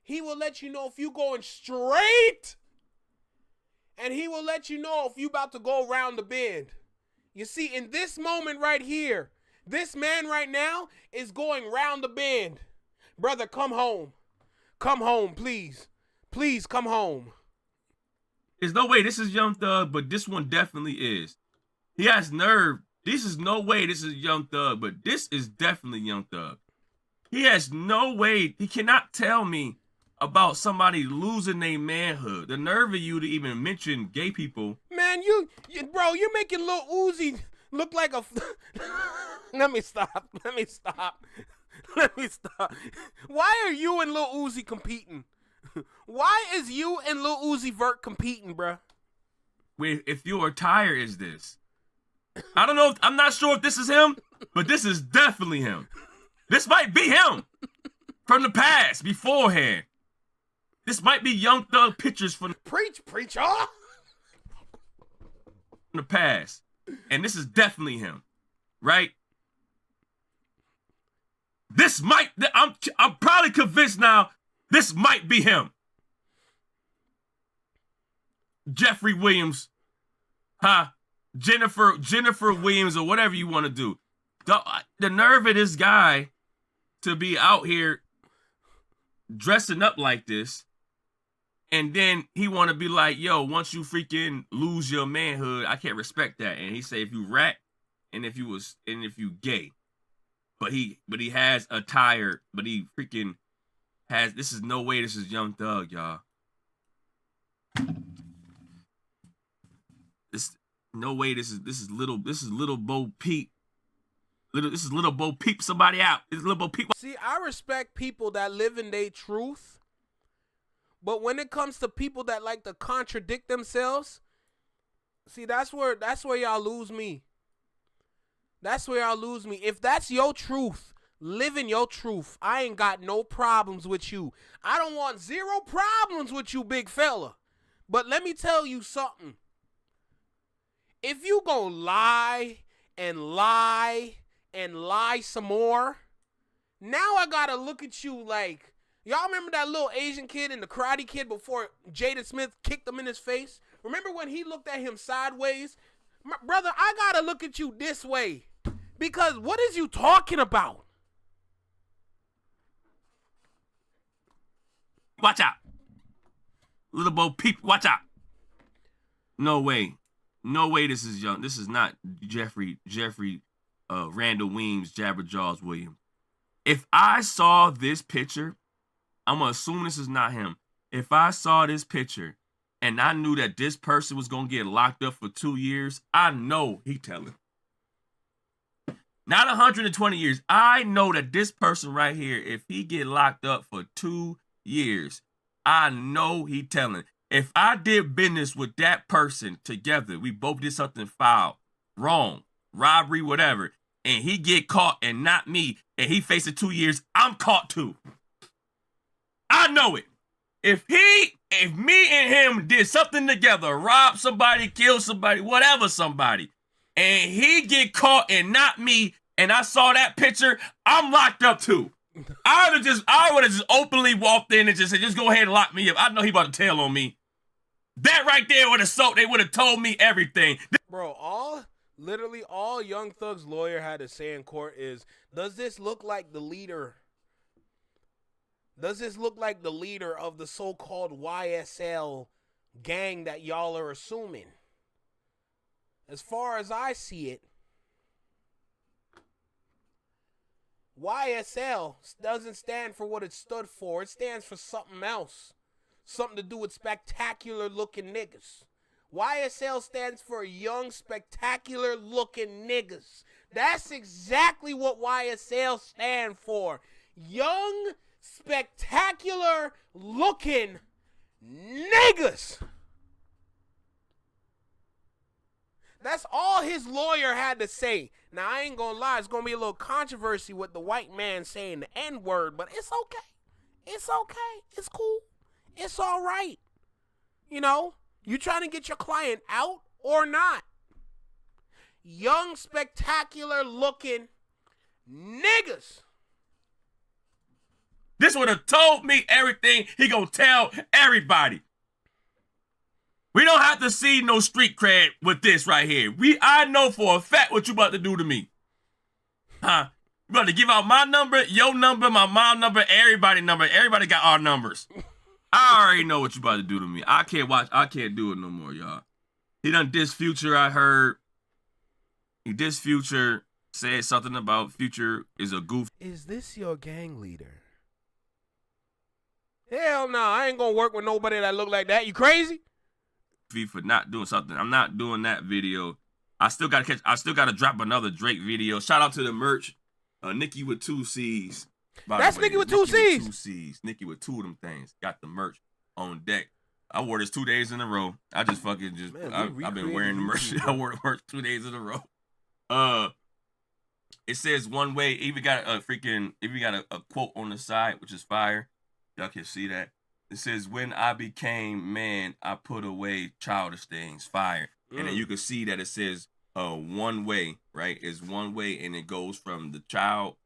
Speaker 1: He will let you know if you're going straight. And he will let you know if you're about to go around the bend. You see, in this moment right here, this man right now is going round the bend. Brother, come home. Come home, please. Please come home.
Speaker 7: There's no way this is Young Thug, but this one definitely is. He has nerve. This is no way this is Young Thug, but this is definitely Young Thug. He has no way. He cannot tell me about somebody losing their manhood. The nerve of you to even mention gay people.
Speaker 1: Man, bro, you're making Lil Uzi look like a... Let me stop. Why are you and Lil Uzi competing? Why is you and Lil Uzi Vert competing, bruh?
Speaker 7: If your attire is this. I don't know. I'm not sure if this is him, but this is definitely him. This might be him from the past, beforehand. This might be Young Thug pictures from
Speaker 1: preacher
Speaker 7: the past, and this is definitely him, right? This might. I'm probably convinced now. This might be him. Jeffrey Williams, Jennifer Williams, or whatever you want to do. The nerve of this guy to be out here dressing up like this, and then he want to be like, yo, once you freaking lose your manhood, I can't respect that. And he say if you rat and if you gay. But he has attire, but he freaking has, this is no way this is Young Thug, y'all. This no way this is little Bo Peep. This is little Bo Peep somebody out. This is little Bo Peep.
Speaker 1: See, I respect people that live in their truth. But when it comes to people that like to contradict themselves, see, that's where y'all lose me. That's where y'all lose me. If that's your truth, live in your truth. I ain't got no problems with you. I don't want zero problems with you, big fella. But let me tell you something. If you gonna lie and lie and lie some more, now I gotta look at you like, y'all remember that little Asian kid in the Karate Kid before Jaden Smith kicked him in his face? Remember when he looked at him sideways? Brother, I gotta look at you this way. Because what is you talking about?
Speaker 7: Watch out. Little Bo Peep, watch out. No way. No way this is Young. This is not Jeffrey Randall Weems, Jabberjaws Williams. If I saw this picture, I'm going to assume this is not him. If I saw this picture and I knew that this person was going to get locked up for 2 years, I know he telling. Not 120 years. I know that this person right here, if he get locked up for 2 years, I know he telling. If I did business with that person together, we both did something foul, wrong, robbery, whatever, and he get caught and not me, and he facing 2 years, I'm caught too. I know it. If me and him did something together, rob somebody, kill somebody, whatever somebody, and he get caught and not me, and I saw that picture, I'm locked up too. I would have just openly walked in and just said, just go ahead and lock me up. I know he about to tell on me. That right there would have they would have told me everything.
Speaker 1: Bro, literally all Young Thug's lawyer had to say in court is, does this look like the leader? Does this look like the leader of the so-called YSL gang that y'all are assuming? As far as I see it, YSL doesn't stand for what it stood for. It stands for something else. Something to do with spectacular looking niggas. YSL stands for young, spectacular looking niggas. That's exactly what YSL stand for. Young, spectacular looking niggas. That's all his lawyer had to say. Now, I ain't gonna lie, it's gonna be a little controversy with the white man saying the N-word, but it's okay. It's okay. It's cool. It's all right. You know, you trying to get your client out or not? Young, spectacular looking niggas.
Speaker 7: This would have told me everything he gonna tell everybody. We don't have to see no street cred with this right here. I know for a fact what you about to do to me. Huh? You about to give out my number, your number, my mom number, everybody number. Everybody got our numbers. I already know what you about to do to me. I can't do it no more, y'all. He done diss Future, I heard. He dissed Future, said something about Future is a goof.
Speaker 1: Is this your gang leader? Hell no, I ain't gonna work with nobody that look like that. You crazy?
Speaker 7: For not doing something. I'm not doing that video. I still gotta drop another Drake video. Shout out to the merch. Nikki with 2 C's.
Speaker 1: That's Nikki with 2 C's.
Speaker 7: 2 C's. Nikki with 2 of them things. Got the merch on deck. I wore this 2 days in a row. I just fucking just I've been wearing the merch. I wore the merch 2 days in a row. It says one way. Even got a quote on the side, which is fire. Y'all can see that. It says, when I became man, I put away childish things, fire. And then you can see that it says one way, right? It's one way, and it goes from the child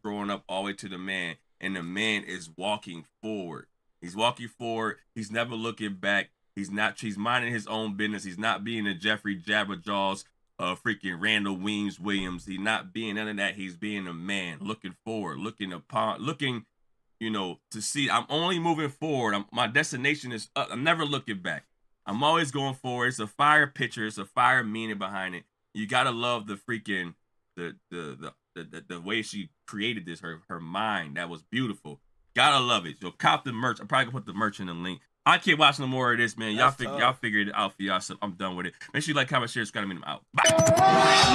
Speaker 7: growing up all the way to the man. And the man is walking forward. He's walking forward. He's never looking back. He's minding his own business. He's not being a Jeffrey Jabberjaws, freaking Randall Williams. He's not being none of that. He's being a man, looking forward, looking, you know, to see. I'm only moving forward. My destination is up. I'm never looking back. I'm always going forward. It's a fire picture. It's a fire meaning behind it. You gotta love the freaking the way she created this. Her mind, that was beautiful. Gotta love it. So cop the merch. I'm probably gonna put the merch in the link. I can't watch no more of this, man. Y'all figured it out for y'all. So I'm done with it. Make sure you like, comment, share, subscribe, and I'm out. Bye.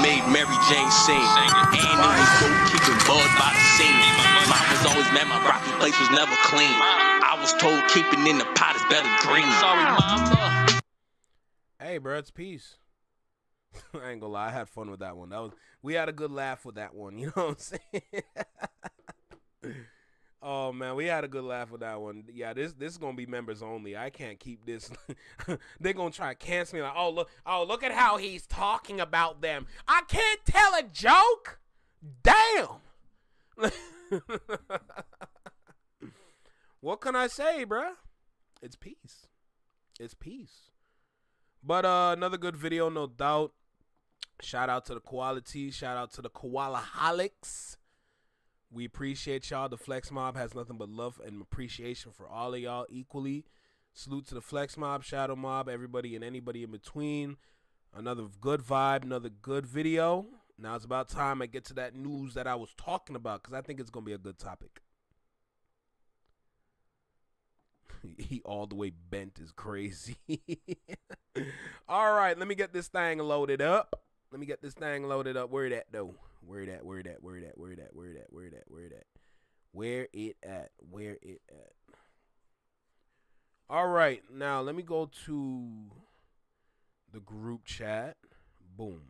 Speaker 8: Made Mary Jane sing, and it was dope keeping bud by the scene. Mom was always mad, my broccoli place was never clean. I was told keeping in the pot is better green. Sorry, mama.
Speaker 1: Hey, bro, it's peace. I ain't gonna lie, I had fun with that one. We had a good laugh with that one. You know what I'm saying? Oh man, we had a good laugh with that one. Yeah, this is gonna be members only. I can't keep this. They're gonna try to cancel me. Like, look at how he's talking about them. I can't tell a joke. Damn. What can I say, bruh? It's peace. It's peace. But another good video, no doubt. Shout out to the quality. Shout out to the koalaholics. We appreciate y'all. The Flex Mob has nothing but love and appreciation for all of y'all equally. Salute to the Flex Mob, Shadow Mob, everybody and anybody in between. Another good vibe, another good video. Now it's about time I get to that news that I was talking about, because I think it's going to be a good topic. He all the way bent is crazy. All right, let me get this thing loaded up. Where that though? Where it at? All right, now let me go to the group chat. Boom.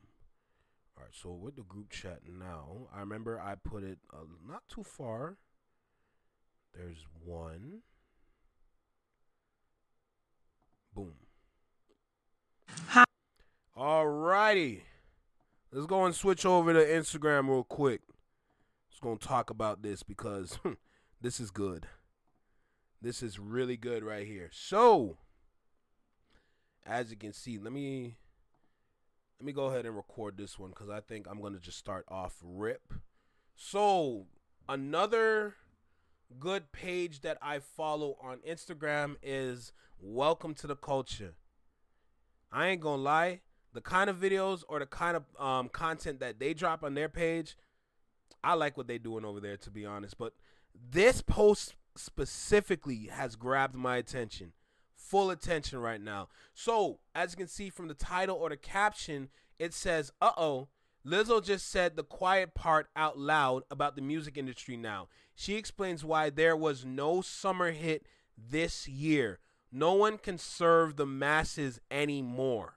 Speaker 1: All right, so with the group chat now, I remember I put it not too far. There's one. Boom. All righty. Let's go and switch over to Instagram real quick. Just going to talk about this because this is good. This is really good right here. So, as you can see, let me go ahead and record this one because I think I'm going to just start off rip. So, another good page that I follow on Instagram is Welcome to the Culture. I ain't going to lie. The kind of videos or the kind of content that they drop on their page, I like what they're doing over there, to be honest. But this post specifically has grabbed my attention. Full attention right now. So, as you can see from the title or the caption, it says, uh-oh, Lizzo just said the quiet part out loud about the music industry now. She explains why there was no summer hit this year. No one can serve the masses anymore.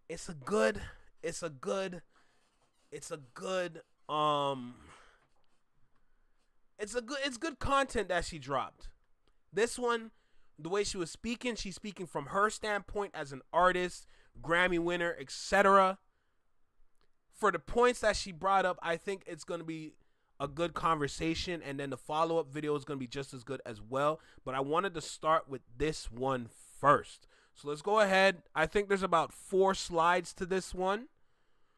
Speaker 1: It's good content that she dropped. This one, the way she was speaking, she's speaking from her standpoint as an artist, Grammy winner, etc. For the points that she brought up, I think it's going to be a good conversation, and then the follow-up video is going to be just as good as well. But I wanted to start with this one first. So let's go ahead. I think there's about 4 slides to this one.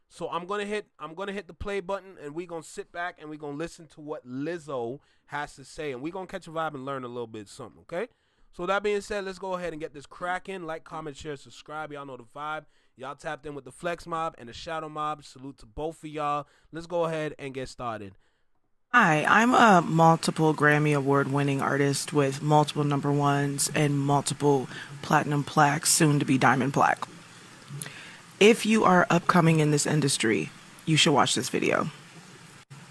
Speaker 1: So I'm gonna hit the play button, and we're gonna sit back and we're gonna listen to what Lizzo has to say, and we're gonna catch a vibe and learn a little bit something, okay? So that being said, let's go ahead and get this cracking. Like, comment, share, subscribe. Y'all know the vibe. Y'all tapped in with the Flex Mob and the Shadow Mob. Salute to both of y'all. Let's go ahead and get started.
Speaker 10: Hi, I'm a multiple Grammy Award winning artist with multiple number ones and multiple platinum plaques, soon to be diamond plaque. If you are upcoming in this industry, you should watch this video.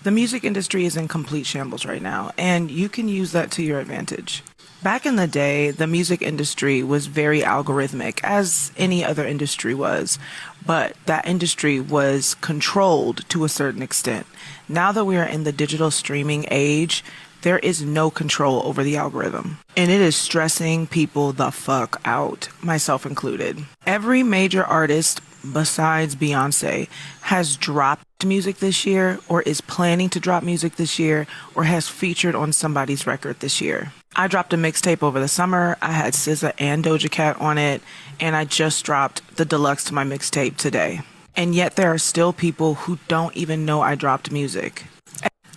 Speaker 10: The music industry is in complete shambles right now, and you can use that to your advantage. Back in the day, the music industry was very algorithmic, as any other industry was, but that industry was controlled to a certain extent. Now that we are in the digital streaming age, there is no control over the algorithm, and it is stressing people the fuck out, myself included. Every major artist besides Beyonce has dropped music this year, or is planning to drop music this year, or has featured on somebody's record this year. I dropped a mixtape over the summer. I had SZA and Doja Cat on it, and I just dropped the deluxe to my mixtape today. And yet there are still people who don't even know I dropped music.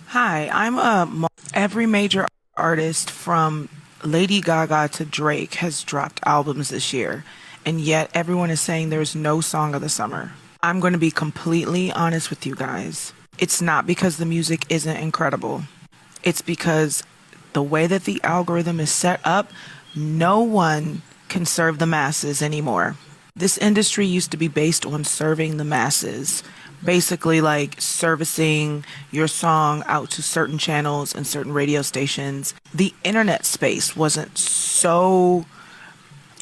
Speaker 10: Hi, every major artist from Lady Gaga to Drake has dropped albums this year, and yet everyone is saying there's no song of the summer. I'm going to be completely honest with you guys. It's not because the music isn't incredible. It's because the way that the algorithm is set up, no one can serve the masses anymore. This industry used to be based on serving the masses. Basically like servicing your song out to certain channels and certain radio stations. The internet space wasn't so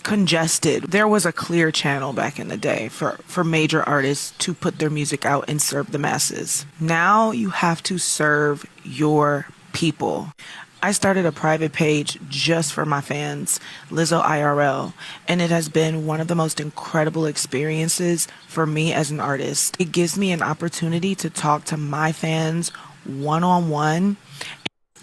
Speaker 10: congested. There was a clear channel back in the day for major artists to put their music out and serve the masses. Now you have to serve your people. I started a private page just for my fans, Lizzo IRL, and it has been one of the most incredible experiences for me as an artist. It gives me an opportunity to talk to my fans one-on-one,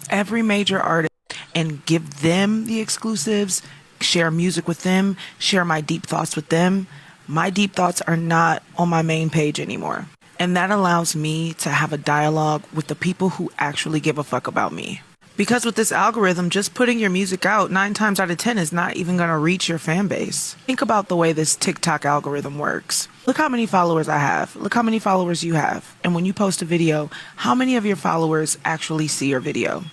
Speaker 10: every major artist, and give them the exclusives, share music with them, share my deep thoughts with them. My deep thoughts are not on my main page anymore. And that allows me to have a dialogue with the people who actually give a fuck about me. Because with this algorithm, just putting your music out 9 times out of 10 is not even going to reach your fan base. Think about the way this TikTok algorithm works. Look how many followers I have. Look how many followers you have. And when you post a video, how many of your followers actually see your video?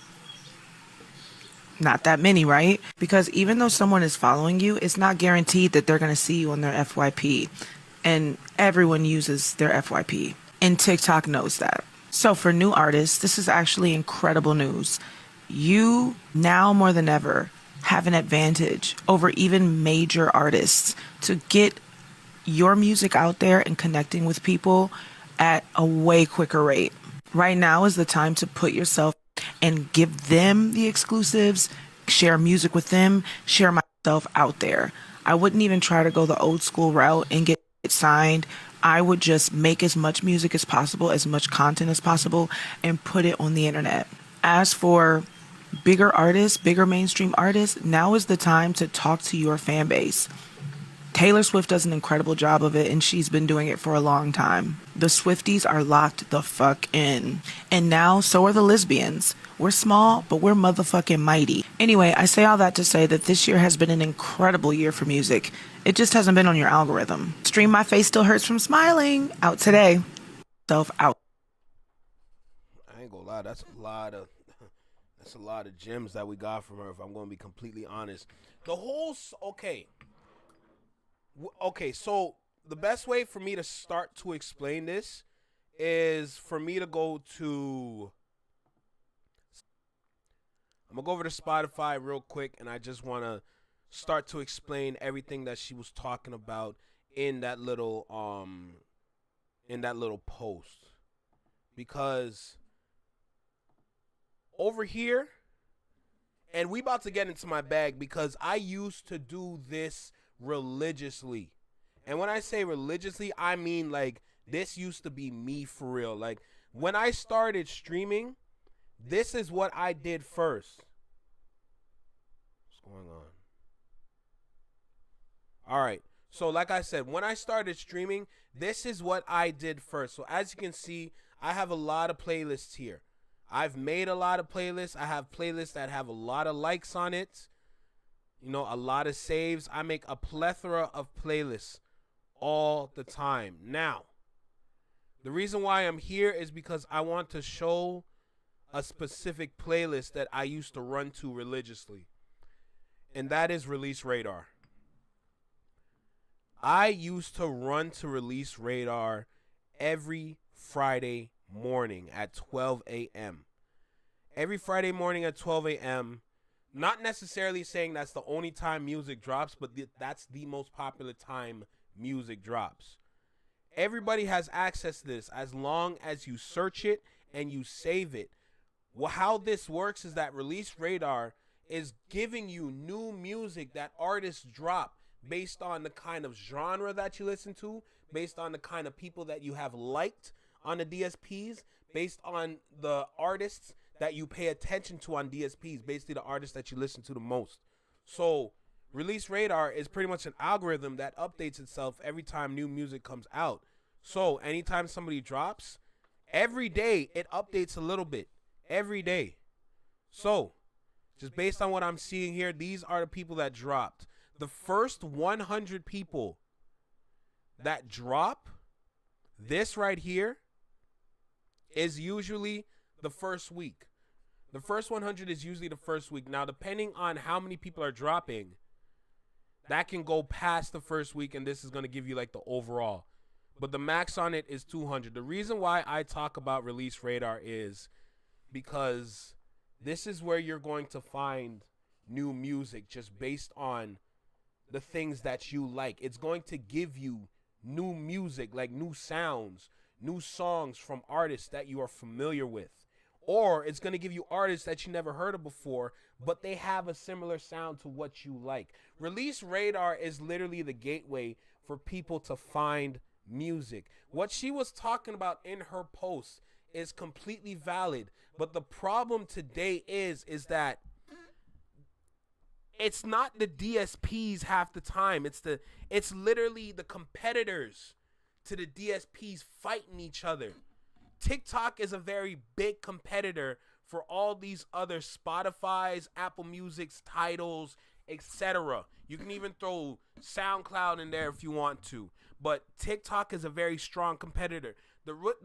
Speaker 10: Not that many, right? Because even though someone is following you, it's not guaranteed that they're going to see you on their FYP. And everyone uses their FYP. And TikTok knows that. So for new artists, this is actually incredible news. You, now more than ever, have an advantage over even major artists to get your music out there and connecting with people at a way quicker rate. Right now is the time to put yourself and give them the exclusives, share music with them, share myself out there. I wouldn't even try to go the old school route and get signed. I would just make as much music as possible, as much content as possible, and put it on the internet. As for bigger artists, bigger mainstream artists, now is the time to talk to your fan base. Taylor Swift does an incredible job of it, and she's been doing it for a long time. The Swifties are locked the fuck in. And now, so are the lesbians. We're small, but we're motherfucking mighty. Anyway, I say all that to say that this year has been an incredible year for music. It just hasn't been on your algorithm. Stream My Face Still Hurts from Smiling, out today. Self out.
Speaker 1: I ain't gonna lie, that's a lot of gems that we got from her, if I'm gonna be completely honest. The whole, okay, so the best way for me to start to explain this is for me to go to, I'm going to go over to Spotify real quick, and I just want to start to explain everything that she was talking about in that little post. Because over here, and we about to get into my bag because I used to do this religiously. And when I say religiously, I mean like this used to be me for real. Like when I started streaming, this is what I did first. What's going on? All right. So like I said, when I started streaming, this is what I did first. So as you can see, I have a lot of playlists here. I've made a lot of playlists. I have playlists that have a lot of likes on it. You know, a lot of saves. I make a plethora of playlists all the time. Now, the reason why I'm here is because I want to show a specific playlist that I used to run to religiously. And that is Release Radar. I used to run to Release Radar every Friday morning at 12 a.m. Every Friday morning at 12 a.m. Not necessarily saying that's the only time music drops, but that's the most popular time music drops. Everybody has access to this as long as you search it and you save it. Well, how this works is that Release Radar is giving you new music that artists drop based on the kind of genre that you listen to, based on the kind of people that you have liked on the DSPs, based on the artists that you pay attention to on DSPs, basically the artists that you listen to the most. So Release Radar is pretty much an algorithm that updates itself every time new music comes out. So anytime somebody drops, every day it updates a little bit. Every day. So just based on what I'm seeing here, these are the people that dropped. The first 100 people that drop, this right here, is usually the first week. The first 100 is usually the first week. Now, depending on how many people are dropping, that can go past the first week, and this is going to give you like the overall. But the max on it is 200. The reason why I talk about Release Radar is because this is where you're going to find new music just based on the things that you like. It's going to give you new music, like new sounds, new songs from artists that you are familiar with. Or it's going to give you artists that you never heard of before, but they have a similar sound to what you like. Release Radar is literally the gateway for people to find music. What she was talking about in her post is completely valid, but the problem today is that it's not the DSPs half the time. It's literally the competitors to the DSPs fighting each other. TikTok is a very big competitor for all these other Spotify's, Apple Music's, titles, etc. You can even throw SoundCloud in there if you want to. But TikTok is a very strong competitor.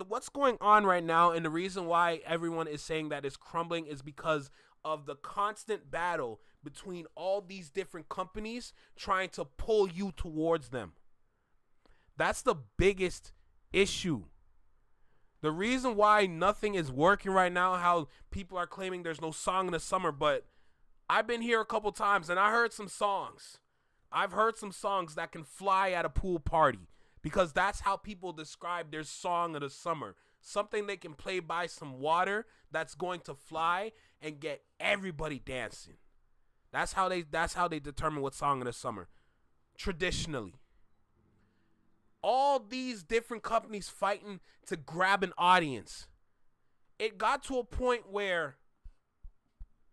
Speaker 1: What's going on right now, and the reason why everyone is saying that it's crumbling, is because of the constant battle between all these different companies trying to pull you towards them. That's the biggest issue. The reason why nothing is working right now, how people are claiming there's no song in the summer, but I've been here a couple times and I heard some songs. I've heard some songs that can fly at a pool party, because that's how people describe their song of the summer. Something they can play by some water that's going to fly and get everybody dancing. That's how they determine what song of the summer. Traditionally. All these different companies fighting to grab an audience. It got to a point where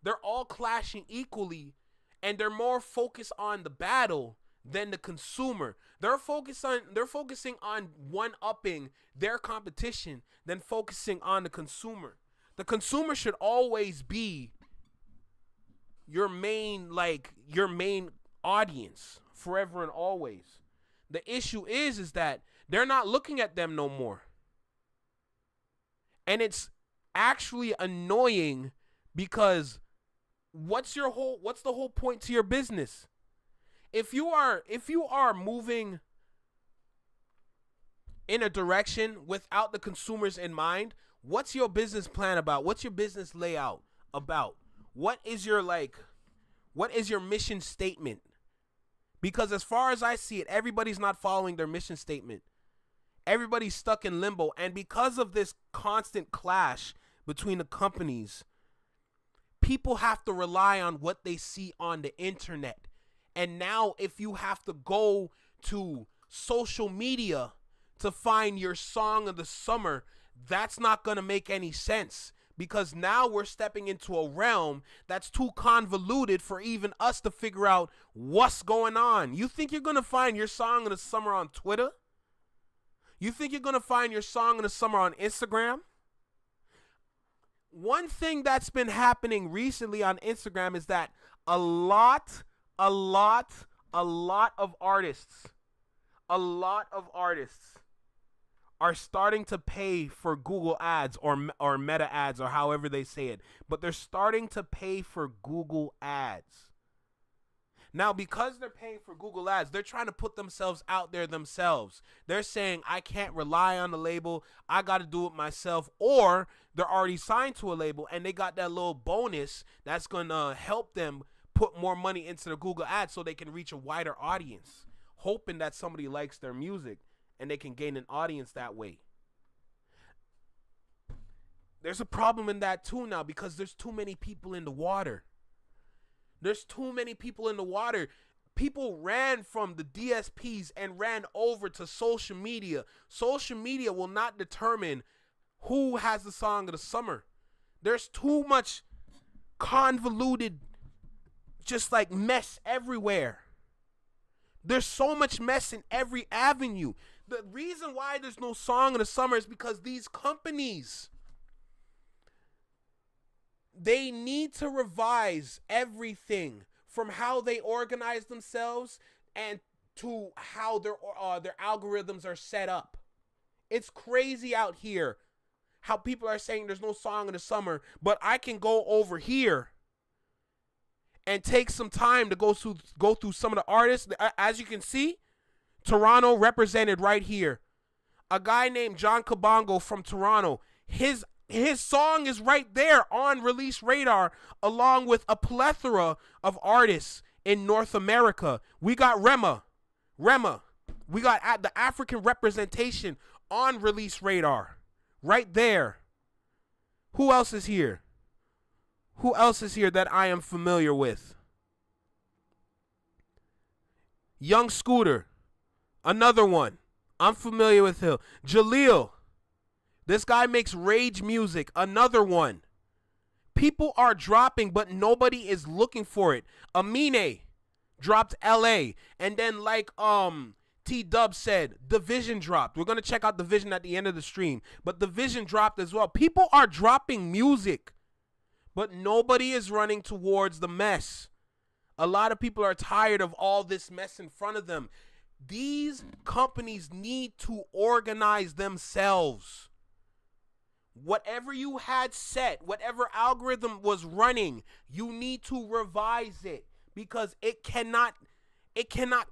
Speaker 1: they're all clashing equally, and they're more focused on the battle than the consumer. They're focusing on one-upping their competition than focusing on the consumer. The consumer should always be your main audience forever and always. The issue is that they're not looking at them no more. And it's actually annoying, because what's the whole point to your business? If you are moving in a direction without the consumers in mind, what's your business plan about? What's your business layout about? What is your mission statement? Because as far as I see it, everybody's not following their mission statement. Everybody's stuck in limbo. And because of this constant clash between the companies, people have to rely on what they see on the internet. And now if you have to go to social media to find your song of the summer, that's not going to make any sense. Because now we're stepping into a realm that's too convoluted for even us to figure out what's going on. You think you're going to find your song of the summer on Twitter? You think you're going to find your song of the summer on Instagram? One thing that's been happening recently on Instagram is that a lot of artists are starting to pay for Google ads or Meta ads or however they say it. But they're starting to pay for Google ads. Now, because they're paying for Google ads, they're trying to put themselves out there themselves. They're saying, I can't rely on the label. I got to do it myself. Or they're already signed to a label and they got that little bonus that's going to help them put more money into their Google ads so they can reach a wider audience, hoping that somebody likes their music and they can gain an audience that way. There's a problem in that too now because there's too many people in the water. There's too many people in the water. People ran from the DSPs and ran over to social media. Social media will not determine who has the song of the summer. There's too much convoluted, just like mess everywhere. There's so much mess in every avenue. The reason why there's no song of the summer is because these companies, they need to revise everything from how they organize themselves and to how their algorithms are set up. It's crazy out here how people are saying there's no song of the summer, but I can go over here and take some time to go through some of the artists. As you can see, Toronto represented right here. A guy named John Kabongo from Toronto. His song is right there on Release Radar, along with a plethora of artists in North America. We got Rema. We got the African representation on Release Radar, right there. Who else is here? Who else is here that I am familiar with? Young Scooter, another one. I'm familiar with him. Jaleel. This guy makes rage music. Another one. People are dropping, but nobody is looking for it. Amine dropped LA. And then like T-Dub said, Division dropped. We're going to check out Division at the end of the stream. But Division dropped as well. People are dropping music, but nobody is running towards the mess. A lot of people are tired of all this mess in front of them. These companies need to organize themselves. Whatever you had set, whatever algorithm was running, you need to revise it because it cannot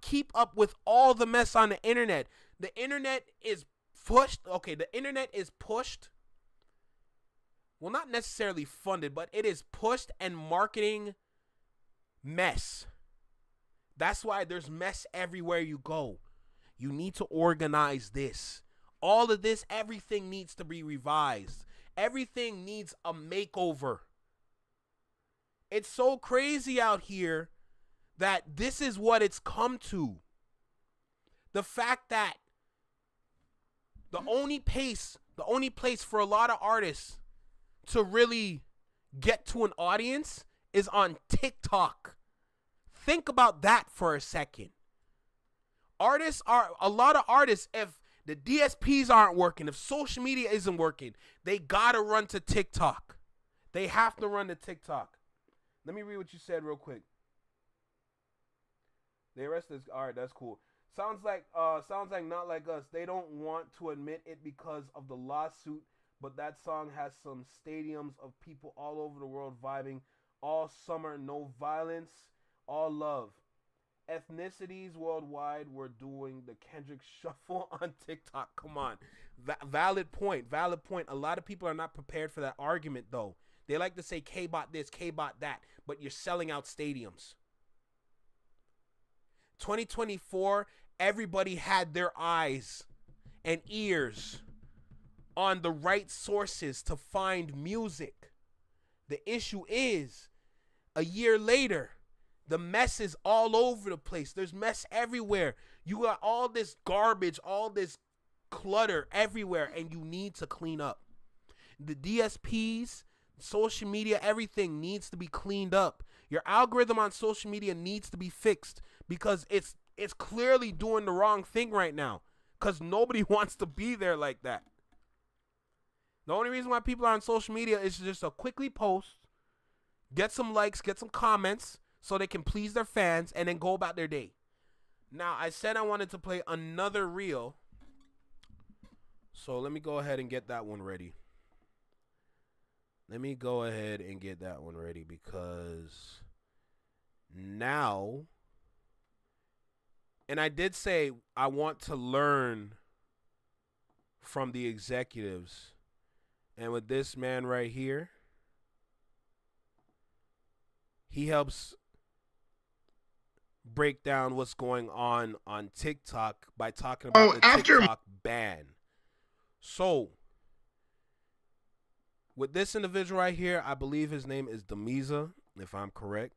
Speaker 1: keep up with all the mess on the internet. The internet is pushed. Okay, the internet is pushed. Well, not necessarily funded, but it is pushed and marketing mess. That's why there's mess everywhere you go. You need to organize this. All of this, everything needs to be revised. Everything needs a makeover. It's so crazy out here that this is what it's come to. The fact that the only place for a lot of artists to really get to an audience is on TikTok. Think about that for a second. A lot of artists, if the DSPs aren't working, if social media isn't working, they gotta run to TikTok. They have to run to TikTok. Let me read what you said real quick. The arrest is all right. That's cool. Sounds like Not Like Us. They don't want to admit it because of the lawsuit, but that song has some stadiums of people all over the world vibing all summer. No violence, all love. ethnicities worldwide were doing the Kendrick shuffle on TikTok. Come on. Valid point. Valid point. A lot of people are not prepared for that argument, though. They like to say K-bot this, K-bot that, but you're selling out stadiums. 2024, everybody had their eyes and ears on the right sources to find music. The issue is, a year later, the mess is all over the place. There's mess everywhere. You got all this garbage, all this clutter everywhere, and you need to clean up. The DSPs, social media, everything needs to be cleaned up. Your algorithm on social media needs to be fixed because it's clearly doing the wrong thing right now because nobody wants to be there like that. The only reason why people are on social media is just to quickly post, get some likes, get some comments so they can please their fans and then go about their day. Now, I said I wanted to play another reel, so let me go ahead and get that one ready. Because now, and I did say I want to learn from the executives. And with this man right here, he helps break down what's going on TikTok by talking about the TikTok ban. So, with this individual right here, I believe his name is Demiza, if I'm correct.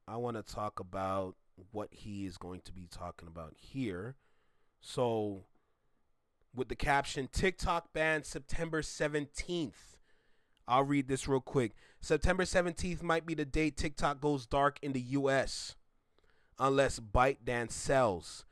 Speaker 1: I want to talk about what he is going to be talking about here. So, with the caption, TikTok ban September 17th. I'll read this real quick. September 17th might be the date TikTok goes dark in the U.S. unless ByteDance sells.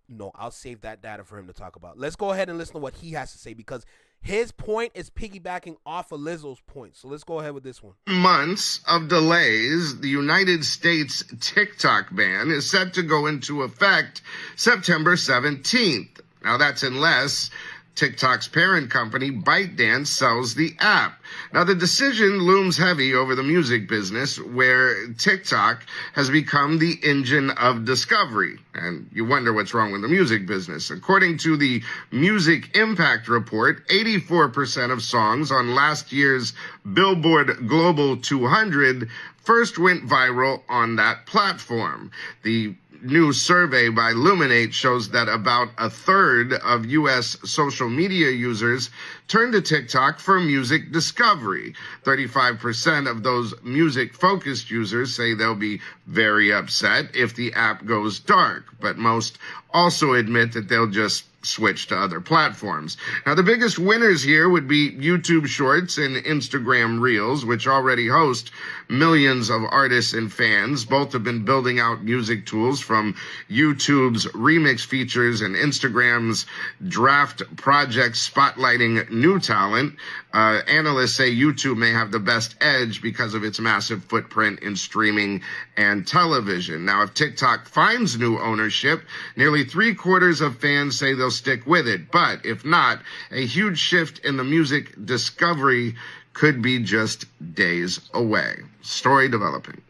Speaker 1: No, I'll save that data for him to talk about. Let's go ahead and listen to what he has to say because his point is piggybacking off of Lizzo's point. So let's go ahead with this one.
Speaker 11: Months of delays, the United States TikTok ban is set to go into effect September 17th. Now, that's unless TikTok's parent company, ByteDance, sells the app. Now, the decision looms heavy over the music business, where TikTok has become the engine of discovery. And you wonder what's wrong with the music business. According to the Music Impact Report, 84% of songs on last year's Billboard Global 200 first went viral on that platform. The new survey by Luminate shows that about a third of U.S. social media users turn to TikTok for music discovery. 35% of those music-focused users say they'll be very upset if the app goes dark, but most also admit that they'll just switch to other platforms. Now, the biggest winners here would be YouTube Shorts and Instagram Reels, which already host millions of artists and fans. Both have been building out music tools from YouTube's remix features and Instagram's draft projects spotlighting new talent. Analysts say YouTube may have the best edge because of its massive footprint in streaming and television. Now, if TikTok finds new ownership, nearly 3/4 of fans say they'll stick with it. But if not, a huge shift in the music discovery could be just days away. Story developing.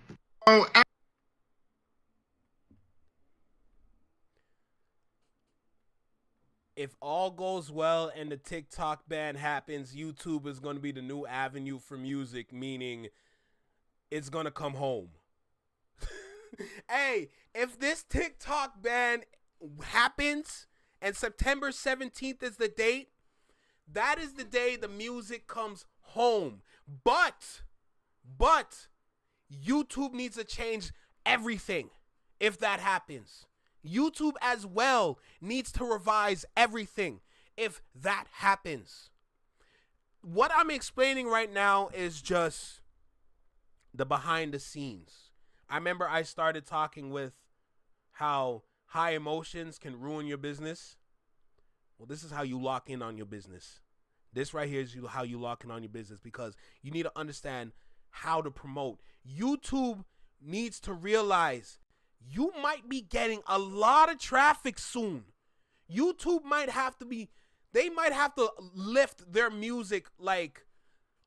Speaker 1: If all goes well and the TikTok ban happens, YouTube is going to be the new avenue for music, meaning it's going to come home. Hey, if this TikTok ban happens and September 17th is the date, that is the day the music comes home. But YouTube needs to change everything if that happens. YouTube as well needs to revise everything if that happens. What I'm explaining right now is just the behind the scenes. I remember I started talking with how high emotions can ruin your business. Well, this is how you lock in on your business. This right here is how you lock in on your business because you need to understand how to promote. YouTube needs to realize you might be getting a lot of traffic soon. YouTube might have to lift their music like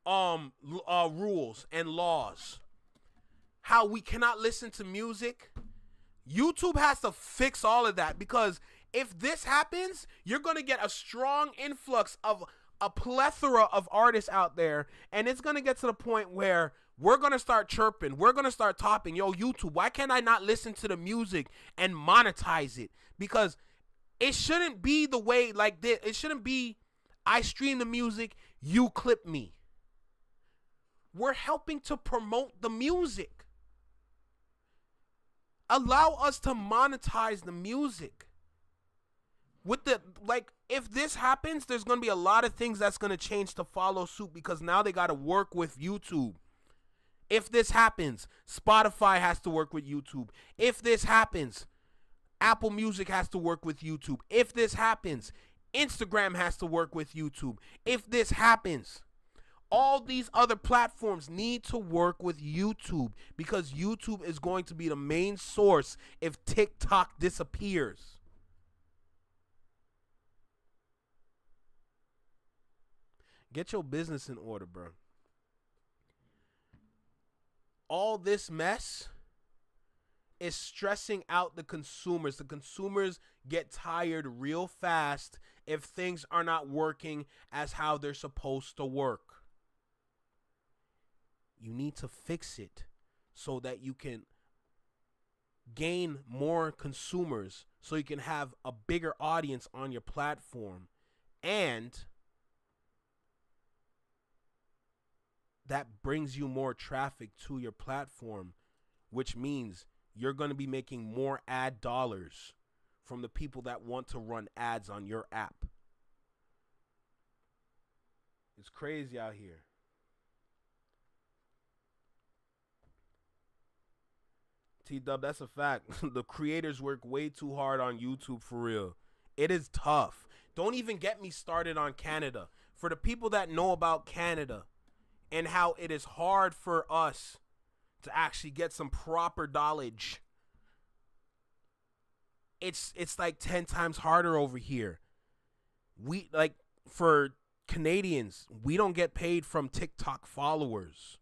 Speaker 1: rules and laws. how we cannot listen to music. YouTube has to fix all of that, because if this happens, you're going to get a strong influx of a plethora of artists out there, and it's going to get to the point where we're going to start chirping. We're going to start topping. Yo, YouTube, why can't I not listen to the music and monetize it? Because it shouldn't be the way like this. It shouldn't be I stream the music, you clip me. We're helping to promote the music. Allow us to monetize the music. With the, like, if this happens, there's going to be a lot of things that's going to change to follow suit, because now they got to work with YouTube. If this happens, Spotify has to work with YouTube. If this happens, Apple Music has to work with YouTube. If this happens, Instagram has to work with YouTube. If this happens, all these other platforms need to work with YouTube, because YouTube is going to be the main source if TikTok disappears. Get your business in order, bro. All this mess is stressing out the consumers. The consumers get tired real fast if things are not working as how they're supposed to work. You need to fix it so that you can gain more consumers, so you can have a bigger audience on your platform, and that brings you more traffic to your platform, which means you're going to be making more ad dollars from the people that want to run ads on your app. It's crazy out here. T-Dub, that's a fact. The creators work way too hard on YouTube, for real. It is tough. Don't even get me started on Canada. For the people that know about Canada and how it is hard for us to actually get some proper knowledge, it's like 10 times harder over here. We, like, for Canadians, we don't get paid from TikTok followers.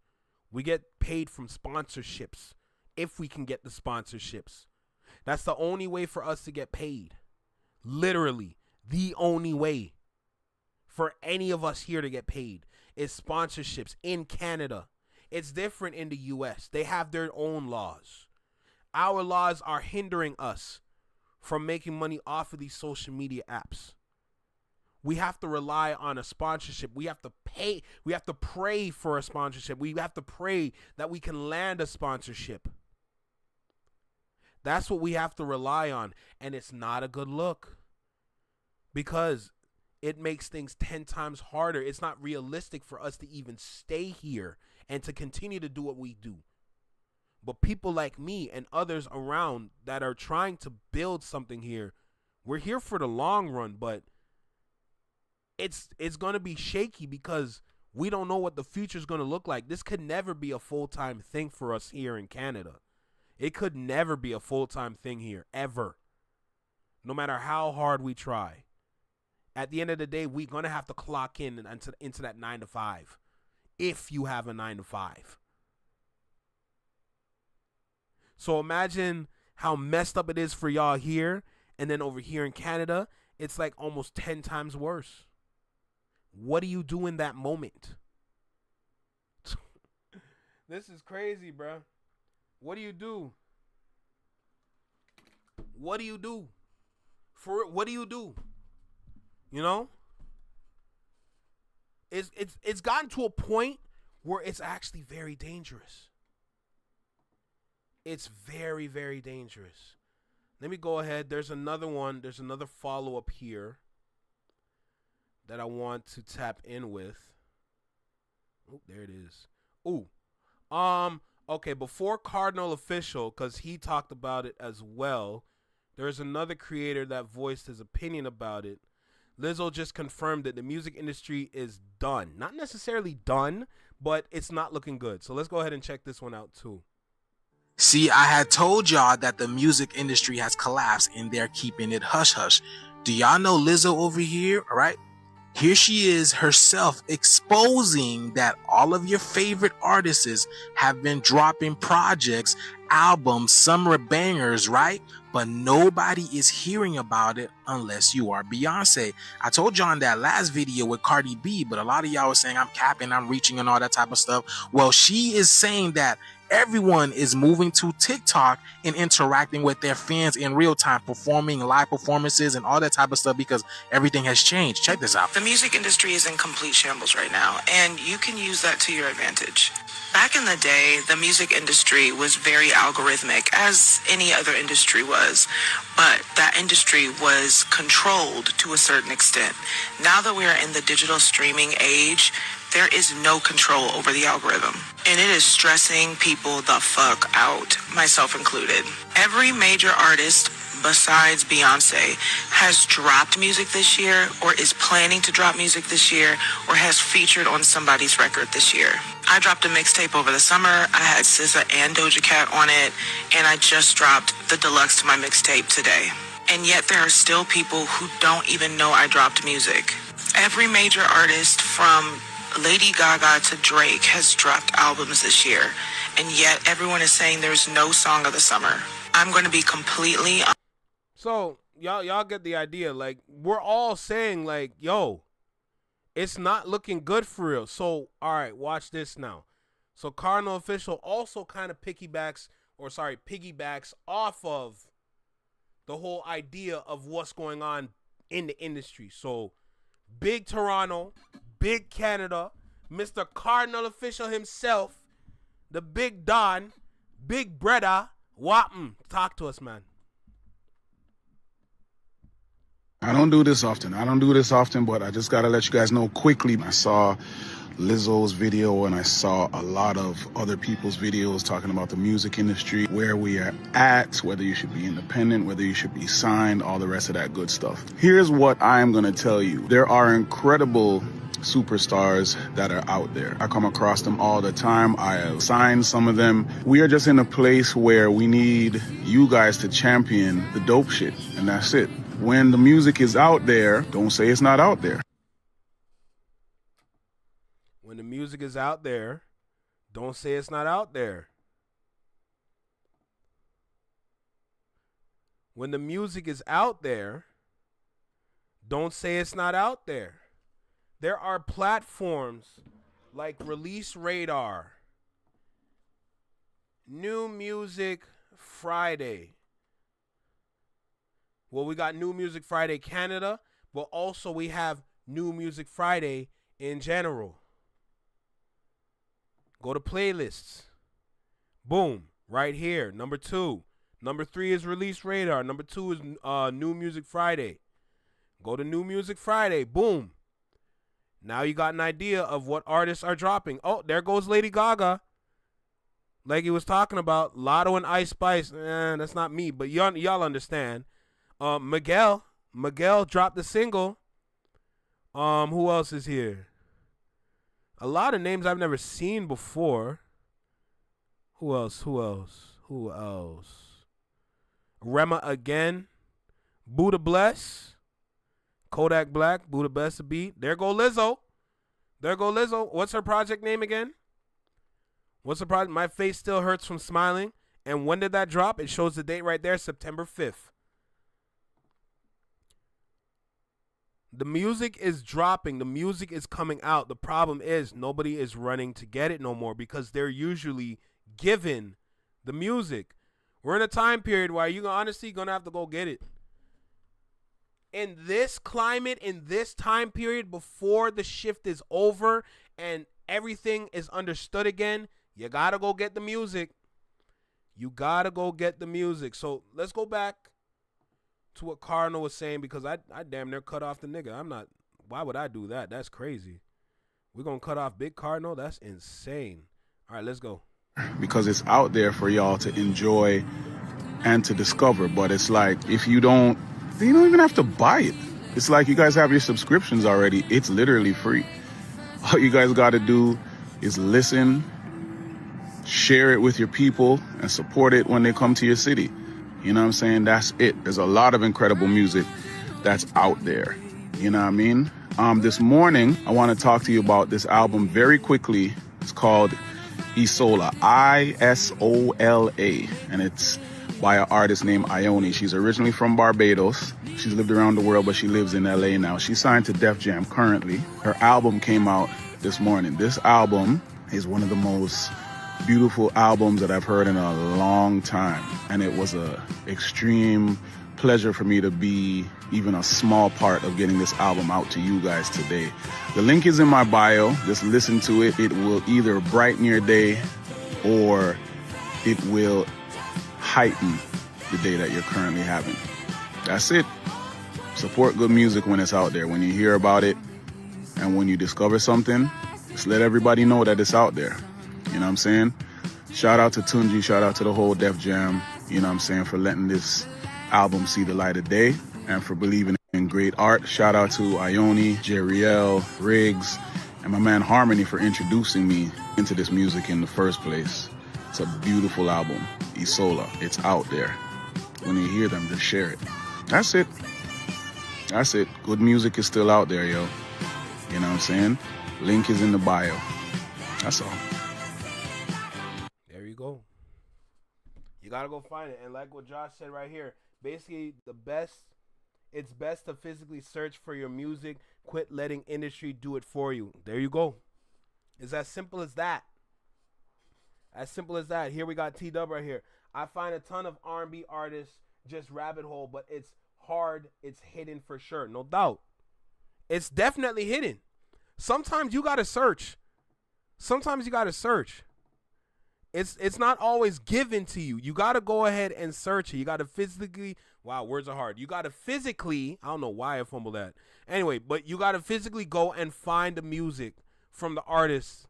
Speaker 1: We get paid from sponsorships, if we can get the sponsorships. That's the only way for us to get paid. Literally, the only way for any of us here to get paid is sponsorships in Canada. It's different in the US. They have their own laws. Our laws are hindering us from making money off of these social media apps. We have to rely on a sponsorship. We have to pay. We have to pray for a sponsorship. We have to pray that we can land a sponsorship. That's what we have to rely on. And it's not a good look, because it makes things 10 times harder. It's not realistic for us to even stay here and to continue to do what we do. But people like me and others around that are trying to build something here, we're here for the long run, but it's going to be shaky because we don't know what the future is going to look like. This could never be a full-time thing for us here in Canada. It could never be a full-time thing here, ever. No matter how hard we try. At the end of the day, we're going to have to clock in into that 9 to 5. If you have a 9 to 5. So imagine how messed up it is for y'all here. And then over here in Canada, it's like almost 10 times worse. What do you do in that moment? This is crazy, bro. What do you do? What do you do? What do you do? You know? It's gotten to a point where it's actually very dangerous. It's very, very dangerous. Let me go ahead. There's another one. There's another follow-up here that I want to tap in with. Oh, there it is. Ooh. Okay, before Cardinal Official, because he talked about it as well, there's another creator that voiced his opinion about it. Lizzo just confirmed that the music industry is done. Not necessarily done, but it's not looking good. So let's go ahead and check this one out too.
Speaker 12: See, I had told y'all that the music industry has collapsed and they're keeping it hush-hush. Do y'all know Lizzo over here, all right? Here she is herself exposing that all of your favorite artists have been dropping projects, albums, summer bangers, right? But nobody is hearing about it unless you are Beyonce. I told y'all in that last video with Cardi B, but a lot of y'all were saying I'm capping, I'm reaching and all that type of stuff. Well, she is saying that everyone is moving to TikTok and interacting with their fans in real time, performing live performances and all that type of stuff because everything has changed. Check this out.
Speaker 10: The music industry is in complete shambles right now, and you can use that to your advantage. Back in the day, the music industry was very algorithmic, as any other industry was, but that industry was controlled to a certain extent. Now that we are in the digital streaming age, there is no control over the algorithm, and it is stressing people the fuck out, myself included. Every major artist besides Beyonce has dropped music this year, or is planning to drop music this year, or has featured on somebody's record this year. I dropped a mixtape over the summer. I had SZA and Doja Cat on it, and I just dropped the deluxe to my mixtape today. And yet there are still people who don't even know I dropped music. Every major artist from Lady Gaga to Drake has dropped albums this year, and yet everyone is saying there's no song of the summer. I'm going to be completely...
Speaker 1: So, y'all get the idea. Like, we're all saying, like, yo, it's not looking good for real. So, all right, watch this now. So, Cardinal Official also kind of piggybacks off of the whole idea of what's going on in the industry. So, Big Toronto, Big Canada, Mr. Cardinal Official himself, the Big Don, Big Brother, Wappen. Talk to us, man.
Speaker 13: I don't do this often, but I just got to let you guys know quickly. I saw Lizzo's video and I saw a lot of other people's videos talking about the music industry, where we are at, whether you should be independent, whether you should be signed, all the rest of that good stuff. Here's what I'm going to tell you. There are incredible superstars that are out there. I come across them all the time. I have signed some of them. We are just in a place where we need you guys to champion the dope shit, and that's it. When the music is out there, don't say it's not out there.
Speaker 1: When the music is out there, don't say it's not out there. When the music is out there, don't say it's not out there. There are platforms like Release Radar, New Music Friday. Well, we got New Music Friday Canada, but also we have New Music Friday in general. Go to playlists. Boom, right here, number 2. Number 3 is Release Radar. Number 2 is New Music Friday. Go to New Music Friday. Boom. Now you got an idea of what artists are dropping. Oh, there goes Lady Gaga. Like he was talking about, Lotto and Ice Spice. That's not me, but y'all understand. Miguel dropped the single. Who else is here? A lot of names I've never seen before. Who else? Rema again. Buddha Bless. Kodak Black. Buddha Bless the beat. There go Lizzo. What's her project name again? What's the project? My Face Still Hurts from Smiling. And when did that drop? It shows the date right there, September 5th. The music is dropping. The music is coming out. The problem is nobody is running to get it no more because they're usually given the music. We're in a time period where you're honestly going to have to go get it. In this climate, in this time period, before the shift is over and everything is understood again, you got to go get the music. So let's go back to what Cardinal was saying, because I damn near cut off the nigga. Why would I do that? That's crazy. We're going to cut off Big Cardinal? That's insane. All right, let's go.
Speaker 13: Because it's out there for y'all to enjoy and to discover. But it's like, if you don't even have to buy it. It's like you guys have your subscriptions already. It's literally free. All you guys got to do is listen, share it with your people, and support it when they come to your city. You know what I'm saying? That's it. There's a lot of incredible music that's out there. You know what I mean? This morning, I want to talk to you about this album very quickly. It's called Isola, Isola, and it's by an artist named Ione. She's originally from Barbados. She's lived around the world, but she lives in LA now. She's signed to Def Jam currently. Her album came out this morning. This album is one of the most beautiful albums that I've heard in a long time, and it was a extreme pleasure for me to be even a small part of getting this album out to you guys today. The link is in my bio. Just listen to it. It will either brighten your day or it will heighten the day that you're currently having. That's it. Support good music when it's out there. When you hear about it and when you discover something, just let everybody know that it's out there. You know what I'm saying? Shout out to Tunji, shout out to the whole Def Jam, you know what I'm saying, for letting this album see the light of day and for believing in great art. Shout out to Ione, Jeriel, Riggs, and my man Harmony for introducing me into this music in the first place. It's a beautiful album, Isola. It's out there. When you hear them, just share it. That's it. That's it. Good music is still out there, yo. You know what I'm saying? Link is in the bio. That's all.
Speaker 1: There you go. You gotta go find it. And like what Josh said right here, basically it's best to physically search for your music. Quit letting industry do it for you. There you go. It's as simple as that. As simple as that. Here we got T-Dub right here. I find a ton of R&B artists just rabbit hole, but it's hard. It's hidden for sure. No doubt. It's definitely hidden. Sometimes you gotta search. Sometimes you gotta search. It's not always given to you. You gotta go ahead and search it. You gotta physically, wow, words are hard. You gotta physically, I don't know why I fumbled that. Anyway, but you gotta physically go and find the music from the artists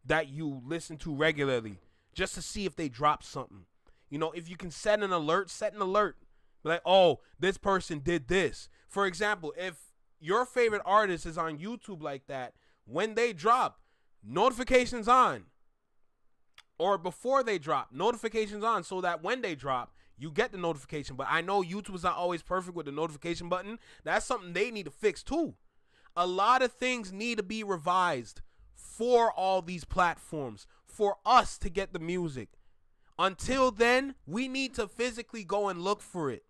Speaker 1: that you listen to regularly just to see if they drop something. You know, if you can set an alert, like, oh, this person did this. For example, if your favorite artist is on YouTube like that, when they drop, notifications on. Or before they drop, notifications on, so that when they drop, you get the notification. But I know YouTube is not always perfect with the notification button. That's something they need to fix too. A lot of things need to be revised for all these platforms, for us to get the music. Until then, we need to physically go and look for it.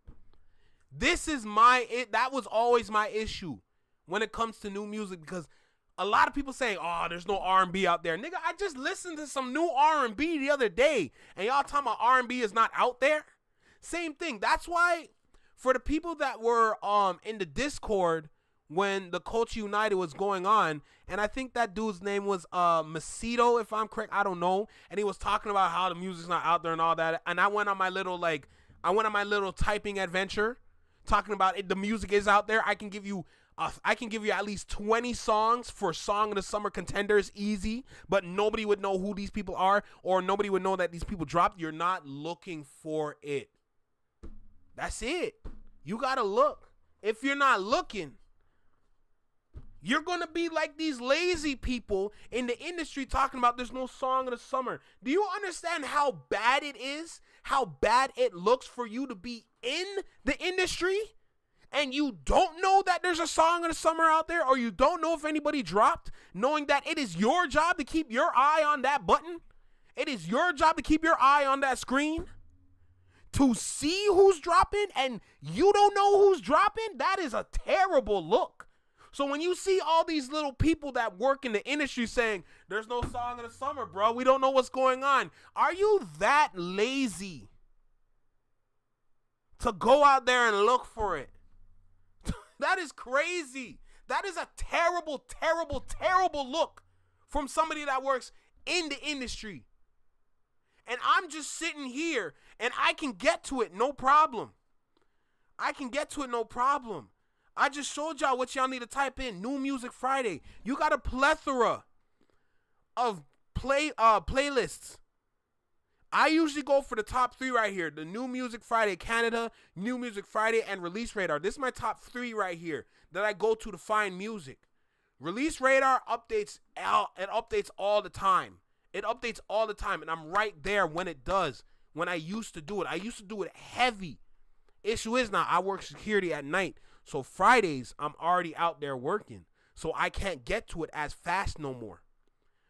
Speaker 1: That was always my issue when it comes to new music, because a lot of people say, oh, there's no R&B out there. Nigga, I just listened to some new R&B the other day, and y'all talking about R&B is not out there? Same thing. That's why for the people that were in the Discord when the Culture United was going on, and I think that dude's name was Macedo, if I'm correct, I don't know, and he was talking about how the music's not out there and all that, and I went on my little typing adventure, talking about it. The music is out there. I can give you at least 20 songs for Song of the Summer contenders, easy, but nobody would know who these people are, or nobody would know that these people dropped. You're not looking for it. That's it. You gotta look. If you're not looking, you're gonna be like these lazy people in the industry talking about there's no Song of the Summer. Do you understand how bad it is? How bad it looks for you to be in the industry and you don't know that there's a Song of the Summer out there, or you don't know if anybody dropped, knowing that it is your job to keep your eye on that button? It is your job to keep your eye on that screen to see who's dropping, and you don't know who's dropping? That is a terrible look. So when you see all these little people that work in the industry saying, there's no Song of the Summer, bro, we don't know what's going on, are you that lazy to go out there and look for it? That is crazy. That is a terrible, terrible, terrible look from somebody that works in the industry. And I'm just sitting here and I can get to it, no problem. I just showed y'all what y'all need to type in. New Music Friday. You got a plethora of playlists. I usually go for the top 3 right here. The New Music Friday Canada, New Music Friday, and Release Radar. This is my top 3 right here that I go to find music. Release Radar updates all the time. It updates all the time, and I'm right there when it does. When I used to do it. I used to do it heavy. Issue is now I work security at night. So Fridays, I'm already out there working. so I can't get to it as fast no more.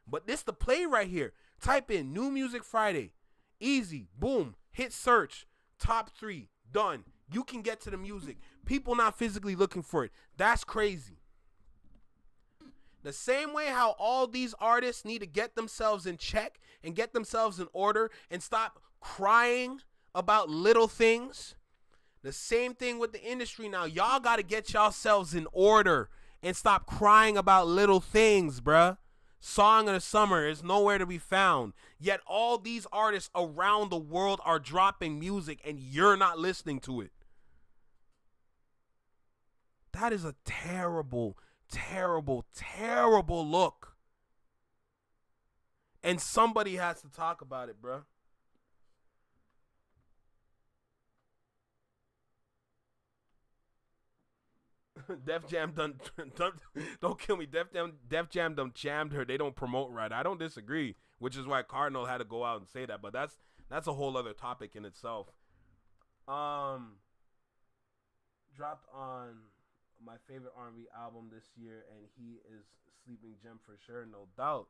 Speaker 1: But this the play right here. Type in New Music Friday. Easy. Boom. Hit search. Top 3. Done. You can get to the music. People not physically looking for it. That's crazy. The same way how all these artists need to get themselves in check and get themselves in order and stop crying about little things. The same thing with the industry now. Y'all got to get yourselves in order and stop crying about little things, bruh. Song of the Summer is nowhere to be found. Yet all these artists around the world are dropping music and you're not listening to it. That is a terrible, terrible, terrible look. And somebody has to talk about it, bruh. Def Jam don't kill me. Def Jam done jammed her. They don't promote right. I don't disagree, which is why Cardinal had to go out and say that. But that's a whole other topic in itself. Dropped on my favorite R&B album this year, and he is Sleeping Gem for sure, no doubt.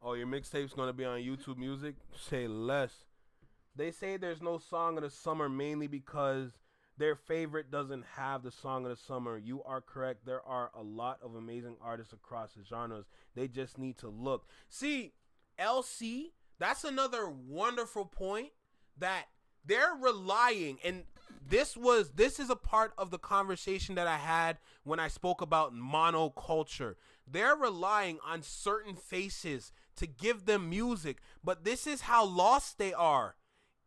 Speaker 1: Oh, your mixtape's gonna be on YouTube Music? Say less. They say there's no song of the summer mainly because their favorite doesn't have the song of the summer. You are correct. There are a lot of amazing artists across the genres. They just need to look. See, LC, that's another wonderful point that they're relying, and this is a part of the conversation that I had when I spoke about monoculture. They're relying on certain faces to give them music, but this is how lost they are.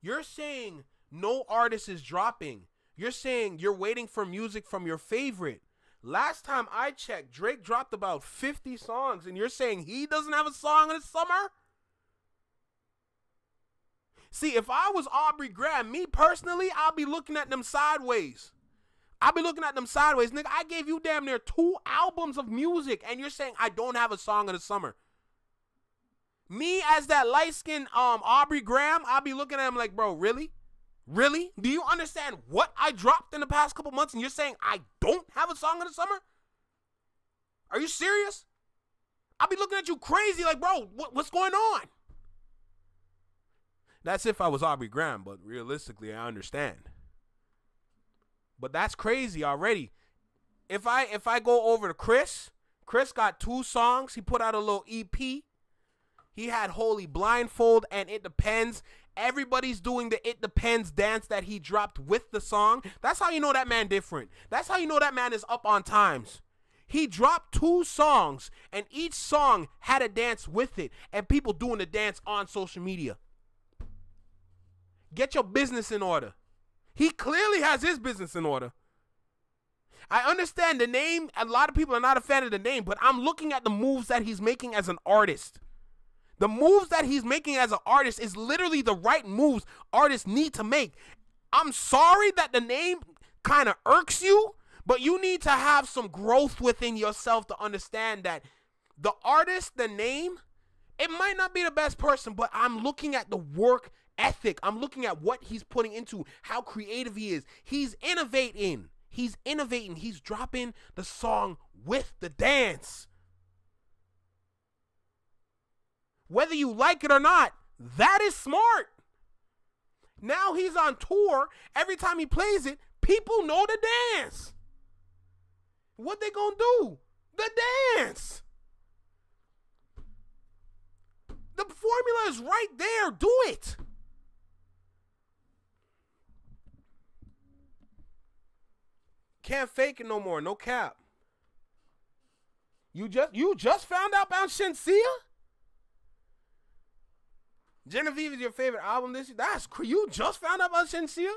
Speaker 1: You're saying no artist is dropping. You're saying you're waiting for music from your favorite. Last time I checked, Drake dropped about 50 songs, and you're saying he doesn't have a song in the summer? See, if I was Aubrey Graham, me personally, I'll be looking at them sideways. Nigga, I gave you damn near 2 albums of music, and you're saying I don't have a song of the summer. Me, as that light-skinned Aubrey Graham, I'll be looking at him like, bro, really? Really? Do you understand what I dropped in the past couple months and you're saying I don't have a song of the summer? Are you serious? I'll be looking at you crazy like, bro, what's going on? That's if I was Aubrey Graham, but realistically, I understand. But that's crazy already. If I go over to Chris got 2 songs. He put out a little EP. He had Holy Blindfold and It Depends. Everybody's doing the It Depends dance that he dropped with the song. That's how you know that man different. That's how you know that man is up on times. He dropped 2 songs, and each song had a dance with it, and people doing the dance on social media. Get your business in order. He clearly has his business in order. I understand the name. A lot of people are not a fan of the name, but I'm looking at the moves that he's making as an artist. The moves that he's making as an artist is literally the right moves artists need to make. I'm sorry that the name kind of irks you, but you need to have some growth within yourself to understand that the artist, the name, it might not be the best person, but I'm looking at the work ethic. I'm looking at what he's putting into, how creative he is. He's innovating. He's dropping the song with the dance. Whether you like it or not, that is smart. Now he's on tour. Every time he plays it, people know the dance. What they gonna do? The dance. The formula is right there. Do it. Can't fake it no more. No cap. You just found out about Shensia? Genevieve is your favorite album this year? You just found out about Shensia?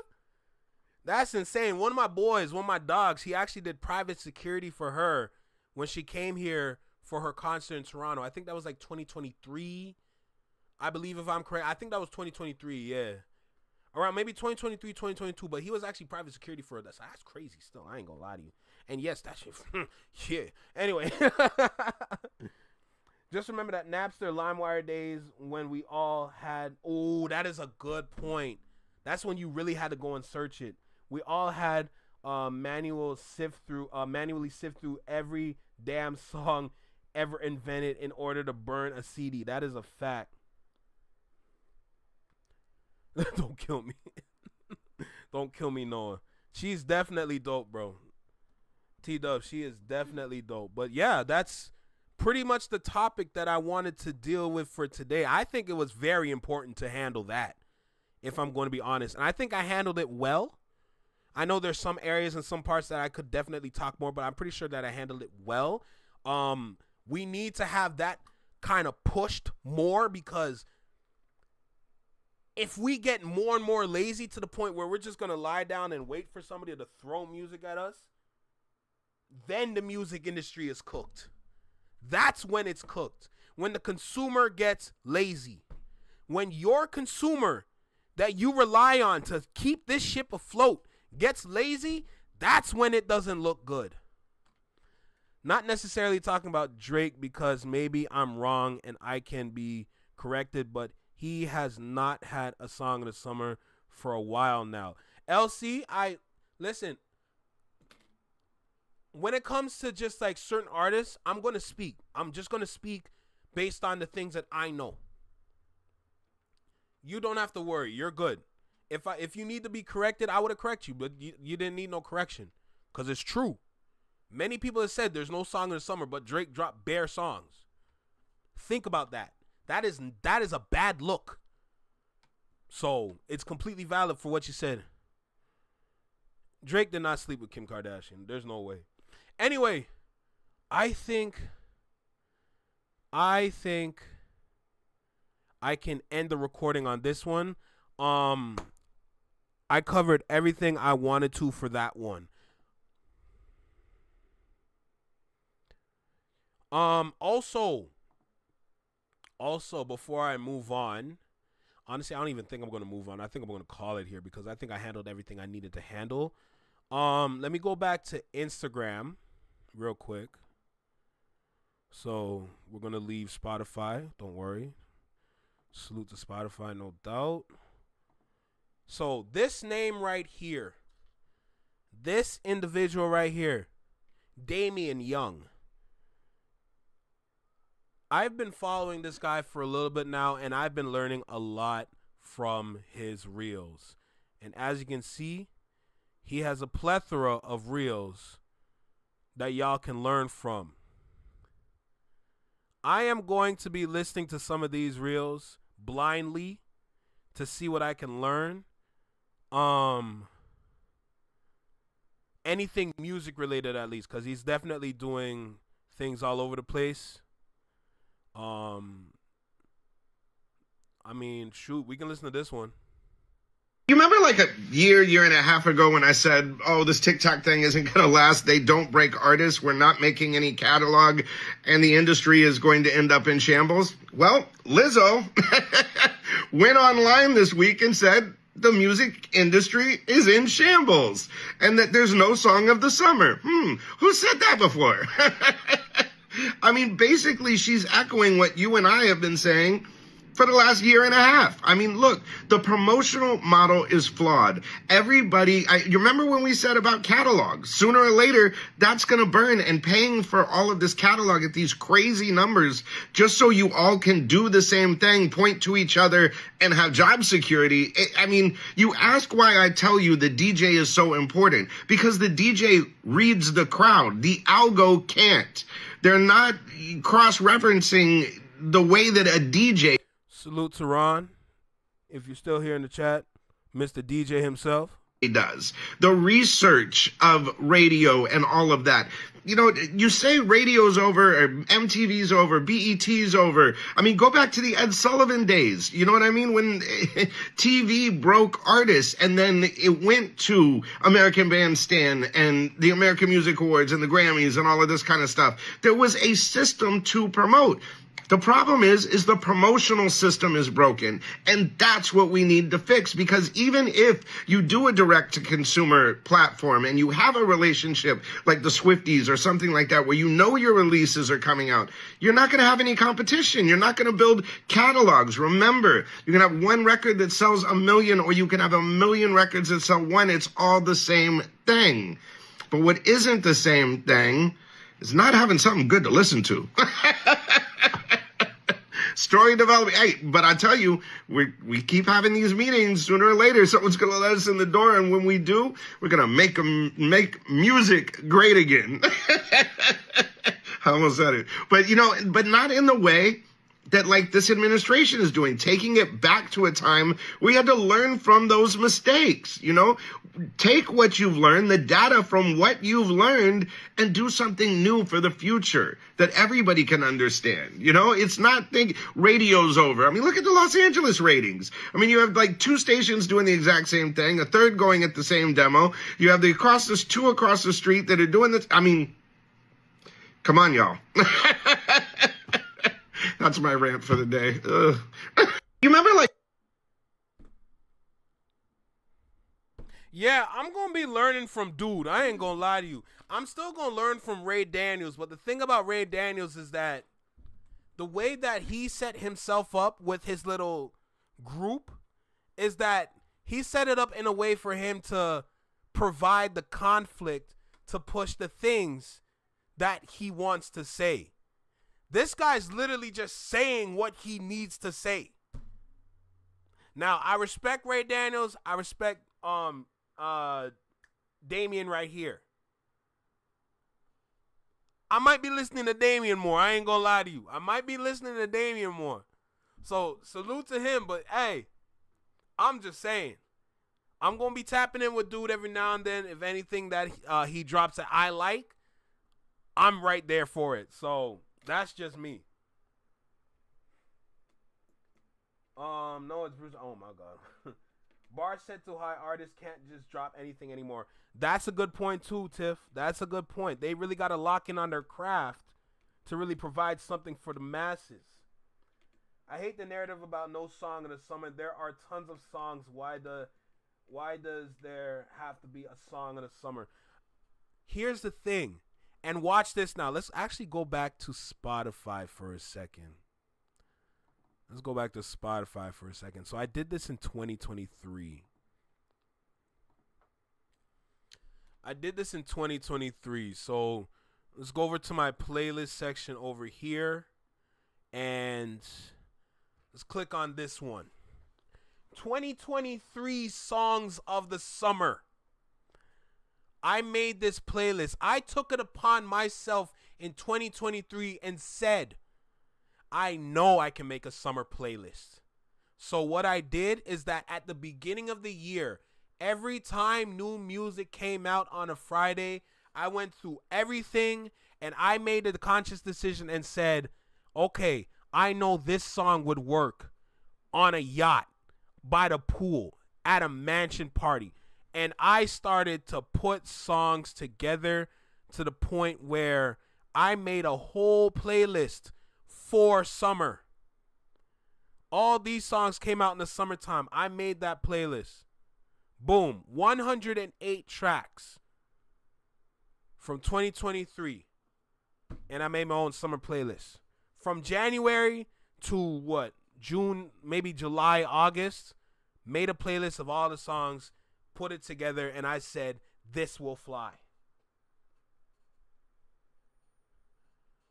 Speaker 1: That's insane. One of my boys, one of my dogs, he actually did private security for her when she came here for her concert in Toronto. I think that was like 2023. I believe, if I'm correct. I think that was 2023, yeah. Around maybe 2023, 2022, but he was actually private security for her. That's crazy still. I ain't gonna lie to you. And yes, that shit, yeah. Anyway. Just remember that Napster, LimeWire days when we all had, that is a good point. That's when you really had to go and search it. We all had manually sift through every damn song ever invented in order to burn a CD. That is a fact. Don't kill me. Don't kill me, Noah. She's definitely dope, bro. T-Dub, she is definitely dope. But yeah, that's pretty much the topic that I wanted to deal with for today. I think it was very important to handle that, if I'm going to be honest. And I think I handled it well. I know there's some areas and some parts that I could definitely talk more, but I'm pretty sure that I handled it well. We need to have that kind of pushed more, because if we get more and more lazy to the point where we're just going to lie down and wait for somebody to throw music at us, then the music industry is cooked. That's when it's cooked. When the consumer gets lazy. When your consumer that you rely on to keep this ship afloat gets lazy, that's when it doesn't look good. Not necessarily talking about Drake, because maybe I'm wrong and I can be corrected, but he has not had a song of the summer for a while now. LC, listen, when it comes to just like certain artists, I'm going to speak. I'm just going to speak based on the things that I know. You don't have to worry. You're good. If you need to be corrected, I would have corrected you, but you didn't need no correction, because it's true. Many people have said there's no song of the summer, but Drake dropped bare songs. Think about that. That is a bad look. So it's completely valid for what you said. Drake did not sleep with Kim Kardashian. There's no way. Anyway, I think I can end the recording on this one. I covered everything I wanted to for that one. Also, before I move on, honestly, I don't even think I'm going to move on. I think I'm going to call it here, because I think I handled everything I needed to handle. Let me go back to Instagram real quick. So we're going to leave Spotify. Don't worry. Salute to Spotify, no doubt. So this name right here, this individual right here, Damian Young. I've been following this guy for a little bit now, and I've been learning a lot from his reels. And as you can see, he has a plethora of reels that y'all can learn from. I am going to be listening to some of these reels blindly to see what I can learn. Anything music related, at least, because he's definitely doing things all over the place. I mean, shoot, we can listen to this one.
Speaker 11: You remember like a year and a half ago when I said, oh, this TikTok thing isn't going to last. They don't break artists. We're not making any catalog, and the industry is going to end up in shambles. Well, Lizzo went online this week and said the music industry is in shambles and that there's no song of the summer. Who said that before? I mean, basically, she's echoing what you and I have been saying for the last year and a half. I mean, look, the promotional model is flawed. Everybody, you remember when we said about catalogs? Sooner or later, that's going to burn, and paying for all of this catalog at these crazy numbers just so you all can do the same thing, point to each other, and have job security. I mean, you ask why I tell you the DJ is so important. Because the DJ reads the crowd. The algo can't. They're not cross-referencing the way that a DJ...
Speaker 1: Salute to Ron, if you're still here in the chat, Mr. DJ himself.
Speaker 11: He does. The research of radio and all of that. You know, you say radio's over, or MTV's over, BET's over. I mean, go back to the Ed Sullivan days. You know what I mean? When TV broke artists, and then it went to American Bandstand and the American Music Awards and the Grammys and all of this kind of stuff. There was a system to promote. The problem is the promotional system is broken, and that's what we need to fix, because even if you do a direct-to-consumer platform and you have a relationship like the Swifties or something like that where you know your releases are coming out, you're not going to have any competition. You're not going to build catalogs. Remember, you can have one record that sells 1 million, or you can have 1 million records that sell 1. It's all the same thing. But what isn't the same thing is not having something good to listen to. Story development. Hey, but I tell you, we keep having these meetings. Sooner or later, someone's going to let us in the door, and when we do, we're going to make music great again. I almost said it. But, but not in the way that, like, this administration is doing, taking it back to a time we had to learn from those mistakes. Take what you've learned, the data from what you've learned, and do something new for the future that everybody can understand. It's not radio's over. I mean, look at the Los Angeles ratings. I mean, you have like 2 stations doing the exact same thing, a third going at the same demo. You have two across the street that are doing this. I mean, come on, y'all. That's my rant for the day. You remember, like...
Speaker 1: Yeah, I'm going to be learning from dude. I ain't going to lie to you. I'm still going to learn from Ray Daniels, but the thing about Ray Daniels is that the way that he set himself up with his little group is that he set it up in a way for him to provide the conflict to push the things that he wants to say. This guy's literally just saying what he needs to say. Now, I respect Ray Daniels. I respect Damien right here. I might be listening to Damien more. I ain't gonna lie to you. I might be listening to Damien more. So, salute to him. But, hey, I'm just saying. I'm gonna be tapping in with dude every now and then. If anything that he drops that I like, I'm right there for it. So... that's just me. No, it's Bruce. Oh my God. Bar set too high. Artists can't just drop anything anymore. That's a good point too, Tiff. That's a good point. They really got to lock in on their craft to really provide something for the masses. I hate the narrative about no song in the summer. There are tons of songs. Why does there have to be a song in the summer? Here's the thing. And watch this now. Let's actually go back to Spotify for a second. So I did this in 2023. So let's go over to my playlist section over here. And let's click on this one. 2023 songs of the summer. I made this playlist. I took it upon myself in 2023 and said, I know I can make a summer playlist. So what I did is that at the beginning of the year, every time new music came out on a Friday, I went through everything and I made a conscious decision and said, okay, I know this song would work on a yacht, by the pool, at a mansion party. And I started to put songs together to the point where I made a whole playlist for summer. All these songs came out in the summertime. I made that playlist. Boom. 108 tracks from 2023. And I made my own summer playlist. From January to June, maybe July, August. Made a playlist of all the songs. Put it together, and I said, this will fly.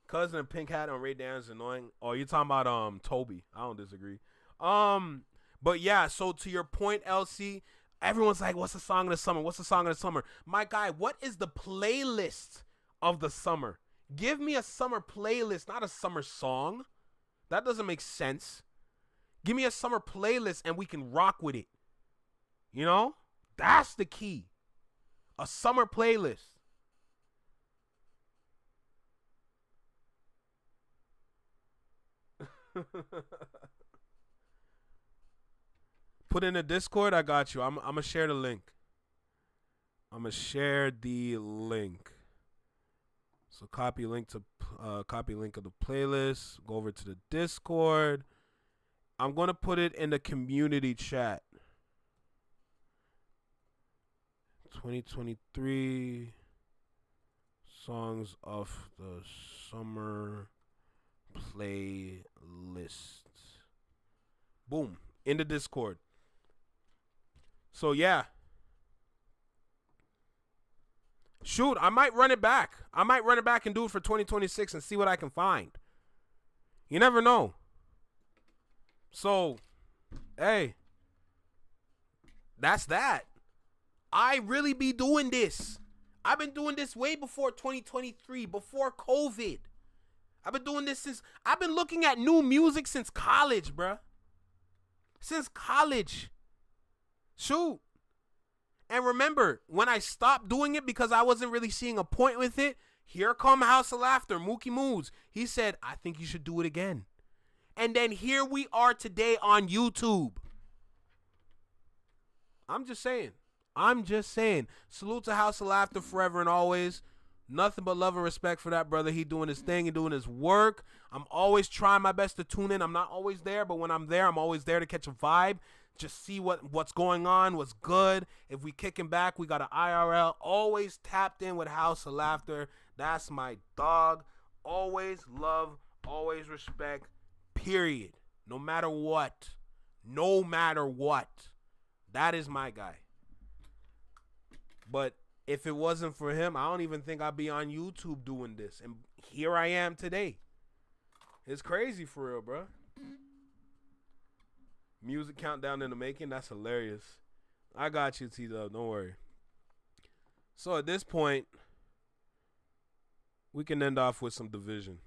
Speaker 1: Cousin of Pink Hat on Ray Daniels annoying. Oh, you're talking about Toby. I don't disagree. But yeah, so to your point, LC, everyone's like, what's the song of the summer? What's the song of the summer? My guy, what is the playlist of the summer? Give me a summer playlist, not a summer song. That doesn't make sense. Give me a summer playlist and we can rock with it. That's the key. A summer playlist. Put in a Discord. I got you. I'm gonna share the link. So copy link of the playlist. Go over to the Discord. I'm gonna put it in the community chat. 2023 songs of the summer playlist. Boom, in the Discord. So yeah. Shoot, I might run it back. I might run it back and do it for 2026 and see what I can find. You never know. So, hey, that's that. I really be doing this. I've been doing this way before 2023, before COVID. I've been doing this since, I've been looking at new music since college, bruh. Since college. Shoot. And remember, when I stopped doing it because I wasn't really seeing a point with it, here come House of Laughter, Mookie Moods. He said, I think you should do it again. And then here we are today on YouTube. I'm just saying. Salute to House of Laughter forever and always. Nothing but love and respect for that brother. He doing his thing and doing his work. I'm always trying my best to tune in. I'm not always there, but when I'm there, I'm always there to catch a vibe. Just see what's going on, what's good. If we kicking back, we got an IRL. Always tapped in with House of Laughter. That's my dog. Always love, always respect, period. No matter what. No matter what. That is my guy. But if it wasn't for him, I don't even think I'd be on YouTube doing this. And here I am today. It's crazy for real, bro. Music countdown in the making. That's hilarious. I got you, T-Dub. Don't worry. So at this point, we can end off with some division.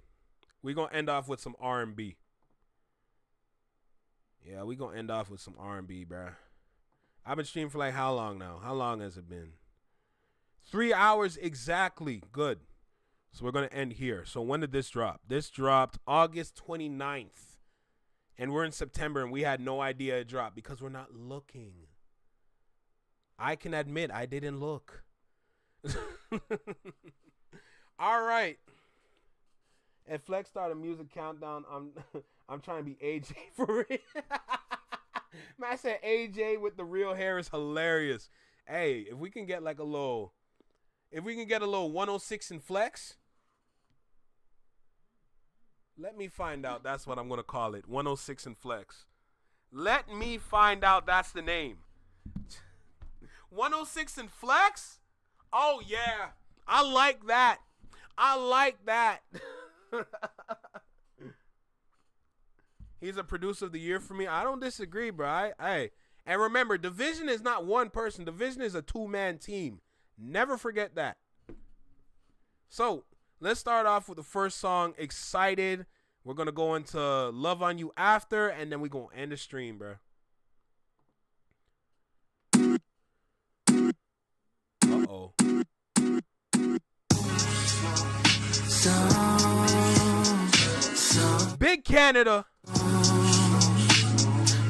Speaker 1: We're going to end off with some R&B. Yeah, we're going to end off with some R&B, bruh. I've been streaming for like how long now? How long has it been? 3 hours exactly. Good. So we're going to end here. So when did this drop? This dropped August 29th. And we're in September, and we had no idea it dropped because we're not looking. I can admit I didn't look. All right. And Flex started a music countdown. I'm trying to be AJ for it. Man, I said AJ with the real hair is hilarious. Hey, if we can get like a little 106 in Flex. Let me find out. That's what I'm going to call it. 106 and Flex. Let me find out that's the name. 106 and Flex? Oh, yeah. I like that. He's a producer of the year for me. I don't disagree, bro. And remember, Division is not one person. Division is a two-man team. Never forget that. So, let's start off with the first song, Excited. We're going to go into Love on You after, and then we're going to end the stream, bro. Uh-oh. Big Canada.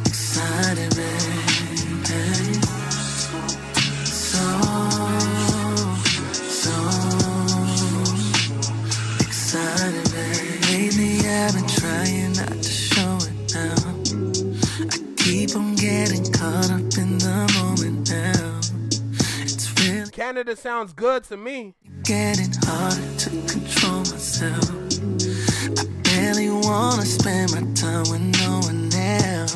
Speaker 14: Excited, baby. Excited, baby. Lately I've been trying not to show it now. I keep on getting caught up in the moment now. It's really
Speaker 1: Canada sounds good to me.
Speaker 14: Getting harder to control myself. I barely wanna spend my time with no one else.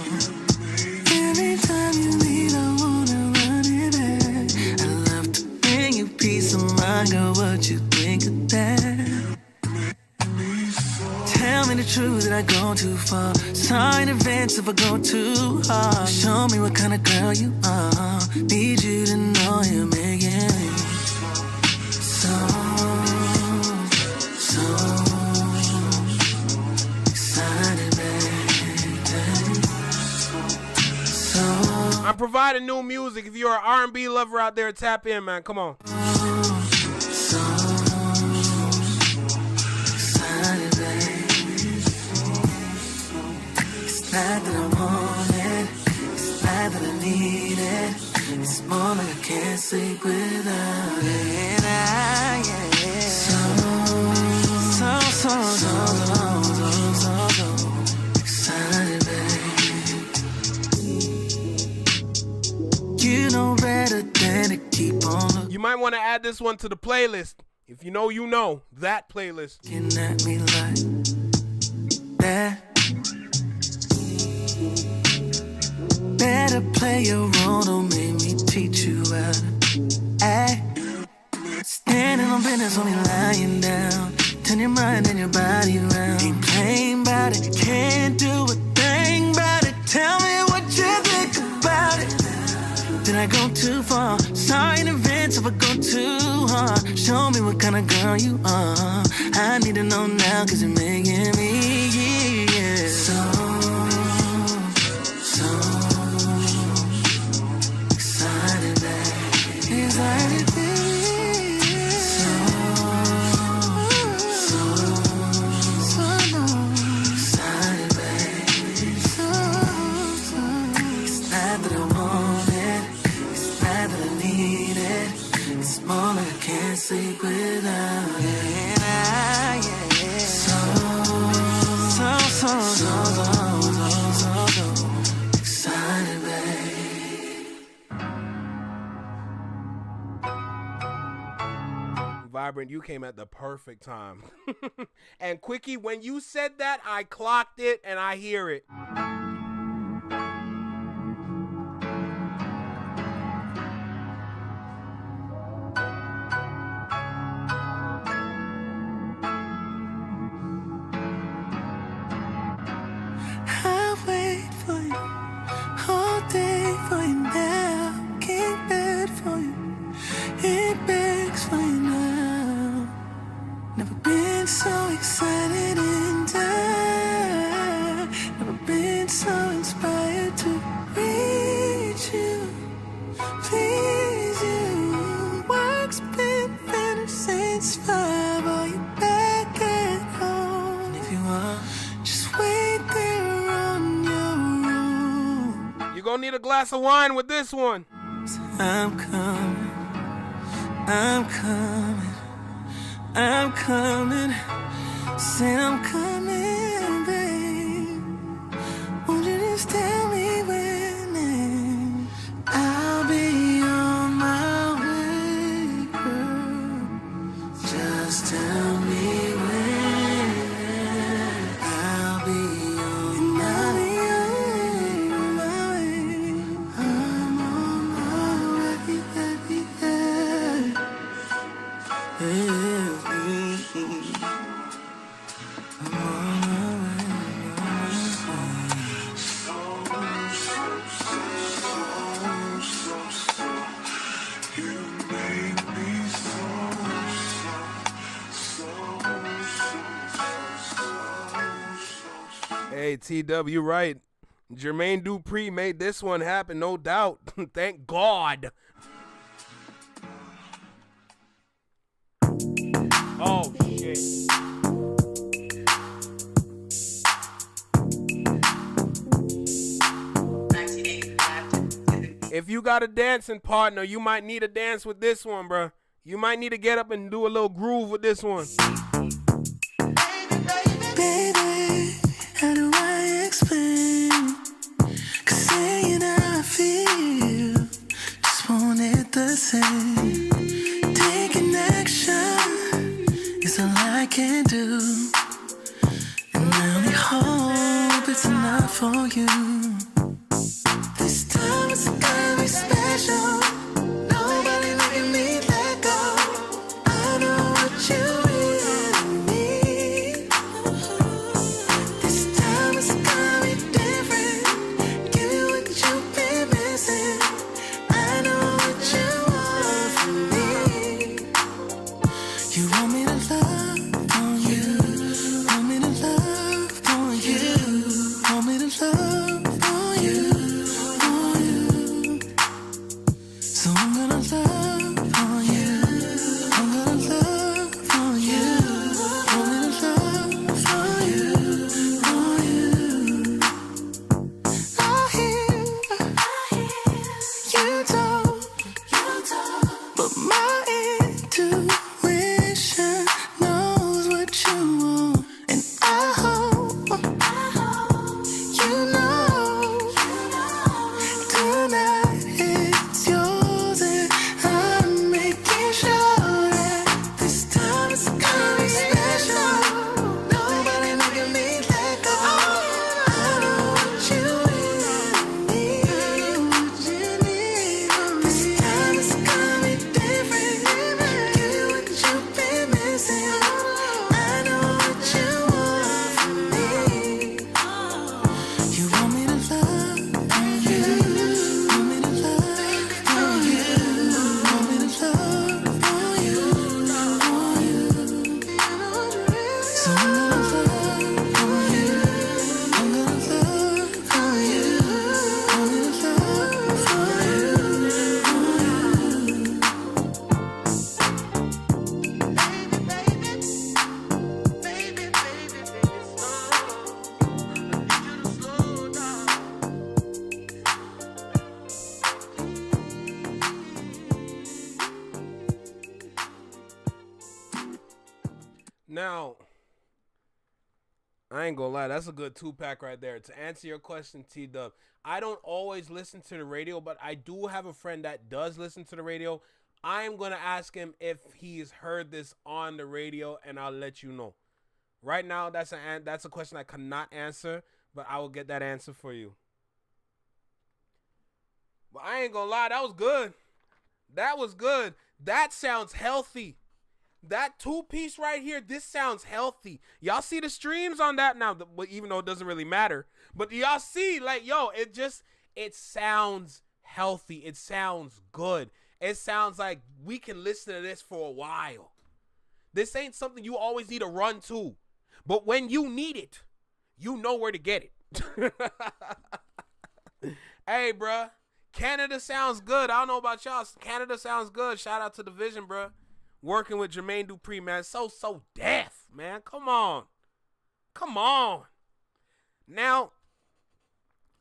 Speaker 14: Anytime you leave, I wanna run it back. I love to bring you peace of mind, girl. What you think of that? Tell me the truth, that I go too far. Sign events if I go too hard. Show me what kind of girl you are. Need you to know you're making me so excited, baby. So
Speaker 1: I'm providing new music. If you're an R&B lover out there, tap in, man. Come on.
Speaker 14: Not that I want it, it's not that I need it. It's more like I can't sleep without it. So
Speaker 1: might want to add this one to the playlist. If you know, you know. That playlist.
Speaker 14: Looking at me like that. Better play your role, don't make me teach you how to act. Standing on business, only lying down. Turn your mind and your body around. Ain't playing about it, can't do a thing about it. Tell me what you think about it. Did I go too far? Sorry in advance if I go too hard. Show me what kind of girl you are. I need to know now, cause you're making me, yeah. So excited, babe. Excited, baby. So excited, babe. It's not that I want it. It's not that I need it. It's more like I can't sleep without it. Excited, babe.
Speaker 1: Vibrant, you came at the perfect time. And Quickie, when you said that, I clocked it and I hear it.
Speaker 14: I'll wait for you all day for you now. Can't bed for you. It begs for you now. Never been so excited and down. Never been so inspired to reach you, please you. Work's been finished since 5. Are you back at home? If you are, just wait there on your room.
Speaker 1: You're gonna need a glass of wine with this one.
Speaker 14: I'm coming, I'm coming, I'm coming. Said I'm coming, babe. Won't you just tell me when? I'll be on my way, girl. Just tell me when. I'll be on my way. I'm on my way,
Speaker 1: Hey, TW, right. Jermaine Dupri made this one happen, no doubt. Thank God. Oh, shit. If you got a dancing partner, you might need a dance with this one, bruh. You might need to get up and do a little groove with this one.
Speaker 14: baby. How do I explain? 'Cause saying how I feel, just want it the same. Taking action is all I can do, and I only hope it's enough for you. This time it's gonna be special. Nobody making me let go. I know what you really need. This time it's gonna be different. Give you what you've been missing. I know what you want from me. You want me to love on you. Want me to love on you. Want me to love on you. On you. So I'm gonna love on you. I'm gonna love on you. Want me to love on you. On you. I hear you talk, but my intuition knows what you want, and I hope you know tonight it's yours and I
Speaker 1: Now, I ain't gonna lie, that's a good 2-pack right there. To answer your question, T-Dub, I don't always listen to the radio, but I do have a friend that does listen to the radio. I'm gonna ask him if he's heard this on the radio, and I'll let you know. Right now, that's a question I cannot answer, but I will get that answer for you. But I ain't gonna lie, that was good. That was good. That sounds healthy. That 2-piece right here, this sounds healthy. Y'all see the streams on that now, even though it doesn't really matter. But y'all see, like, yo, it sounds healthy. It sounds good. It sounds like we can listen to this for a while. This ain't something you always need to run to. But when you need it, you know where to get it. Hey, bruh. Canada sounds good. I don't know about y'all. Canada sounds good. Shout out to the Vision, bruh. Working with Jermaine Dupri, man. So deaf, man. Come on. Come on. Now,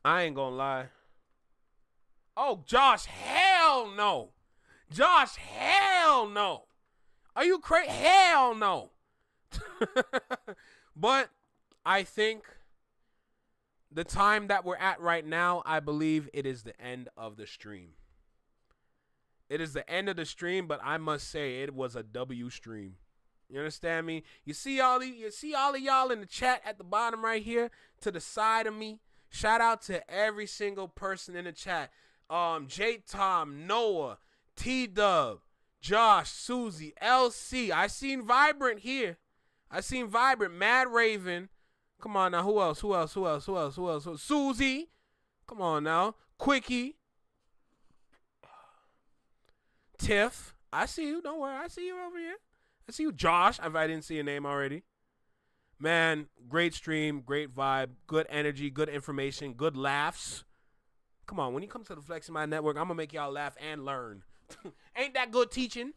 Speaker 1: I ain't gonna lie. Oh, Josh, hell no. Josh, hell no. Are you crazy? Hell no. But I think the time that we're at right now, I believe it is the end of the stream. It is the end of the stream, but I must say it was a W stream. You understand me? You see all of y'all in the chat at the bottom right here to the side of me. Shout out to every single person in the chat. J Tom, Noah, T Dub, Josh, Susie, LC. I seen Vibrant here. I seen Vibrant, Mad Raven. Come on now, who else? Susie. Come on now. Quickie. Tiff. I see you. Don't worry. I see you over here. I see you, Josh, if I didn't see your name already. Man, great stream, great vibe, good energy, good information, good laughs. Come on, when you come to the Flexing My Network, I'm going to make y'all laugh and learn. Ain't that good teaching?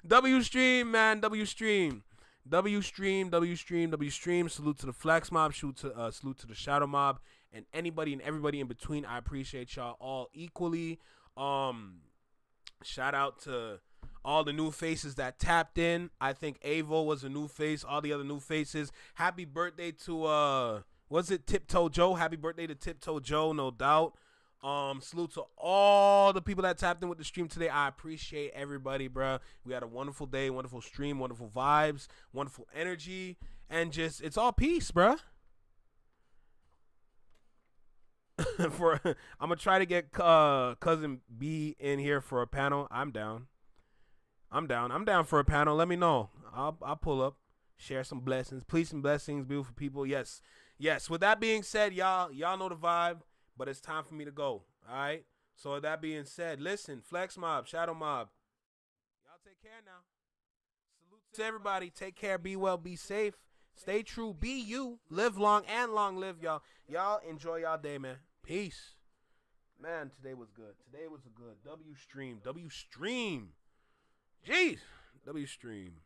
Speaker 1: W stream, man, W stream. W stream. Salute to the Flex Mob, salute to the Shadow Mob, and anybody and everybody in between. I appreciate y'all all equally. Shout out to all the new faces that tapped in. I think Avo was a new face. All the other new faces. Happy birthday to was it Tiptoe Joe? Happy birthday to Tiptoe Joe, no doubt. Salute to all the people that tapped in with the stream today. I appreciate everybody, bro. We had a wonderful day, wonderful stream, wonderful vibes, wonderful energy, and just it's all peace, bro. I'm gonna try to get cousin B in here for a panel. I'm down for a panel. Let me know. I'll pull up, share some blessings, please, some blessings, beautiful people. Yes. With that being said, y'all know the vibe, but it's time for me to go. All right. So with that being said, listen, Flex Mob, Shadow Mob, y'all take care now. Salute to everybody. Take care. Be well. Be safe. Stay true. Be you. Live long and long live, y'all. Y'all enjoy y'all day, man. Peace. Man, today was good. Today was a good W stream. Jeez. W stream.